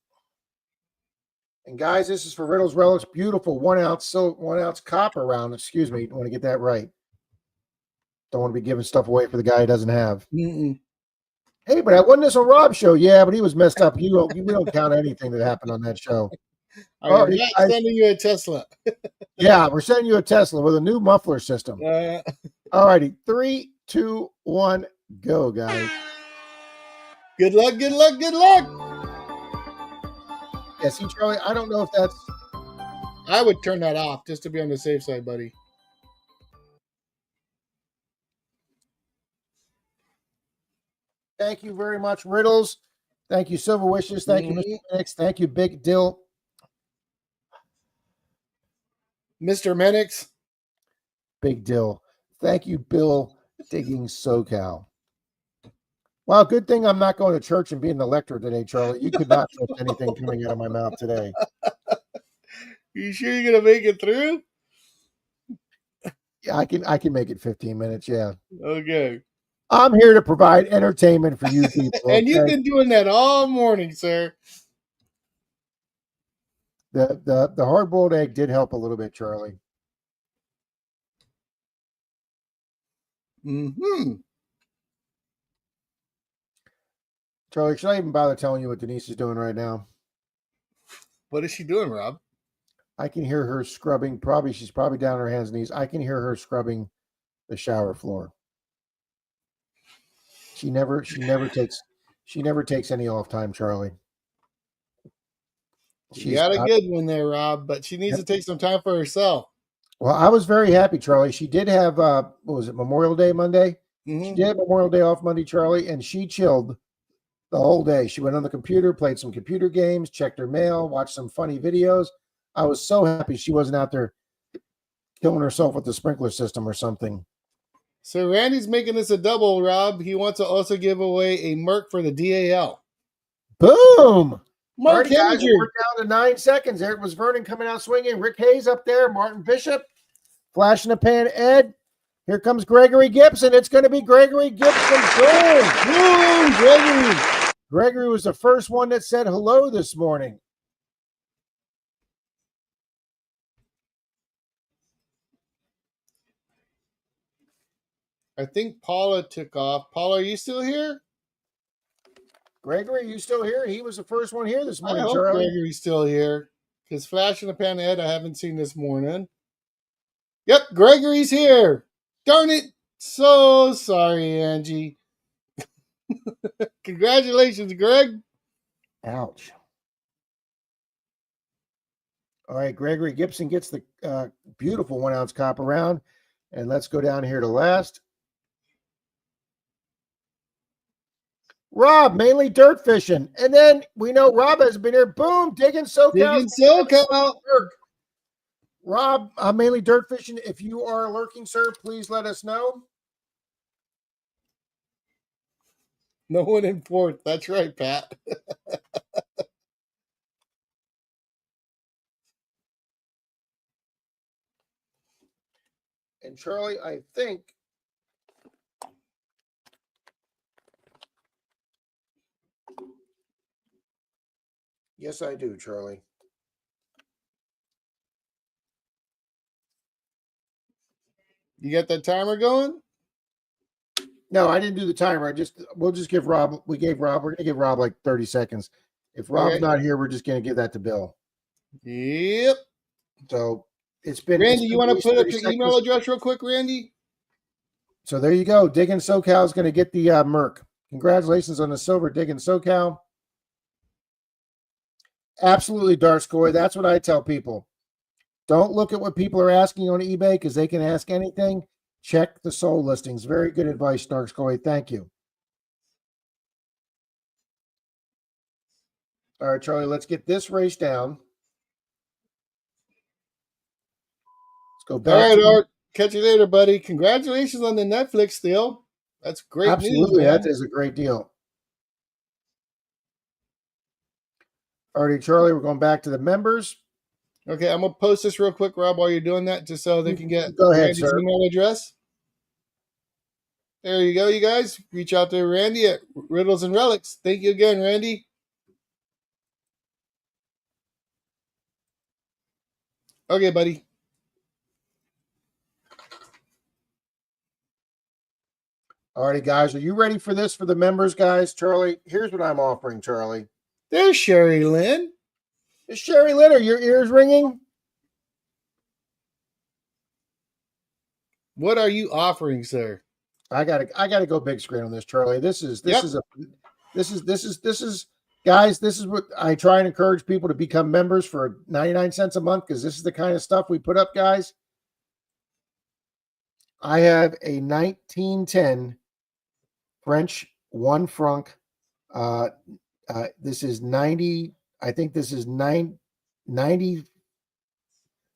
Speaker 1: And guys, this is for Riddles Relics. Beautiful 1 ounce copper round. Excuse me. I want to get that right. Don't want to be giving stuff away for the guy who doesn't have. Hey, but I won this on Rob's show. Yeah, but he was messed up. We don't count anything that happened on that show.
Speaker 2: All right, sending you a Tesla.
Speaker 1: Yeah, we're sending you a Tesla with a new muffler system. All righty. 3, 2, 1, go, guys.
Speaker 2: Good luck, good luck, good luck.
Speaker 1: Yeah, see, Charlie, I don't know if that's...
Speaker 2: I would turn that off just to be on the safe side, buddy.
Speaker 1: Thank you very much, Riddles. Thank you, Silver Wishes. Thank you, Mr. Minix. Thank you, Big Dill.
Speaker 2: Mr. Minix.
Speaker 1: Big Dill. Thank you, Bill Digging SoCal. Wow, good thing I'm not going to church and being the lector today, Charlie. You could not trust anything coming out of my mouth today.
Speaker 2: You sure you're gonna make it through?
Speaker 1: Yeah, I can make it 15 minutes. Yeah.
Speaker 2: Okay.
Speaker 1: I'm here to provide entertainment for you people.
Speaker 2: And you've been doing that all morning, sir.
Speaker 1: The hard-boiled egg did help a little bit, Charlie. Charlie, should I even bother telling you what Denise is doing right now?
Speaker 2: What is she doing, Rob?
Speaker 1: I can hear her scrubbing. She's probably down on her hands and knees. I can hear her scrubbing the shower floor. She never takes any off time, Charlie.
Speaker 2: She got a good one there, Rob, but she needs to take some time for herself.
Speaker 1: Well, I was very happy, Charlie. She did have what was it, Memorial Day Monday? She did have Memorial Day off Monday, Charlie, and she chilled the whole day. She went on the computer, played some computer games, checked her mail, watched some funny videos. I was so happy she wasn't out there killing herself with the sprinkler system or something.
Speaker 2: So Randy's making this a double, Rob. He wants to also give away a Merc for the DAL.
Speaker 1: Boom!
Speaker 2: Mark
Speaker 1: Alrighty, guys,
Speaker 2: Heminger.
Speaker 1: we're down to 9 seconds. There was Vernon coming out swinging. Rick Hayes up there. Martin Bishop. Flash in the pan, Ed. Here comes Gregory Gibson. It's going to be Gregory Gibson. Boom!
Speaker 2: Boom! Gregory.
Speaker 1: Gregory was the first one that said hello this morning.
Speaker 2: I think Paula took off. Paula, are you still here?
Speaker 1: Gregory, you still here? He was the first one here this morning,
Speaker 2: I hope
Speaker 1: Charlie.
Speaker 2: Gregory's still here. Because Flash in the Pan Ed, I haven't seen this morning. Yep, Gregory's here. Darn it. So sorry, Angie. Congratulations, Greg.
Speaker 1: Ouch. All right, Gregory Gibson gets the beautiful 1 ounce copper round. And let's go down here to last. Rob, mainly dirt fishing. And then we know Rob has been here. Boom, digging SoCal.
Speaker 2: Digging SoCal.
Speaker 1: Rob, mainly dirt fishing. If you are lurking, sir, please let us know.
Speaker 2: No one in fourth. That's right, Pat.
Speaker 1: And Charlie, I think yes, I do, Charlie.
Speaker 2: You got that timer going?
Speaker 1: No, I didn't do the timer. We'll just give Rob. We're gonna give Rob like 30 seconds. If Rob's not here, we're just gonna give that to Bill.
Speaker 2: Yep.
Speaker 1: So it's been
Speaker 2: Randy, you want to put up your
Speaker 1: seconds.
Speaker 2: email address real quick, Randy?
Speaker 1: So there you go. Digging SoCal is gonna get the Merc. Congratulations on the silver, Digging SoCal. Absolutely, Darskoy. That's what I tell people. Don't look at what people are asking on eBay because they can ask anything. Check the sold listings. Very good advice, Darskoy. Thank you. All right, Charlie, let's get this race down. Let's go back.
Speaker 2: All right, Art. Catch you later, buddy. Congratulations on the Netflix deal. That's great news.
Speaker 1: Absolutely, that is a great deal. All right, Charlie, we're going back to the members.
Speaker 2: Okay, I'm going to post this real quick, Rob, while you're doing that, just so they can get
Speaker 1: Go ahead,
Speaker 2: Randy's
Speaker 1: sir.
Speaker 2: email address. There you go, you guys. Reach out to Randy at Riddles and Relics. Thank you again, Randy. Okay, buddy.
Speaker 1: All righty, guys. Are you ready for this for the members, guys? Charlie, here's what I'm offering, Charlie.
Speaker 2: There's Sherry Lynn.
Speaker 1: Is Sherry Lynn, are your ears ringing?
Speaker 2: What are you offering, sir?
Speaker 1: I gotta go big screen on this, Charlie. This is guys, this is what I try and encourage people to become members for 99 cents a month because this is the kind of stuff we put up, guys. I have a 1910 French 1 franc. This is 90. I think this is 90.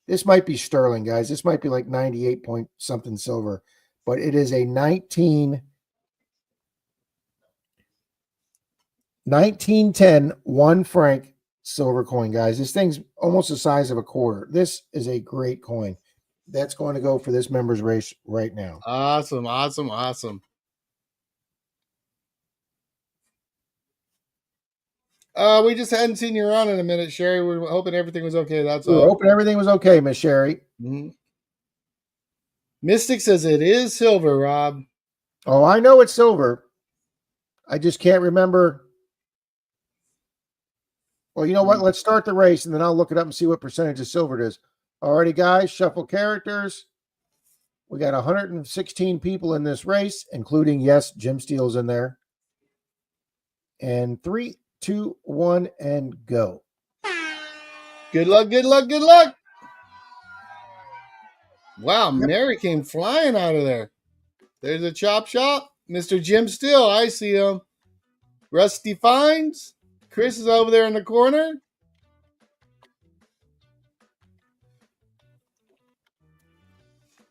Speaker 1: This might be sterling, guys. This might be like 98 point something silver, but it is a 1910 1 franc silver coin, guys. This thing's almost the size of a quarter. This is a great coin. That's going to go for this members race right now.
Speaker 2: Awesome, awesome, awesome. We just hadn't seen you around in a minute, Sherry. We're hoping everything was okay. That's all.
Speaker 1: We're hoping everything was okay, Miss Sherry.
Speaker 2: Mm-hmm. Mystic says it is silver, Rob.
Speaker 1: Oh, I know it's silver. I just can't remember. Well, you know what? Let's start the race, and then I'll look it up and see what percentage of silver it is. Alrighty, guys, shuffle characters. We got 116 people in this race, including, yes, Jim Steele's in there. And 3, 2, 1, and go.
Speaker 2: Good luck, good luck, good luck. Wow, Mary came flying out of there. There's a chop shop. Mr. Jim Still, I see him. Rusty Finds. Chris is over there in the corner.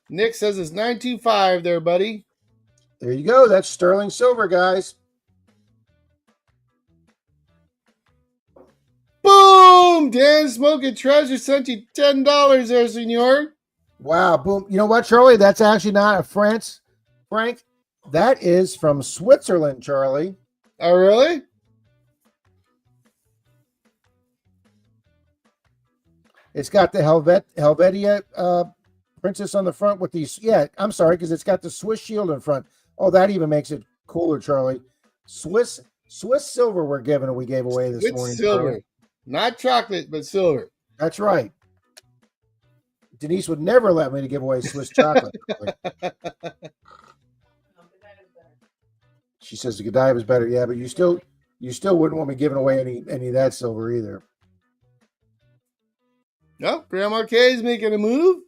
Speaker 2: Nick says it's 925 there, buddy.
Speaker 1: There you go. That's sterling silver, guys.
Speaker 2: Boom! Dan Smoking Treasure sent you $10 there, senor.
Speaker 1: Wow, boom. You know what, Charlie? That's actually not a Frank. That is from Switzerland, Charlie.
Speaker 2: Oh, really?
Speaker 1: It's got the Helvetia princess on the front with these. Yeah, I'm sorry, because it's got the Swiss shield in front. Oh, that even makes it cooler, Charlie. Swiss silver we gave away this morning.
Speaker 2: Silver.
Speaker 1: Charlie.
Speaker 2: Not chocolate, but silver.
Speaker 1: That's right. Denise would never let me to give away Swiss chocolate. She says the Godiva is better. Yeah, but you still wouldn't want me giving away any of that silver either.
Speaker 2: Oh, Grandma Kay's making a move.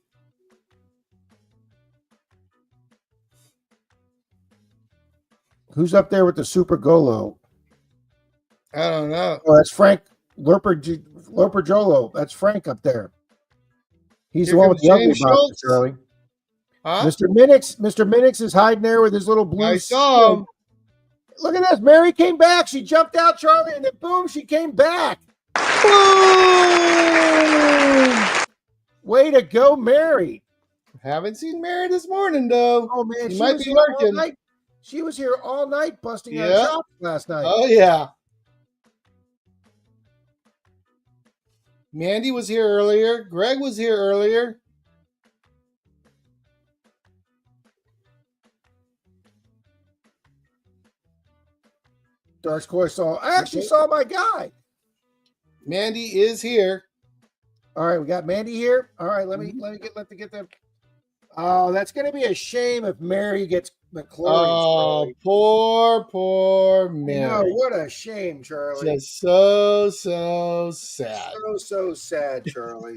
Speaker 1: Who's up there with the Super Golo?
Speaker 2: I don't know.
Speaker 1: Oh, that's Frank Lurper Jolo. That's Frank up there. He's
Speaker 2: Here
Speaker 1: the one with
Speaker 2: comes
Speaker 1: the ugly
Speaker 2: James
Speaker 1: box,
Speaker 2: Schultz.
Speaker 1: Charlie.
Speaker 2: Huh?
Speaker 1: Mr. Minix is hiding there with his little blue.
Speaker 2: I saw him.
Speaker 1: Look at this. Mary came back. She jumped out, Charlie, and then boom, she came back.
Speaker 2: Boom!
Speaker 1: Way to go, Mary.
Speaker 2: Haven't seen Mary this morning, though.
Speaker 1: Oh, man.
Speaker 2: She
Speaker 1: She
Speaker 2: might
Speaker 1: was
Speaker 2: be
Speaker 1: here all
Speaker 2: working.
Speaker 1: night. She was here all night busting our
Speaker 2: Yeah.
Speaker 1: chops last night.
Speaker 2: Oh, yeah. Mandy was here earlier. Greg was here earlier.
Speaker 1: Dark Koi saw. I actually saw my guy.
Speaker 2: Mandy is here.
Speaker 1: All right, we got Mandy here. All right, let me get them. Oh, that's going to be a shame if Mary gets McClory.
Speaker 2: Oh, poor Mary.
Speaker 1: No, what a shame, Charlie.
Speaker 2: Just so sad.
Speaker 1: So sad, Charlie.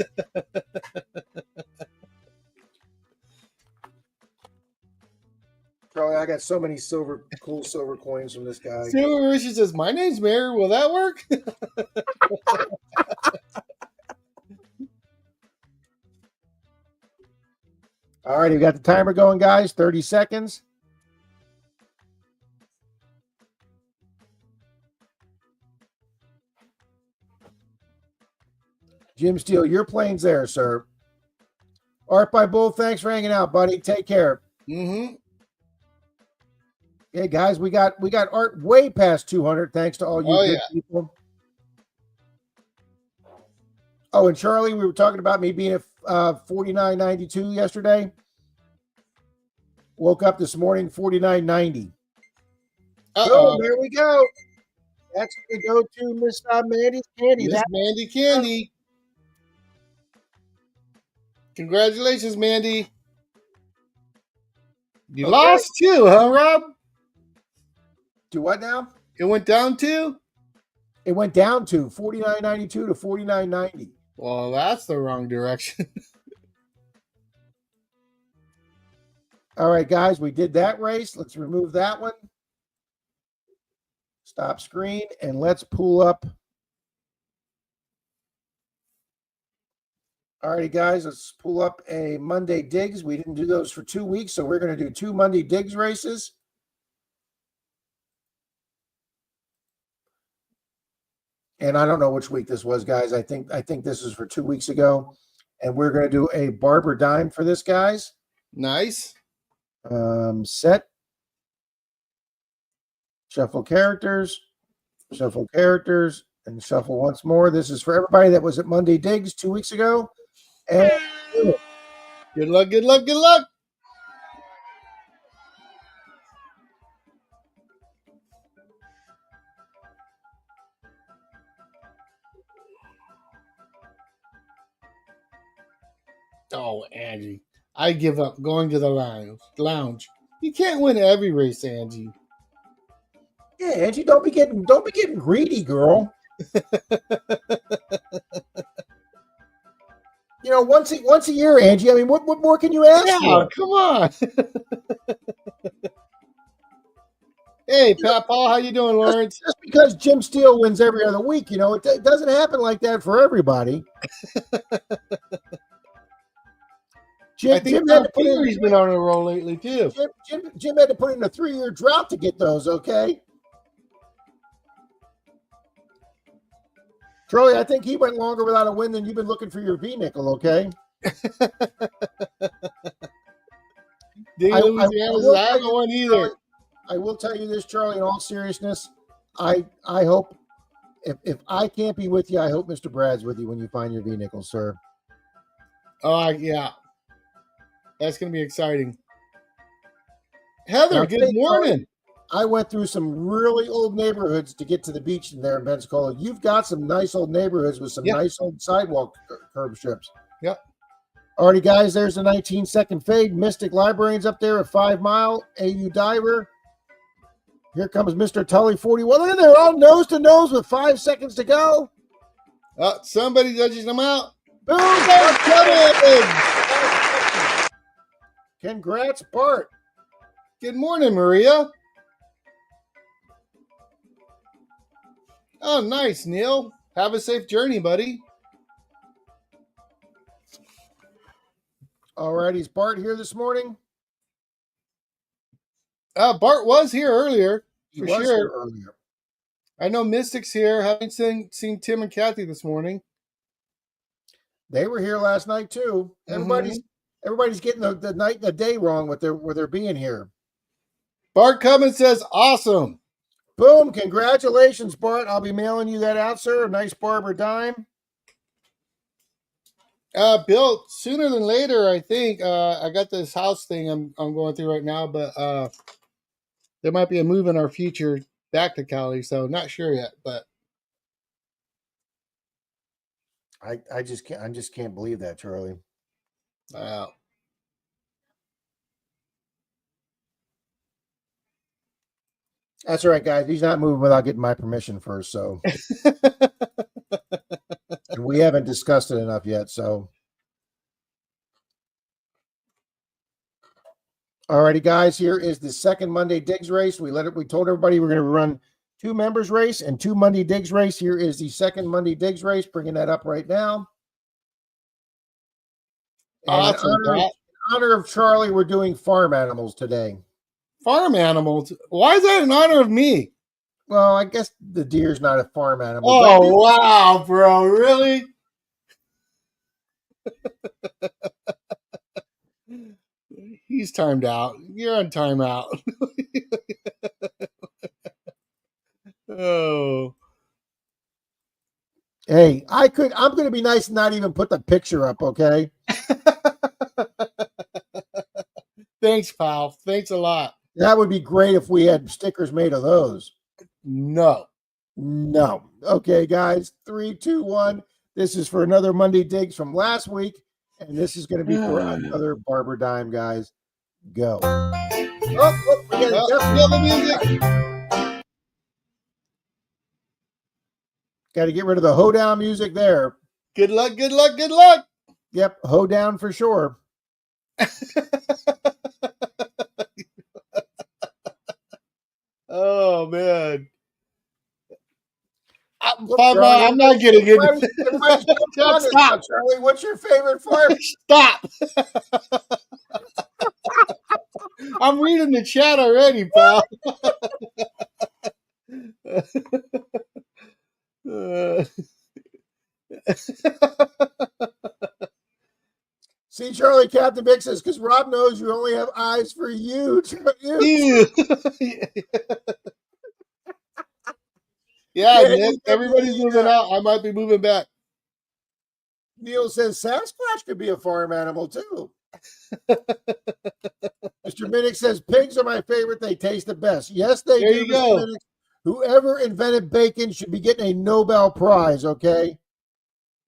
Speaker 1: Charlie, I got so many cool silver coins from this guy.
Speaker 2: Silver Richard says, "My name's Mary. Will that work?"
Speaker 1: All right, we got the timer going, guys. 30 seconds. Jim Steele, your plane's there, sir. Art by Bull, thanks for hanging out, buddy. Take care.
Speaker 2: Mm-hmm.
Speaker 1: Hey guys, we got Art way past 200. Thanks to all you good people. Oh, and Charlie, we were talking about me being at 49.92 yesterday. Woke up this morning 49.90. Oh, there we go. That's going to go to Miss Mandy's Candy.
Speaker 2: Miss Mandy Candy. Congratulations, Mandy. You lost too, huh, Rob?
Speaker 1: Do what now?
Speaker 2: It went down to?
Speaker 1: It went down to 49.92 to 49.90.
Speaker 2: Well, that's the wrong direction.
Speaker 1: All right, guys, we did that race. Let's remove that one. Stop screen, and let's pull up. All righty, guys, let's pull up a Monday Digs. We didn't do those for 2 weeks, so we're going to do 2 Monday Digs races. And I don't know which week this was, guys. I think this is for 2 weeks ago. And we're going to do a Barber Dime for this, guys.
Speaker 2: Nice.
Speaker 1: Set. Shuffle characters. Shuffle characters. And shuffle once more. This is for everybody that was at Monday Digs 2 weeks ago. And
Speaker 2: good luck, good luck, good luck. Oh, Angie. I give up going to the lounge. You can't win every race, Angie.
Speaker 1: yeah, Angie, don't be getting greedy, girl. you know, once a year, Angie. I mean, what more can you ask for?
Speaker 2: Come on. Hey, Pat Paul, how you doing, Lawrence?
Speaker 1: Just because Jim Steele wins every other week, you know, it doesn't happen like that for everybody.
Speaker 2: I think
Speaker 1: Jim had to put
Speaker 2: He's been on a roll lately too.
Speaker 1: Jim had to put in a 3-year drought to get those. Okay, Charlie, I think he went longer without a win than you've been looking for your V nickel. Okay.
Speaker 2: I haven't won either.
Speaker 1: I will tell you this, Charlie, in all seriousness, I hope if I can't be with you, I hope Mr. Brad's with you when you find your V nickel, sir.
Speaker 2: Oh, yeah. That's going to be exciting. Heather, good morning.
Speaker 1: I went through some really old neighborhoods to get to the beach in there in Pensacola. You've got some nice old neighborhoods with some nice old sidewalk curb strips.
Speaker 2: Yep.
Speaker 1: Alrighty, guys, there's the 19-second fade. Mystic Librarians up there at 5 Mile. AU Diver. Here comes Mr. Tully 41. Look at there, all nose to nose with 5 seconds to go.
Speaker 2: Somebody judges them out.
Speaker 1: Boom! Congrats, Bart.
Speaker 2: Good morning, Maria. Oh, nice, Neil. Have a safe journey, buddy.
Speaker 1: All right, is Bart here this morning?
Speaker 2: Bart was here earlier.
Speaker 1: He was here earlier.
Speaker 2: I know Mystic's here. Haven't seen Tim and Kathy this morning.
Speaker 1: They were here last night too. Everybody's getting the night and the day wrong with their being here.
Speaker 2: Bart Cummins says, awesome.
Speaker 1: Boom. Congratulations, Bart. I'll be mailing you that out, sir. A nice Barber dime.
Speaker 2: Bill, sooner than later, I think. I got this house thing I'm going through right now, but there might be a move in our future back to Cali, so not sure yet, but
Speaker 1: I just can't believe that, Charlie.
Speaker 2: wow.
Speaker 1: That's all right, guys. He's not moving without getting my permission first, so and we haven't discussed it enough yet, so. Alrighty, guys, here is the second Monday Digs race. We told everybody we're going to run 2 members race and 2 Monday Digs race. Here is the second Monday Digs race, bringing that up right now.
Speaker 2: Awesome.
Speaker 1: In honor of Charlie, we're doing farm animals today.
Speaker 2: Farm animals? Why is that in honor of me?
Speaker 1: Well, I guess the deer's not a farm animal.
Speaker 2: Oh, wow, bro. Really? He's timed out. You're on timeout. Oh.
Speaker 1: Hey, I'm going to be nice and not even put the picture up, okay?
Speaker 2: Thanks, pal. Thanks a lot.
Speaker 1: That would be great if we had stickers made of those.
Speaker 2: No.
Speaker 1: Okay, guys. 3, 2, 1. This is for another Monday Digs from last week, and this is going to be for another Barber dime, guys. Go. We got the music. Got to get rid of the hoedown music there.
Speaker 2: Good luck, good luck, good luck.
Speaker 1: Yep, hoedown for sure.
Speaker 2: Oh, man. I'm not getting it.
Speaker 1: Stop, Charlie. What's your favorite farm?
Speaker 2: Stop. I'm reading the chat already, pal.
Speaker 1: See, Charlie, Captain Vic says, because Rob knows you only have eyes for you.
Speaker 2: Yeah, Nick, everybody's moving out. I might be moving back.
Speaker 1: Neil says Sasquatch could be a farm animal too. Mr. Minnick says pigs are my favorite. They taste the best. Yes, they
Speaker 2: there
Speaker 1: do.
Speaker 2: You go.
Speaker 1: Minnick. Whoever invented bacon should be getting a Nobel Prize. Okay.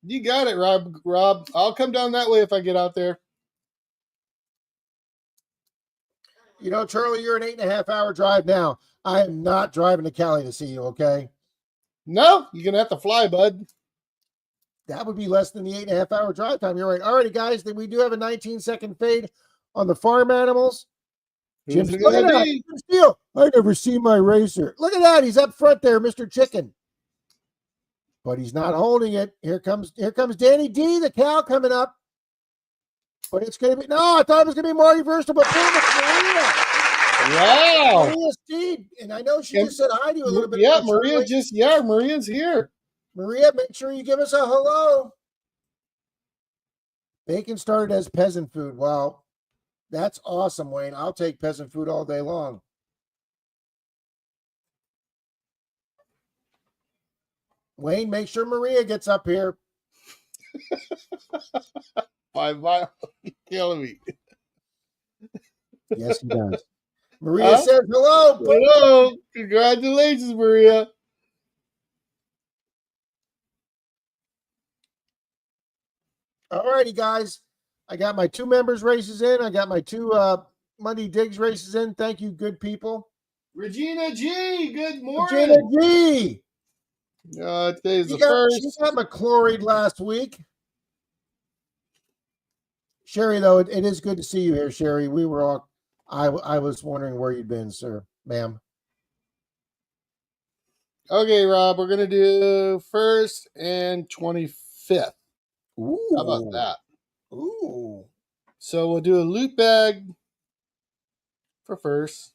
Speaker 2: You got it, Rob. I'll come down that way if I get out there.
Speaker 1: You know, Charlie, you're an 8.5-hour drive now. I am not driving to Cali to see you. Okay.
Speaker 2: No, you're gonna have to fly, bud.
Speaker 1: That would be less than the 8.5 hour drive time. You're right. All righty, guys. Then we do have a 19-second fade on the farm animals. Jim,
Speaker 2: Who's it
Speaker 1: look at
Speaker 2: gonna
Speaker 1: that.
Speaker 2: be?
Speaker 1: Jim Steele. I never see my racer. Look at that. He's up front there, Mr. Chicken. But he's not holding it. Here comes Danny D, the cow coming up. But it's going to be, no, I thought it was going to be Marty Versta, but boom, it's Maria.
Speaker 2: Wow.
Speaker 1: Maria Steed. And I know she just said hi to you a little bit.
Speaker 2: Yeah,
Speaker 1: ago,
Speaker 2: Maria
Speaker 1: Charlie.
Speaker 2: Maria's here.
Speaker 1: Maria, make sure you give us a hello. Bacon started as peasant food. Well, that's awesome, Wayne. I'll take peasant food all day long. Wayne, make sure Maria gets up here.
Speaker 2: 5 miles. You're killing me.
Speaker 1: Yes, he does. Maria says hello.
Speaker 2: Hello. Congratulations, Maria.
Speaker 1: All righty, guys. I got my 2 members races in. I got my 2 Monday Digs races in. Thank you, good people.
Speaker 2: Regina G, good morning.
Speaker 1: Regina G.
Speaker 2: Today's the first.
Speaker 1: She got McCloried last week. Sherry, though, it is good to see you here, Sherry. We were all, I was wondering where you'd been, sir, ma'am.
Speaker 2: Okay, Rob, we're gonna do 1st and 25th.
Speaker 1: Ooh.
Speaker 2: How about that?
Speaker 1: Ooh.
Speaker 2: So we'll do a loot bag for 1st,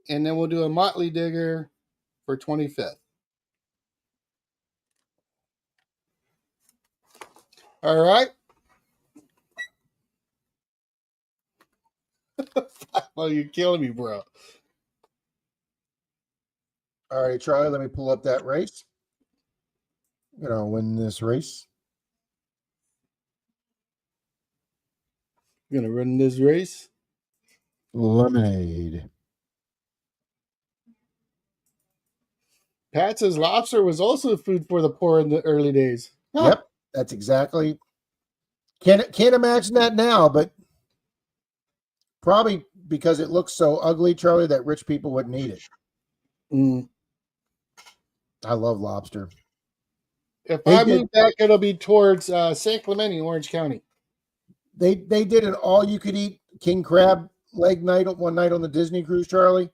Speaker 2: and then we'll do a motley digger for 25th. All right. Well, you're killing me, bro.
Speaker 1: All right, Charlie, let me pull up that race. I'm going to win this race.
Speaker 2: You're going to run this race?
Speaker 1: Lemonade.
Speaker 2: Pat says lobster was also food for the poor in the early days. Huh.
Speaker 1: Yep, that's exactly. Can't imagine that now, but probably because it looks so ugly, Charlie, that rich people wouldn't eat it.
Speaker 2: Mm.
Speaker 1: I love lobster.
Speaker 2: If I move back, it'll be towards San Clemente, Orange County.
Speaker 1: They did an all-you-could-eat king crab leg night one night on the Disney cruise, Charlie,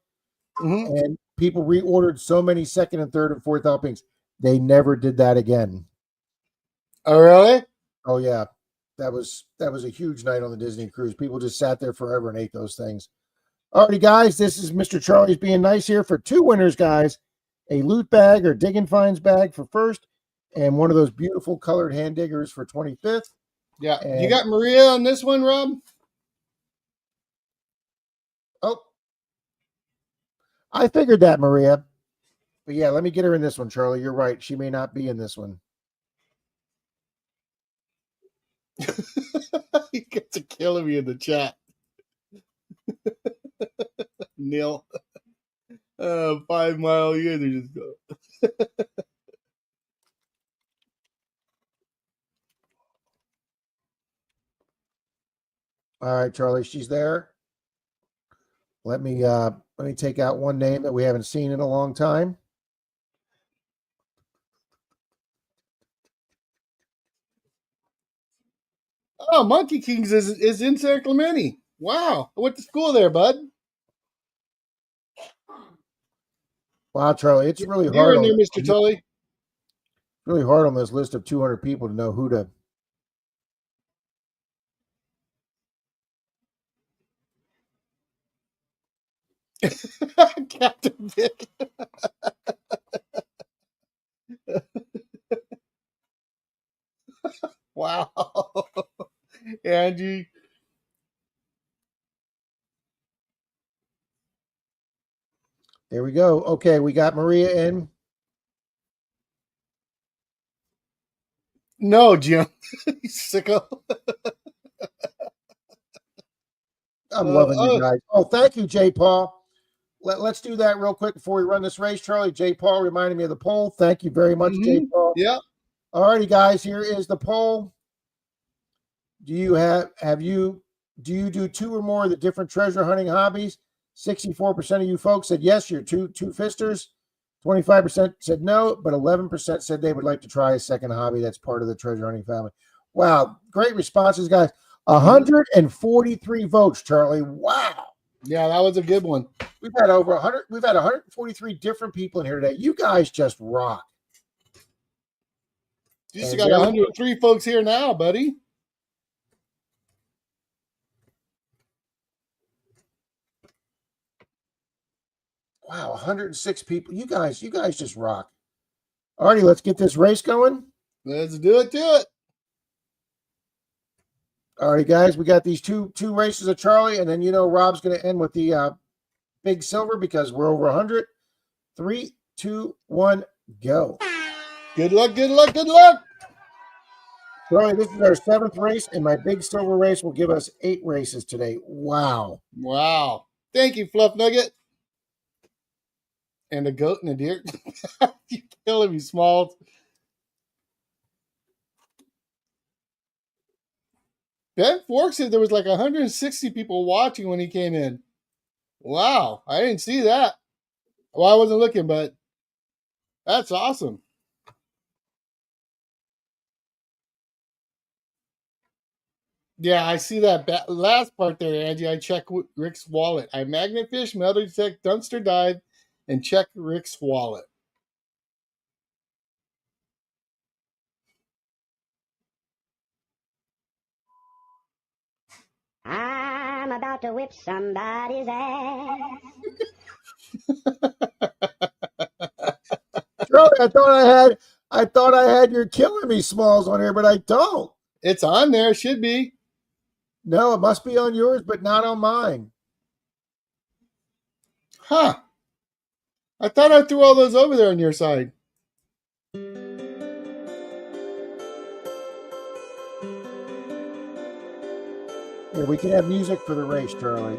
Speaker 1: and people reordered so many 2nd and 3rd and 4th helpings. They never did that again.
Speaker 2: Oh, really?
Speaker 1: Oh yeah, that was a huge night on the Disney cruise. People just sat there forever and ate those things. Alrighty, guys, this is Mr. Charlie's being nice here for 2 winners, guys. A loot bag or dig and finds bag for 1st, and one of those beautiful colored hand diggers for 25th.
Speaker 2: Yeah. And you got Maria on this one, Rob?
Speaker 1: Oh, I figured that, Maria. But yeah, let me get her in this one, Charlie. You're right. She may not be in this one.
Speaker 2: You get to killing me in the chat. Neil. 5 mile. You guys are just going.
Speaker 1: All right, Charlie, she's there. Let me take out one name that we haven't seen in a long time.
Speaker 2: Oh, Monkey Kings is in San Clemente. Wow. I went to school there, bud.
Speaker 1: Wow, Charlie, it's really
Speaker 2: You're
Speaker 1: hard.
Speaker 2: in there, Mr. Tully.
Speaker 1: Really hard on this list of 200 people to know who to.
Speaker 2: Captain Vic. Wow. Angie.
Speaker 1: There we go. Okay, we got Maria in.
Speaker 2: No, Jim. Sicko.
Speaker 1: I'm loving you guys. Oh, thank you, J. Paul. Let's do that real quick before we run this race, Charlie. J. Paul reminded me of the poll. Thank you very much, J. Paul.
Speaker 2: Yeah.
Speaker 1: All righty, guys. Here is the poll. Do you do 2 or more of the different treasure hunting hobbies? 64% of you folks said yes, you're two fisters. 25% said no, but 11% said they would like to try a second hobby that's part of the treasure hunting family. Wow, great responses, guys. 143 votes, Charlie. Wow.
Speaker 2: Yeah, that was a good one.
Speaker 1: We've had over 100. We've had 143 different people in here today. You guys just rock.
Speaker 2: You just got 103 folks here now, buddy.
Speaker 1: Wow, 106 people. You guys just rock. Alrighty, let's get this race going.
Speaker 2: Let's do it.
Speaker 1: Alrighty, guys, we got these two races of Charlie, and then Rob's going to end with the big silver because we're over 100. 3, 2, 1, go.
Speaker 2: Good luck.
Speaker 1: Charlie, this is our 7th race, and my big silver race will give us 8 races today. Wow.
Speaker 2: Thank you, Fluff Nugget. And a goat and a deer. You're killing me, Smalls. Ben Fork said there was like 160 people watching when he came in. Wow, I didn't see that. Well, I wasn't looking, but that's awesome. Yeah, I see that last part there, Angie. I check Rick's wallet. I magnet fish, metal detect, dumpster dive, and check Rick's wallet.
Speaker 5: I'm about to whip somebody's ass.
Speaker 1: Charlie, I thought I had your Killing Me Smalls on here, but I don't.
Speaker 2: It's on there, should be.
Speaker 1: No, it must be on yours, but not on mine.
Speaker 2: Huh. I thought I threw all those over there on your side.
Speaker 1: Yeah, we can have music for the race, Charlie.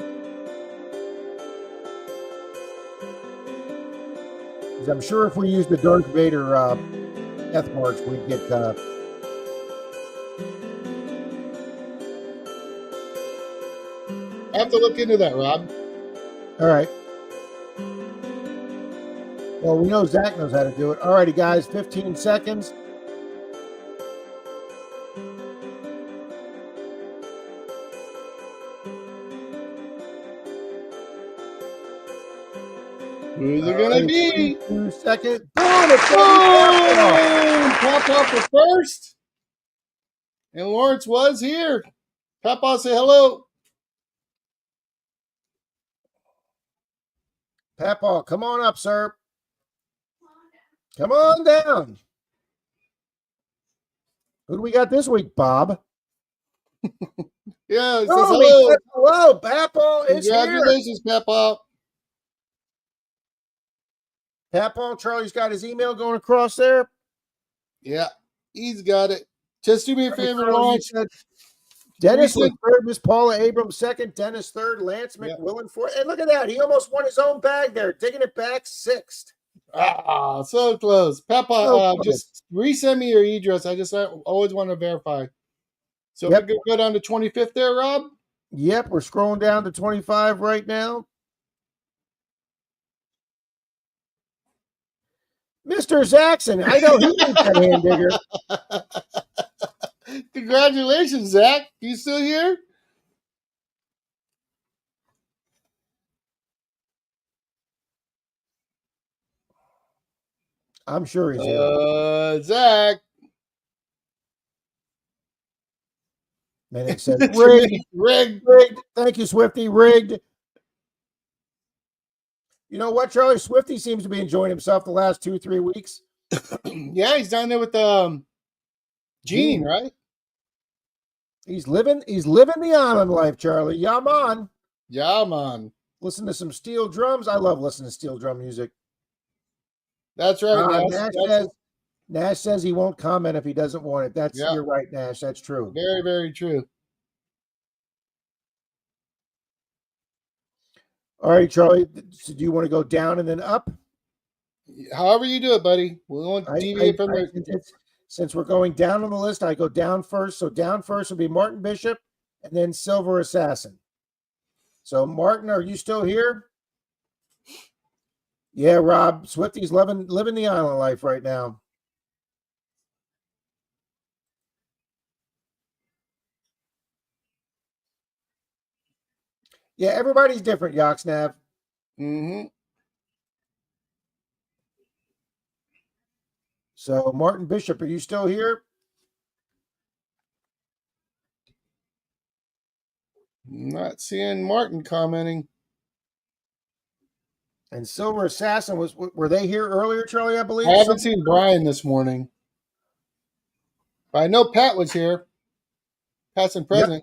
Speaker 1: Because I'm sure if we use the Darth Vader F marks, we'd get
Speaker 2: I have to look into that, Rob.
Speaker 1: all right. Well, we know Zach knows how to do it. All righty, guys, 15 seconds.
Speaker 2: Who's it going to be?
Speaker 1: 2 seconds.
Speaker 2: Boom! Papa for first. And Lawrence was here. Papa, say hello.
Speaker 1: Papa, come on up, sir. Come on down. Who do we got this week, Bob?
Speaker 2: Yeah, it says
Speaker 1: Oh,
Speaker 2: hello.
Speaker 1: hello, Papa. It's here.
Speaker 2: Congratulations, Papa.
Speaker 1: Papa, Charlie's got his email going across there.
Speaker 2: Yeah, he's got it. Just do me a favor, Lawrence.
Speaker 1: Dennis was third, Miss Paula Abrams second, Dennis third, Lance McWillan fourth. And look at that. He almost won his own bag there, taking it back 6th.
Speaker 2: Ah, so close. Papa, just resend me your address. I always want to verify. So if we could go down to 25th there, Rob?
Speaker 1: Yep, we're scrolling down to 25 right now. Mr. Zaxxon, I know he needs that hand digger.
Speaker 2: Congratulations, Zach. You still here?
Speaker 1: I'm sure he's here.
Speaker 2: Zach.
Speaker 1: Man, it says rigged.
Speaker 2: Rigged.
Speaker 1: Thank you, Swifty. Rigged. You know what, Charlie? Swifty seems to be enjoying himself the last 2-3 weeks.
Speaker 2: Yeah, he's down there with Gene, right?
Speaker 1: He's living the island life, Charlie. Yeah, man.
Speaker 2: Yeah, man.
Speaker 1: Listen to some steel drums. I love listening to steel drum music.
Speaker 2: That's right.
Speaker 1: Nash says he won't comment if he doesn't want it. You're right, Nash. That's true.
Speaker 2: Very, very true.
Speaker 1: All right, Charlie. So do you want to go down and then up?
Speaker 2: However you do it, buddy. We won't deviate from the.
Speaker 1: Since we're going down on the list, I go down first. So down first would be Martin Bishop and then Silver Assassin. So Martin, are you still here? Yeah, Rob, Swifty's living the island life right now. Yeah, everybody's different, Yoxnav.
Speaker 2: Mm-hmm.
Speaker 1: So, Martin Bishop, are you still here?
Speaker 2: Not seeing Martin commenting.
Speaker 1: And Silver Assassin were they here earlier, Charlie? I believe.
Speaker 2: I haven't seen Brian this morning. But I know Pat was here. Past and present.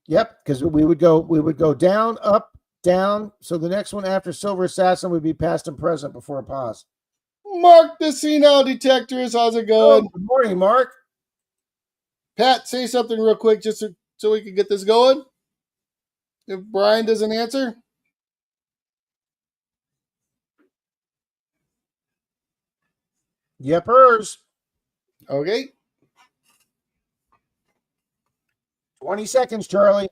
Speaker 1: Yep, because we would go down, up, down. So the next one after Silver Assassin would be past and present before a pause.
Speaker 2: Mark the senile detectors. How's it going?
Speaker 1: Oh, good morning, Mark.
Speaker 2: Pat, say something real quick just so we can get this going. If Brian doesn't answer.
Speaker 1: Yepers.
Speaker 2: Okay.
Speaker 1: 20 seconds, Charlie.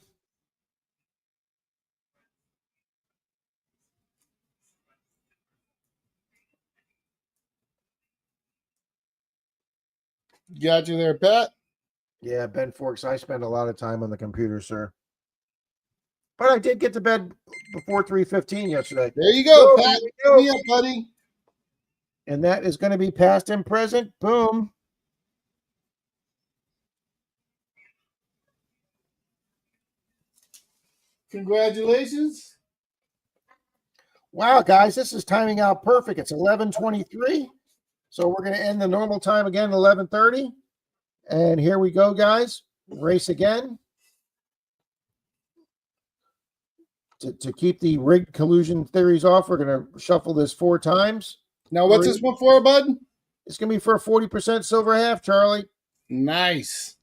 Speaker 2: Got you there, Pat.
Speaker 1: Yeah, Ben Forks. I spend a lot of time on the computer, sir. But I did get to bed before 3:15 yesterday.
Speaker 2: There you go,
Speaker 1: Oh,
Speaker 2: Pat.
Speaker 1: there we
Speaker 2: Me
Speaker 1: go.
Speaker 2: up, buddy.
Speaker 1: And that is going to be past and present. Boom.
Speaker 2: Congratulations.
Speaker 1: Wow, guys, this is timing out perfect. It's 11:23. So we're going to end the normal time again, 11:30. And here we go, guys. Race again. To keep the rigged collusion theories off, we're going to shuffle this 4 times.
Speaker 2: Now, what's this one for, bud?
Speaker 1: It's going to be for a 40% silver half, Charlie.
Speaker 2: Nice.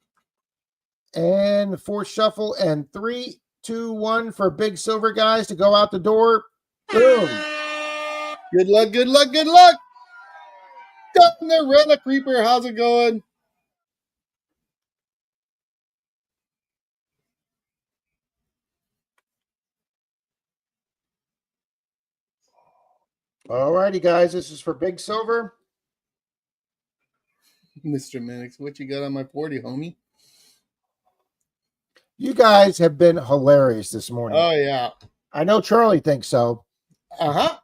Speaker 1: And the 4th shuffle, and 3, 2, 1 for big silver guys to go out the door. Boom.
Speaker 2: Good luck, good luck, good luck. Done the Relic Reaper. How's it going?
Speaker 1: All righty, guys. This is for big silver.
Speaker 2: Mr. Minix, what you got on my 40, homie?
Speaker 1: You guys have been hilarious this morning.
Speaker 2: Oh, yeah.
Speaker 1: I know Charlie thinks so.
Speaker 2: Uh-huh.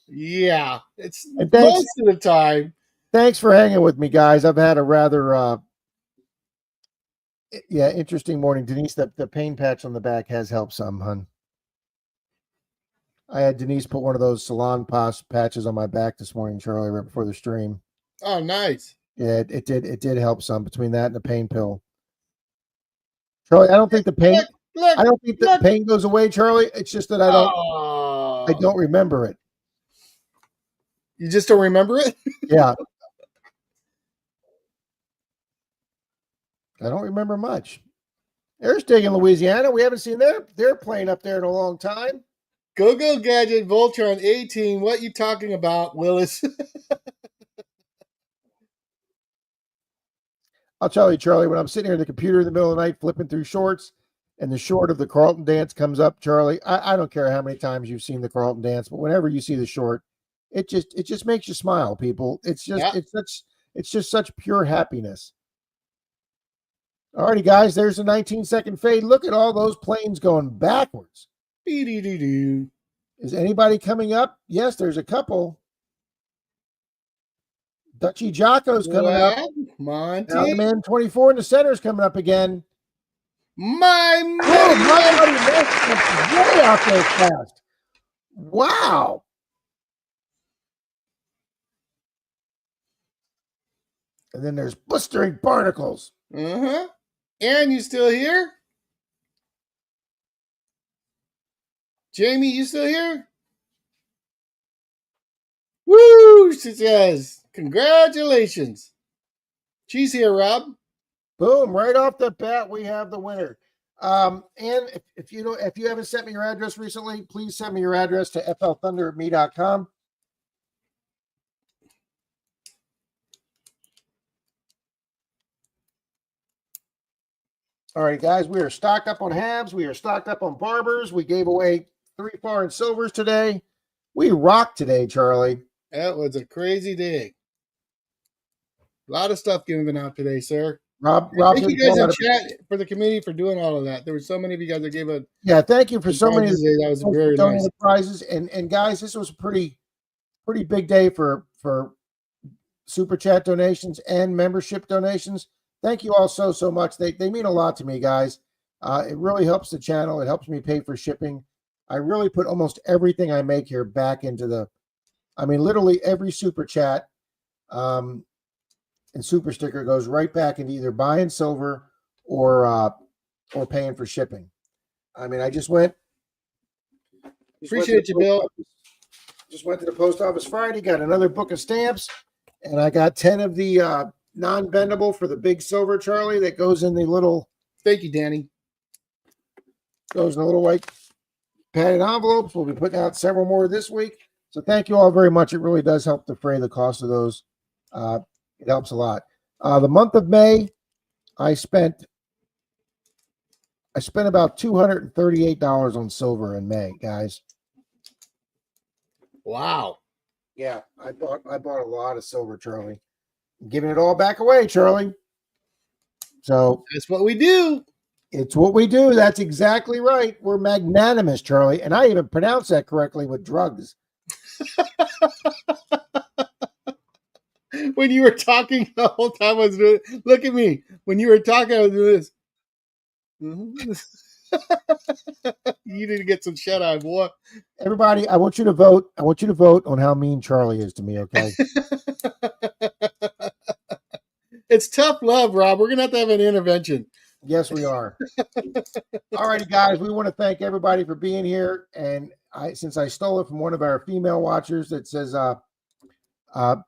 Speaker 2: Yeah. It's most of the time.
Speaker 1: Thanks for hanging with me, guys. I've had a rather interesting morning. Denise, the pain patch on the back has helped some, hun. I had Denise put one of those salon patches on my back this morning, Charlie, right before the stream.
Speaker 2: Oh, nice.
Speaker 1: Yeah, it did help some between that and the pain pill. Charlie, I don't think the pain the pain goes away, Charlie. It's just that I don't remember it.
Speaker 2: You just don't remember it?
Speaker 1: Yeah. I don't remember much. There's Dig in Louisiana. We haven't seen their plane up there in a long time.
Speaker 2: Go Gadget Voltron 18. What you talking about, Willis?
Speaker 1: I'll tell you, Charlie, when I'm sitting here at the computer in the middle of the night flipping through shorts and the short of the Carlton dance comes up, Charlie, I don't care how many times you've seen the Carlton dance, but whenever you see the short, it just makes you smile, people. It's just such pure happiness. All righty, guys, there's a 19-second fade. Look at all those planes going backwards.
Speaker 2: Be-dee-dee-doo.
Speaker 1: Is anybody coming up? Yes, there's a couple. Dutchy Jocko's coming up.
Speaker 2: Monty.
Speaker 1: Man 24 in the center is coming up again.
Speaker 2: My
Speaker 1: man. Way out there fast. Wow. And then there's blistering barnacles.
Speaker 2: Uh-huh. And you still here? Jamie, you still here? Woo! She says, congratulations. She's here, Rob.
Speaker 1: Boom! Right off the bat, we have the winner. And if you haven't sent me your address recently, please send me your address to flthunder@me.com. All right, guys, we are stocked up on Habs. We are stocked up on Barbers. We gave away 3 foreign silvers today. We rocked today, Charlie.
Speaker 2: That was a crazy day. A lot of stuff given out today, sir.
Speaker 1: Rob,
Speaker 2: Thank you guys in chat for the community for doing all of that. There were so many of you guys that gave a
Speaker 1: thank you for so many
Speaker 2: that was very nice.
Speaker 1: Prizes. And guys, this was a pretty big day for super chat donations and membership donations. Thank you all so much. They mean a lot to me, guys. It really helps the channel. It helps me pay for shipping. I really put almost everything I make here back into literally every super chat and super sticker goes right back into either buying silver or paying for shipping. I mean, I just went.
Speaker 2: Appreciate you, Bill.
Speaker 1: Just went to the post office Friday, got another book of stamps, and I got 10 of the non-bendable for the big silver, Charlie, that goes in the little.
Speaker 2: Thank you, Danny.
Speaker 1: Goes in the little white padded envelopes. We'll be putting out several more this week. So thank you all very much. It really does help defray the cost of those. It helps a lot. The month of May, I spent about $238 on silver in May, guys.
Speaker 2: Wow.
Speaker 1: Yeah, I bought a lot of silver, Charlie. I'm giving it all back away, Charlie. So
Speaker 2: that's what we do.
Speaker 1: It's what we do. That's exactly right. We're magnanimous, Charlie. And I even pronounced that correctly with drugs.
Speaker 2: When you were talking the whole time, I was doing. Look at me. When you were talking, I was doing this. You need to get some shut eye, boy.
Speaker 1: Everybody, I want you to vote. I want you to vote on how mean Charlie is to me. Okay.
Speaker 2: It's tough love, Rob. We're gonna have to have an intervention.
Speaker 1: Yes, we are. All righty, guys. We want to thank everybody for being here. And since I stole it from one of our female watchers that says,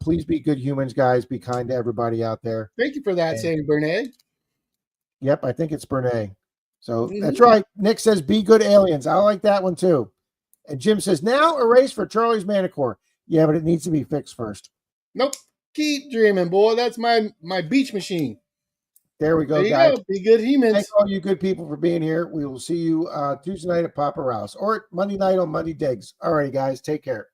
Speaker 1: please be good humans, guys. Be kind to everybody out there.
Speaker 2: Thank you for that, saying Bernay.
Speaker 1: Yep, I think it's Bernay. So that's right. Nick says, be good aliens. I like that one too. And Jim says, now erase for Charlie's Manicore. Yeah, but it needs to be fixed first.
Speaker 2: Nope. Keep dreaming, boy. That's my beach machine.
Speaker 1: There we go,
Speaker 2: there you
Speaker 1: guys.
Speaker 2: Go. Be good humans.
Speaker 1: Thank all you good people for being here. We will see you Tuesday night at Papa Rouse or Monday night on Monday Digs. All righty, guys. Take care.